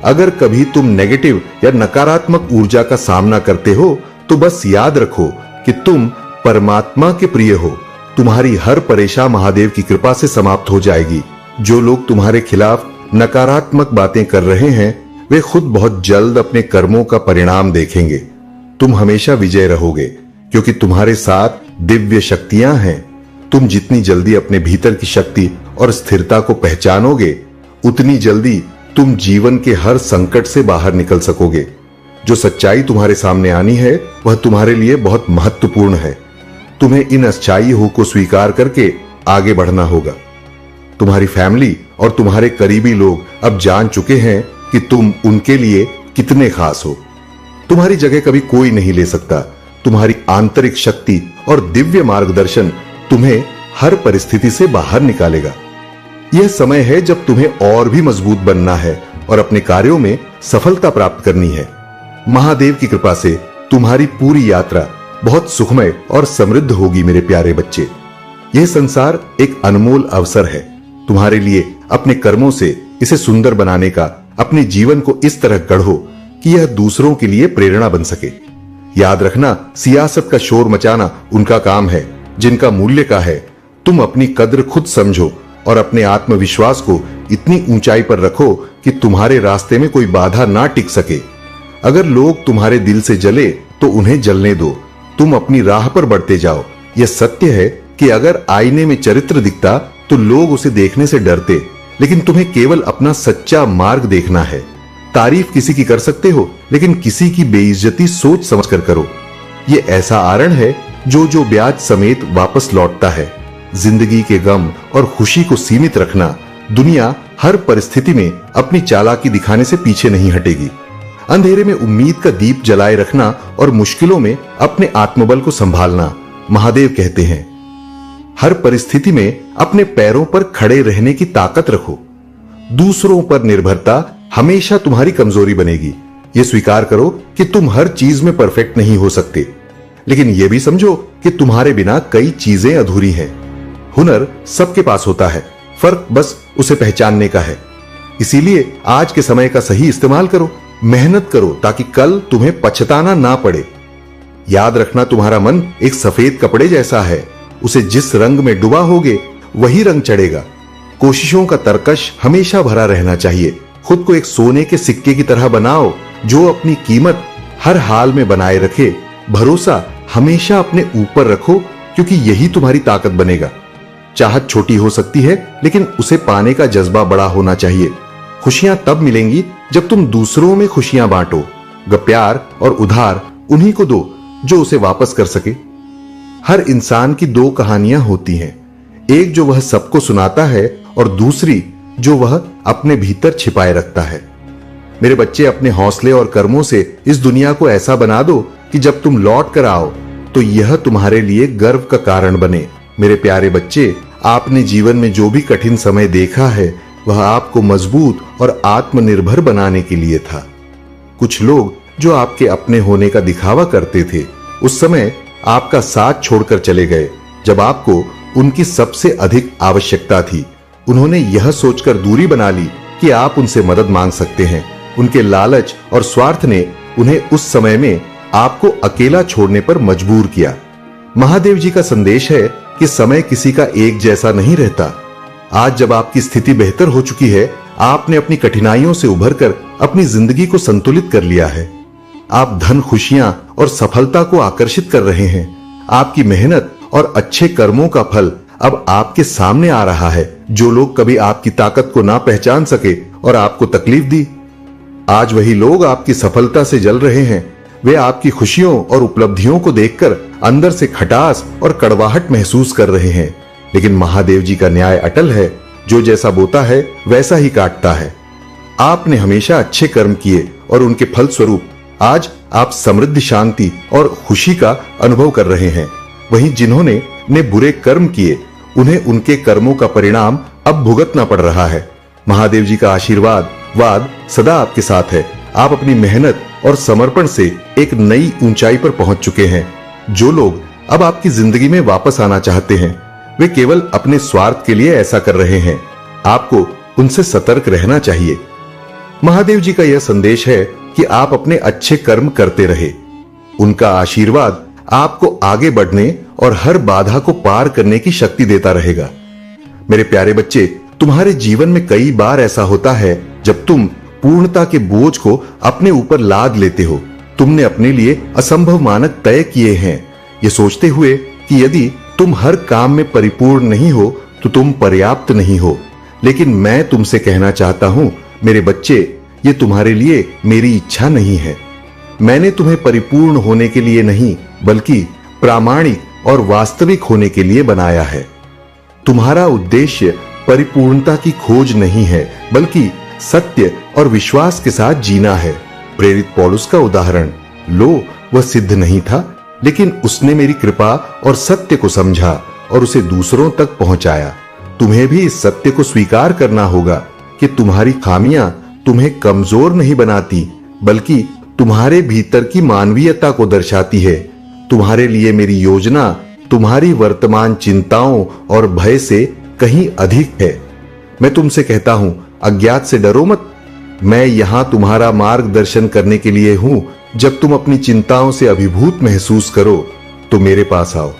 अगर कभी तुम नेगेटिव या नकारात्मक ऊर्जा का सामना करते हो तो बस याद रखो कि तुम परमात्मा के प्रिय हो। तुम्हारी हर परेशानी महादेव की कृपा से समाप्त हो जाएगी। जो लोग तुम्हारे खिलाफ नकारात्मक बातें कर रहे हैं वे खुद बहुत जल्द अपने कर्मों का परिणाम देखेंगे। तुम हमेशा विजय रहोगे क्योंकि तुम्हारे साथ दिव्य शक्तियां हैं। तुम जितनी जल्दी अपने भीतर की शक्ति और स्थिरता को पहचानोगे उतनी जल्दी तुम जीवन के हर संकट से बाहर निकल सकोगे। जो सच्चाई तुम्हारे सामने आनी है वह तुम्हारे लिए बहुत महत्वपूर्ण है। तुम्हें इन अच्छाइयों को स्वीकार करके आगे बढ़ना होगा। तुम्हारी फैमिली और तुम्हारे करीबी लोग अब जान चुके हैं कि तुम उनके लिए कितने खास हो। तुम्हारी जगह कभी कोई नहीं ले सकता। तुम्हारी आंतरिक शक्ति और दिव्य मार्गदर्शन तुम्हें हर परिस्थिति से बाहर निकालेगा। यह समय है जब तुम्हें और भी मजबूत बनना है और अपने कार्यों में सफलता प्राप्त करनी है। महादेव की कृपा से तुम्हारी पूरी यात्रा बहुत सुखमय और समृद्ध होगी। मेरे प्यारे बच्चे, यह संसार एक अनमोल अवसर है तुम्हारे लिए। अपने कर्मों से इसे सुंदर बनाने का अपने जीवन को इस तरह गढ़ो कि यह दूसरों के लिए प्रेरणा बन सके। याद रखना, सियासत का शोर मचाना उनका काम है जिनका मूल्य का है। तुम अपनी कद्र खुद समझो और अपने आत्मविश्वास को इतनी ऊंचाई पर रखो कि तुम्हारे रास्ते में कोई बाधा ना टिक सके। अगर लोग तुम्हारे दिल से जले तो उन्हें जलने दो। तुम अपनी राह पर बढ़ते जाओ। यह सत्य है कि अगर आईने में चरित्र दिखता तो लोग उसे देखने से डरते, लेकिन तुम्हें केवल अपना सच्चा मार्ग देखना है। तारीफ किसी की कर सकते हो लेकिन किसी की बेइज्जती सोच समझकर करो। यह ऐसा आरण है जो ब्याज समेत वापस लौटता है। जिंदगी के गम और खुशी को सीमित रखना। दुनिया हर परिस्थिति में अपनी चालाकी दिखाने से पीछे नहीं हटेगी। अंधेरे में उम्मीद का दीप जलाए रखना और मुश्किलों में अपने आत्मबल को संभालना। महादेव कहते हैं, हर परिस्थिति में अपने पैरों पर खड़े रहने की ताकत रखो। दूसरों पर निर्भरता हमेशा तुम्हारी कमजोरी बनेगी। यह स्वीकार करो कि तुम हर चीज में परफेक्ट नहीं हो सकते, लेकिन यह भी समझो कि तुम्हारे बिना कई चीजें अधूरी हैं। हुनर सबके पास होता है, फर्क बस उसे पहचानने का है। इसीलिए आज के समय का सही इस्तेमाल करो, मेहनत करो ताकि कल तुम्हें पछताना ना पड़े। याद रखना, तुम्हारा मन एक सफेद कपड़े जैसा है। उसे जिस रंग में डुबा होगे वही रंग चढ़ेगा। कोशिशों का तरकश हमेशा भरा रहना चाहिए। खुद को एक सोने के सिक्के की तरह बनाओ जो अपनी कीमत हर हाल में बनाए रखे। भरोसा हमेशा अपने ऊपर रखो, क्योंकि यही तुम्हारी ताकत बनेगा। चाहत छोटी हो सकती है, लेकिन उसे पाने का जज्बा बड़ा होना चाहिए। खुशियां तब मिलेंगी जब तुम दूसरों में खुशियां बांटो। प्यार और उधार उन्हीं को दो जो उसे वापस कर सके। हर इंसान की दो कहानियां होती हैं, एक जो वह सबको सुनाता है और दूसरी जो वह अपने भीतर छिपाए रखता है। मेरे बच्चे, अपने हौसले और कर्मों से इस दुनिया को ऐसा बना दो कि जब तुम लौट कर आओ तो यह तुम्हारे लिए गर्व का कारण बने। मेरे प्यारे बच्चे, आपने जीवन में जो भी कठिन समय देखा है वह आपको मजबूत और आत्मनिर्भर बनाने के लिए था। कुछ लोग जो आपके अपने होने का दिखावा करते थे, उस समय आपका साथ छोड़कर चले गए जब आपको उनकी सबसे अधिक आवश्यकता थी। उन्होंने यह सोचकर दूरी बना ली कि आप उनसे मदद मांग सकते हैं। उनके लालच और स्वार्थ ने उन्हें उस समय में आपको अकेला छोड़ने पर मजबूर किया। महादेव जी का संदेश है कि समय किसी का एक जैसा नहीं रहता। आज जब आपकी स्थिति बेहतर हो चुकी है, आपने अपनी कठिनाइयों से उभरकर अपनी जिंदगी को संतुलित कर लिया है। आप धन, खुशियां और सफलता को आकर्षित कर रहे हैं। आपकी मेहनत और अच्छे कर्मों का फल अब आपके सामने आ रहा है। जो लोग कभी आपकी ताकत को ना पहचान सके और आपको तकलीफ दी, आज वही लोग आपकी सफलता से जल रहे हैं। वे आपकी खुशियों और उपलब्धियों को देखकर अंदर से खटास और कड़वाहट महसूस कर रहे हैं। लेकिन महादेव जी का न्याय अटल है, जो जैसा बोता है वैसा ही काटता है। आपने हमेशा अच्छे कर्म किए और उनके फल स्वरूप आज आप समृद्धि, शांति और खुशी का अनुभव कर रहे हैं। वहीं जिन्होंने बुरे कर्म किए, उन्हें उनके कर्मों का परिणाम अब भुगतना पड़ रहा है। महादेव जी का आशीर्वाद सदा आपके साथ है। आप अपनी मेहनत और समर्पण से एक नई ऊंचाई पर पहुंच चुके हैं। जो लोग अब आपकी जिंदगी में वापस आना चाहते हैं, वे केवल अपने स्वार्थ के लिए ऐसा कर रहे हैं। आपको उनसे सतर्क रहना चाहिए। महादेव जी का यह संदेश है कि आप अपने अच्छे कर्म करते रहे। उनका आशीर्वाद आपको आगे बढ़ने और हर बाधा को पार करने की शक्ति देता रहेगा। मेरे प्यारे बच्चे, तुम्हारे जीवन में कई बार ऐसा होता है जब तुम पूर्णता के बोझ को अपने ऊपर लाद लेते हो। तुमने अपने लिए असंभव मानक तय किए हैं, ये सोचते हुए कि यदि तुम हर काम में परिपूर्ण नहीं हो तो तुम पर्याप्त नहीं हो। लेकिन मैं तुमसे कहना चाहता हूं, मेरे बच्चे, ये तुम्हारे लिए मेरी इच्छा नहीं है। मैंने तुम्हें परिपूर्ण होने के लिए नहीं, बल्कि प्रामाणिक और वास्तविक होने के लिए बनाया है। तुम्हारा उद्देश्य परिपूर्णता की खोज नहीं है, बल्कि सत्य और विश्वास के साथ जीना है। प्रेरित पौलुस का उदाहरण लो, वह सिद्ध नहीं था, लेकिन उसने मेरी कृपा और सत्य को समझा और उसे दूसरों तक पहुंचाया। तुम्हें भी इस सत्य को स्वीकार करना होगा कि तुम्हारी खामियां तुम्हें कमजोर नहीं बनाती, बल्कि तुम्हारे भीतर की मानवीयता को दर्शाती है। तुम्हारे लिए मेरी योजना तुम्हारी वर्तमान चिंताओं और भय से कहीं अधिक है। मैं तुमसे कहता हूं, अज्ञात से डरो मत। मैं यहां तुम्हारा मार्गदर्शन करने के लिए हूं। जब तुम अपनी चिंताओं से अभिभूत महसूस करो तो मेरे पास आओ।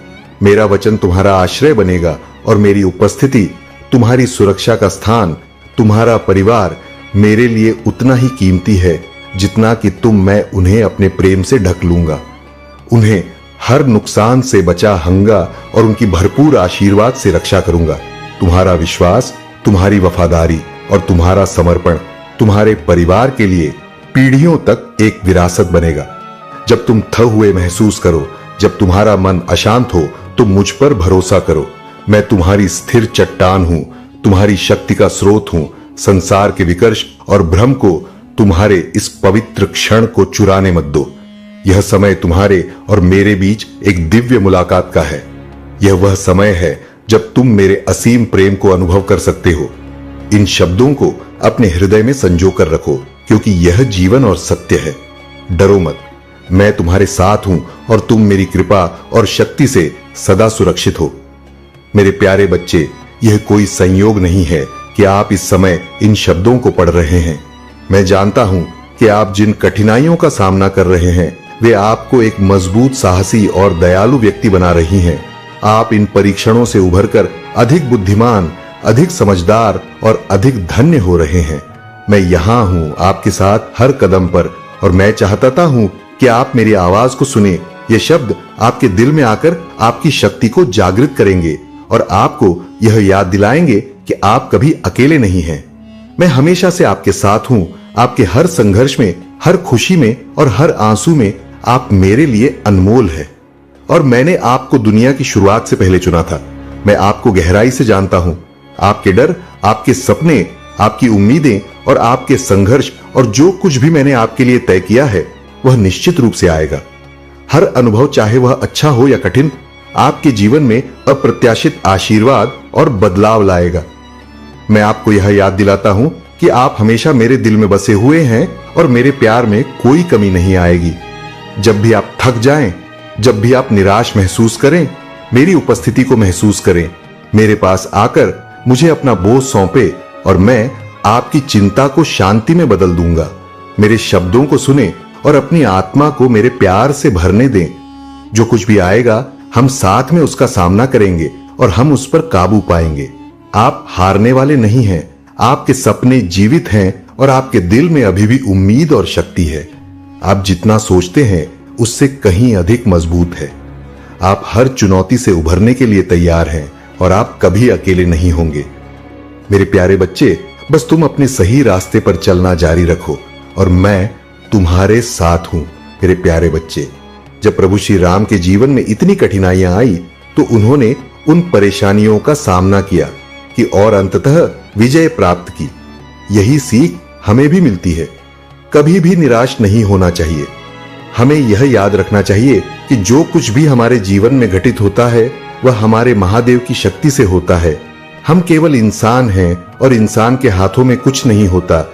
मेरा वचन तुम्हारा आश्रय बनेगा और मेरी उपस्थिति तुम्हारी सुरक्षा का स्थान। तुम्हारा परिवार मेरे लिए उतना ही कीमती है जितना कि मैं उन्हें अपने प्रेम से ढक लूंगा। उन्हें हर नुकसान से बचाऊंगा और उनकी भरपूर आशीर्वाद से रक्षा करूंगा। तुम्हारा विश्वास, तुम्हारी वफादारी और तुम्हारा समर्पण तुम्हारे परिवार के लिए पीढ़ियों तक एक विरासत बनेगा। जब तुम थके हुए महसूस करो, जब तुम्हारा मन अशांत हो, तो मुझ पर भरोसा करो। मैं तुम्हारी स्थिर चट्टान हूं, तुम्हारी शक्ति का स्रोत हूं। संसार के विकर्ष और भ्रम को तुम्हारे इस पवित्र क्षण को चुराने मत दो। यह समय तुम्हारे और मेरे बीच एक दिव्य मुलाकात का है। यह वह समय है जब तुम मेरे असीम प्रेम को अनुभव कर सकते हो। इन शब्दों को अपने हृदय में संजो कर रखो, क्योंकि यह जीवन और सत्य है। डरो मत, मैं तुम्हारे साथ हूं और तुम मेरी कृपा और शक्ति से सदा सुरक्षित हो। मेरे प्यारे बच्चे, यह कोई संयोग नहीं है कि आप इस समय इन शब्दों को पढ़ रहे हैं। मैं जानता हूं कि आप जिन कठिनाइयों का सामना कर रहे हैं, वे आपको एक मजबूत, साहसी और दयालु व्यक्ति बना रही हैं। आप इन परीक्षणों से उभरकर अधिक बुद्धिमान, अधिक समझदार और अधिक धन्य हो रहे हैं। मैं यहां हूं आपके साथ हर कदम पर, और मैं चाहता हूं कि आप मेरी आवाज को सुने। ये शब्द आपके दिल में आकर आपकी शक्ति को जागृत करेंगे और आपको यह याद दिलाएंगे कि आप कभी अकेले नहीं हैं। मैं हमेशा से आपके साथ हूं। आपके हर संघर्ष में, हर खुशी में और हर आंसू में आप मेरे लिए अनमोल है। और मैंने आपको दुनिया की शुरुआत से पहले चुना था। मैं आपको गहराई से जानता हूं। आपके डर, आपके सपने, आपकी उम्मीदें और आपके संघर्ष और जो कुछ भी मैंने आपके लिए तय किया है वह निश्चित रूप से आएगा। हर अनुभव, चाहे वह अच्छा हो या कठिन, आपके जीवन में अप्रत्याशित आशीर्वाद और बदलाव लाएगा। मैं आपको यह याद दिलाता हूं कि आप हमेशा मेरे दिल में बसे हुए हैं और मेरे प्यार में कोई कमी नहीं आएगी। जब भी आप थक जाएं, जब भी आप निराश महसूस करें, मेरी उपस्थिति को महसूस करें। मेरे पास आकर मुझे अपना बोझ सौंपे और मैं आपकी चिंता को शांति में बदल दूंगा। मेरे शब्दों को सुने और अपनी आत्मा को मेरे प्यार से भरने दें। जो कुछ भी आएगा, हम साथ में उसका सामना करेंगे और हम उस पर काबू पाएंगे। आप हारने वाले नहीं हैं। आपके सपने जीवित हैं और आपके दिल में अभी भी उम्मीद और शक्ति है। आप जितना सोचते हैं उससे कहीं अधिक मजबूत है। आप हर चुनौती से उभरने के लिए तैयार हैं और आप कभी अकेले नहीं होंगे। मेरे प्यारे बच्चे, बस तुम अपने सही रास्ते पर चलना जारी रखो और मैं तुम्हारे साथ हूं। मेरे प्यारे बच्चे, जब प्रभु श्री राम के जीवन में इतनी कठिनाइयां आई तो उन्होंने उन परेशानियों का सामना किया कि और अंततः विजय प्राप्त की। यही सीख हमें भी मिलती है। कभी भी निराश नहीं होना चाहिए। हमें यह याद रखना चाहिए कि जो कुछ भी हमारे जीवन में घटित होता है वह हमारे महादेव की शक्ति से होता है। हम केवल इंसान हैं और इंसान के हाथों में कुछ नहीं होता,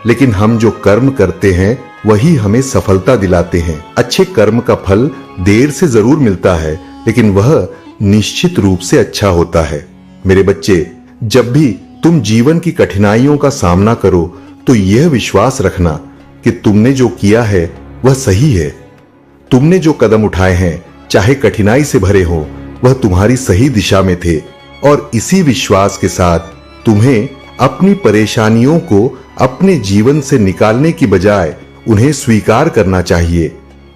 लेकिन हम जो कर्म करते हैं वही हमें सफलता दिलाते हैं। अच्छे कर्म का फल देर से जरूर मिलता है, लेकिन वह निश्चित रूप से अच्छा होता है। मेरे बच्चे, जब भी तुम जीवन की कठिनाइयों का सामना करो तो यह विश्वास रखना कि तुमने जो किया है वह सही है। तुमने जो कदम उठाए हैं, चाहे कठिनाई से भरे हो, वह तुम्हारी सही दिशा में थे। और इसी विश्वास के साथ तुम्हें अपनी परेशानियों को अपने जीवन से निकालने की बजाय उन्हें स्वीकार करना चाहिए,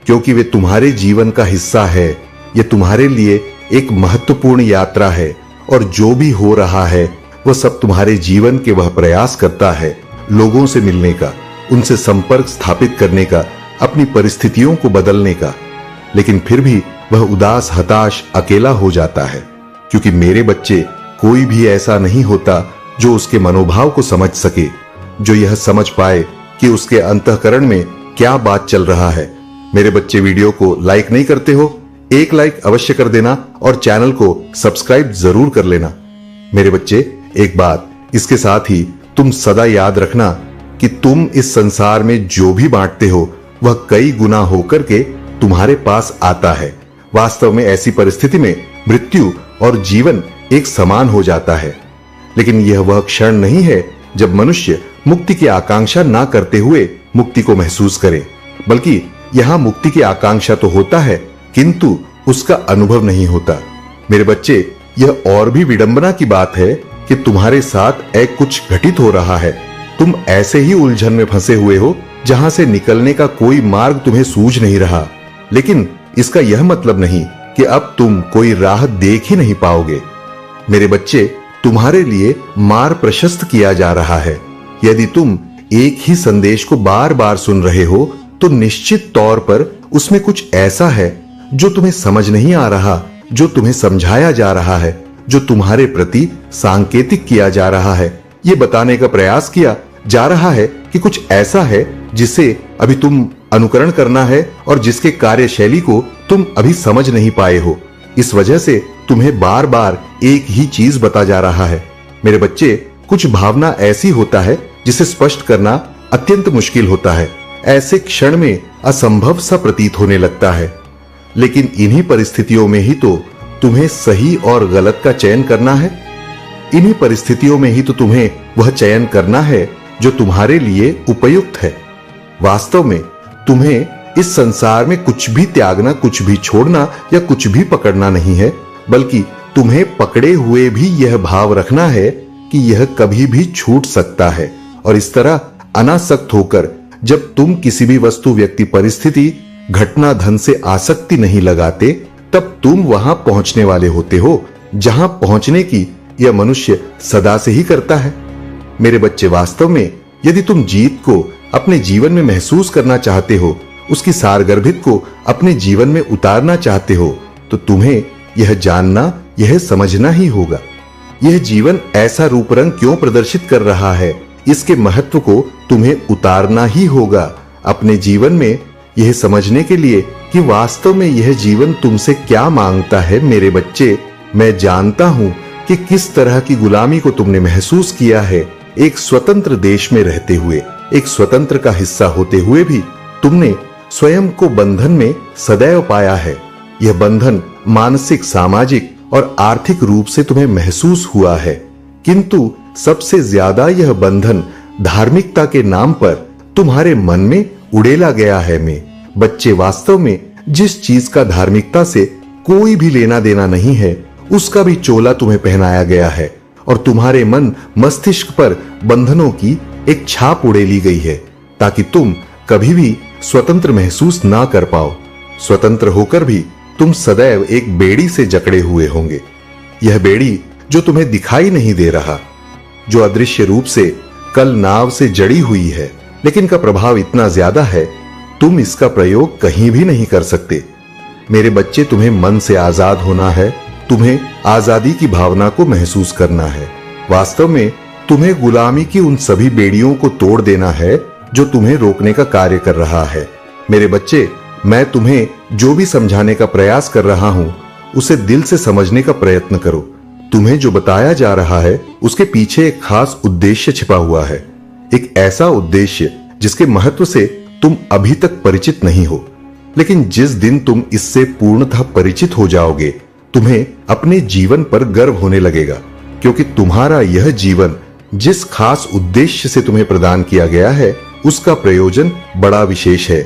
क्योंकि वे तुम्हारे जीवन का हिस्सा है। यह तुम्हारे लिए एक महत्वपूर्ण यात्रा है और जो भी हो रहा है वह सब तुम्हारे जीवन के वह प्रयास करता है लोगों से मिलने का, उनसे संपर्क स्थापित करने का, अपनी परिस्थितियों को बदलने का। लेकिन फिर भी वह उदास, हताश, अकेला हो जाता है, क्योंकि मेरे बच्चे, कोई भी ऐसा नहीं होता जो उसके मनोभाव को समझ सके, जो यह समझ पाए कि उसके अंतःकरण में क्या बात चल रहा है। मेरे बच्चे, वीडियो को लाइक नहीं करते हो? एक लाइक अवश्य कर देना और चैनल को सब्सक्राइब जरूर कर लेना। मेरे बच्चे, एक बात इसके साथ ही तुम सदा याद रखना कि तुम इस संसार में जो भी बांटते हो वह कई गुना होकर के तुम्हारे पास आता है। वास्तव में ऐसी परिस्थिति में मृत्यु और जीवन एक समान हो जाता है। लेकिन यह वह क्षण नहीं है जब मनुष्य मुक्ति की आकांक्षा ना करते हुए मुक्ति को महसूस करे, बल्कि यहां मुक्ति की आकांक्षा तो होता है किंतु उसका अनुभव नहीं होता। मेरे बच्चे, यह और भी विडंबना की बात है कि तुम्हारे साथ एक कुछ घटित हो रहा है। तुम ऐसे ही उलझन में फंसे हुए हो जहां से निकलने का कोई मार्ग तुम्हें सूझ नहीं रहा। लेकिन इसका यह मतलब नहीं कि अब तुम कोई राह देख ही नहीं पाओगे। मेरे बच्चे, तुम्हारे लिए मार्ग प्रशस्त किया जा रहा है। यदि तुम एक ही संदेश को बार बार सुन रहे हो तो निश्चित तौर पर उसमें कुछ ऐसा है जो तुम्हें समझ नहीं आ रहा, जो तुम्हें समझाया जा रहा है, जो तुम्हारे प्रति सांकेतिक किया जा रहा है। ये बताने का प्रयास किया जा रहा है कि कुछ ऐसा है जिसे अभी तुम अनुकरण करना है और जिसके कार्यशैली को तुम अभी समझ नहीं पाए हो। इस वजह से तुम्हें बार बार एक ही चीज बता जा रहा है। मेरे बच्चे, कुछ भावना ऐसी होता है जिसे स्पष्ट करना अत्यंत मुश्किल होता है। ऐसे क्षण में असंभव सा प्रतीत होने लगता है। लेकिन इन्हीं परिस्थितियों में ही तो तुम्हें सही और गलत का चयन करना है। इन्हीं परिस्थितियों में ही तो तुम्हें वह चयन करना है जो तुम्हारे लिए उपयुक्त है। वास्तव में तुम्हें इस संसार में कुछ भी त्यागना, कुछ भी छोड़ना या कुछ भी पकड़ना नहीं है, बल्कि तुम्हें पकड़े हुए भी यह भाव रखना है कि यह कभी भी छूट सकता है और इस तरह अनासक्त होकर जब तुम किसी भी वस्तु, व्यक्ति, परिस्थिति, घटना, धन से आसक्ति नहीं लगाते, तब तुम वहां पहुंचने वाले होते हो जहां पहुंचने की यह मनुष्य सदा से ही करता है। मेरे बच्चे, वास्तव में यदि तुम जीत को अपने जीवन में महसूस करना चाहते हो, उसकी सारगर्भित को अपने जीवन में उतारना चाहते हो, तो तुम्हें यह जानना, यह समझना ही होगा, यह जीवन ऐसा रूप रंग क्यों प्रदर्शित कर रहा है, इसके महत्व को तुम्हें उतारना ही होगा अपने जीवन में, यह समझने के लिए कि वास्तव में यह जीवन तुमसे क्या मांगता है। मेरे बच्चे, मैं जानता हूं कि किस तरह की गुलामी को तुमने महसूस किया है। एक स्वतंत्र देश में रहते हुए, एक स्वतंत्र का हिस्सा होते हुए भी तुमने स्वयं को बंधन में सदैव पाया है। यह बंधन मानसिक, सामाजिक और आर्थिक रूप से तुम्हें महसूस हुआ है, किंतु सबसे ज्यादा यह बंधन धार्मिकता के नाम पर तुम्हारे मन में उड़ेला गया है। में बच्चे, वास्तव में जिस चीज का धार्मिकता से कोई भी लेना देना नहीं है, उसका भी चोला तुम्हें पहनाया गया है और तुम्हारे मन मस्तिष्क पर बंधनों की एक छाप उड़ेली गई है, ताकि तुम कभी भी स्वतंत्र महसूस ना कर पाओ। स्वतंत्र होकर भी तुम सदैव एक बेड़ी से जकड़े हुए होंगे। यह बेड़ी जो तुम्हें दिखाई नहीं दे रहा, जो अदृश्य रूप से कल नाव से जड़ी हुई है, लेकिन का प्रभाव इतना ज्यादा है तुम इसका प्रयोग कहीं भी नहीं कर सकते। मेरे बच्चे, तुम्हें मन से आजाद होना है, तुम्हें आजादी की भावना को महसूस करना है। वास्तव में तुम्हें गुलामी की उन सभी बेड़ियों को तोड़ देना है जो तुम्हें रोकने का कार्य कर रहा है। मेरे बच्चे, मैं तुम्हें जो भी समझाने का प्रयास कर रहा हूं, उसे दिल से समझने का प्रयत्न करो। तुम्हें जो बताया जा रहा है उसके पीछे एक खास उद्देश्य छिपा हुआ है, एक ऐसा उद्देश्य जिसके महत्व से तुम अभी तक परिचित नहीं हो, लेकिन जिस दिन तुम इससे पूर्णतः परिचित हो जाओगे, तुम्हें अपने जीवन पर गर्व होने लगेगा, क्योंकि तुम्हारा यह जीवन जिस खास उद्देश्य से तुम्हें प्रदान किया गया है, उसका प्रयोजन बड़ा विशेष है।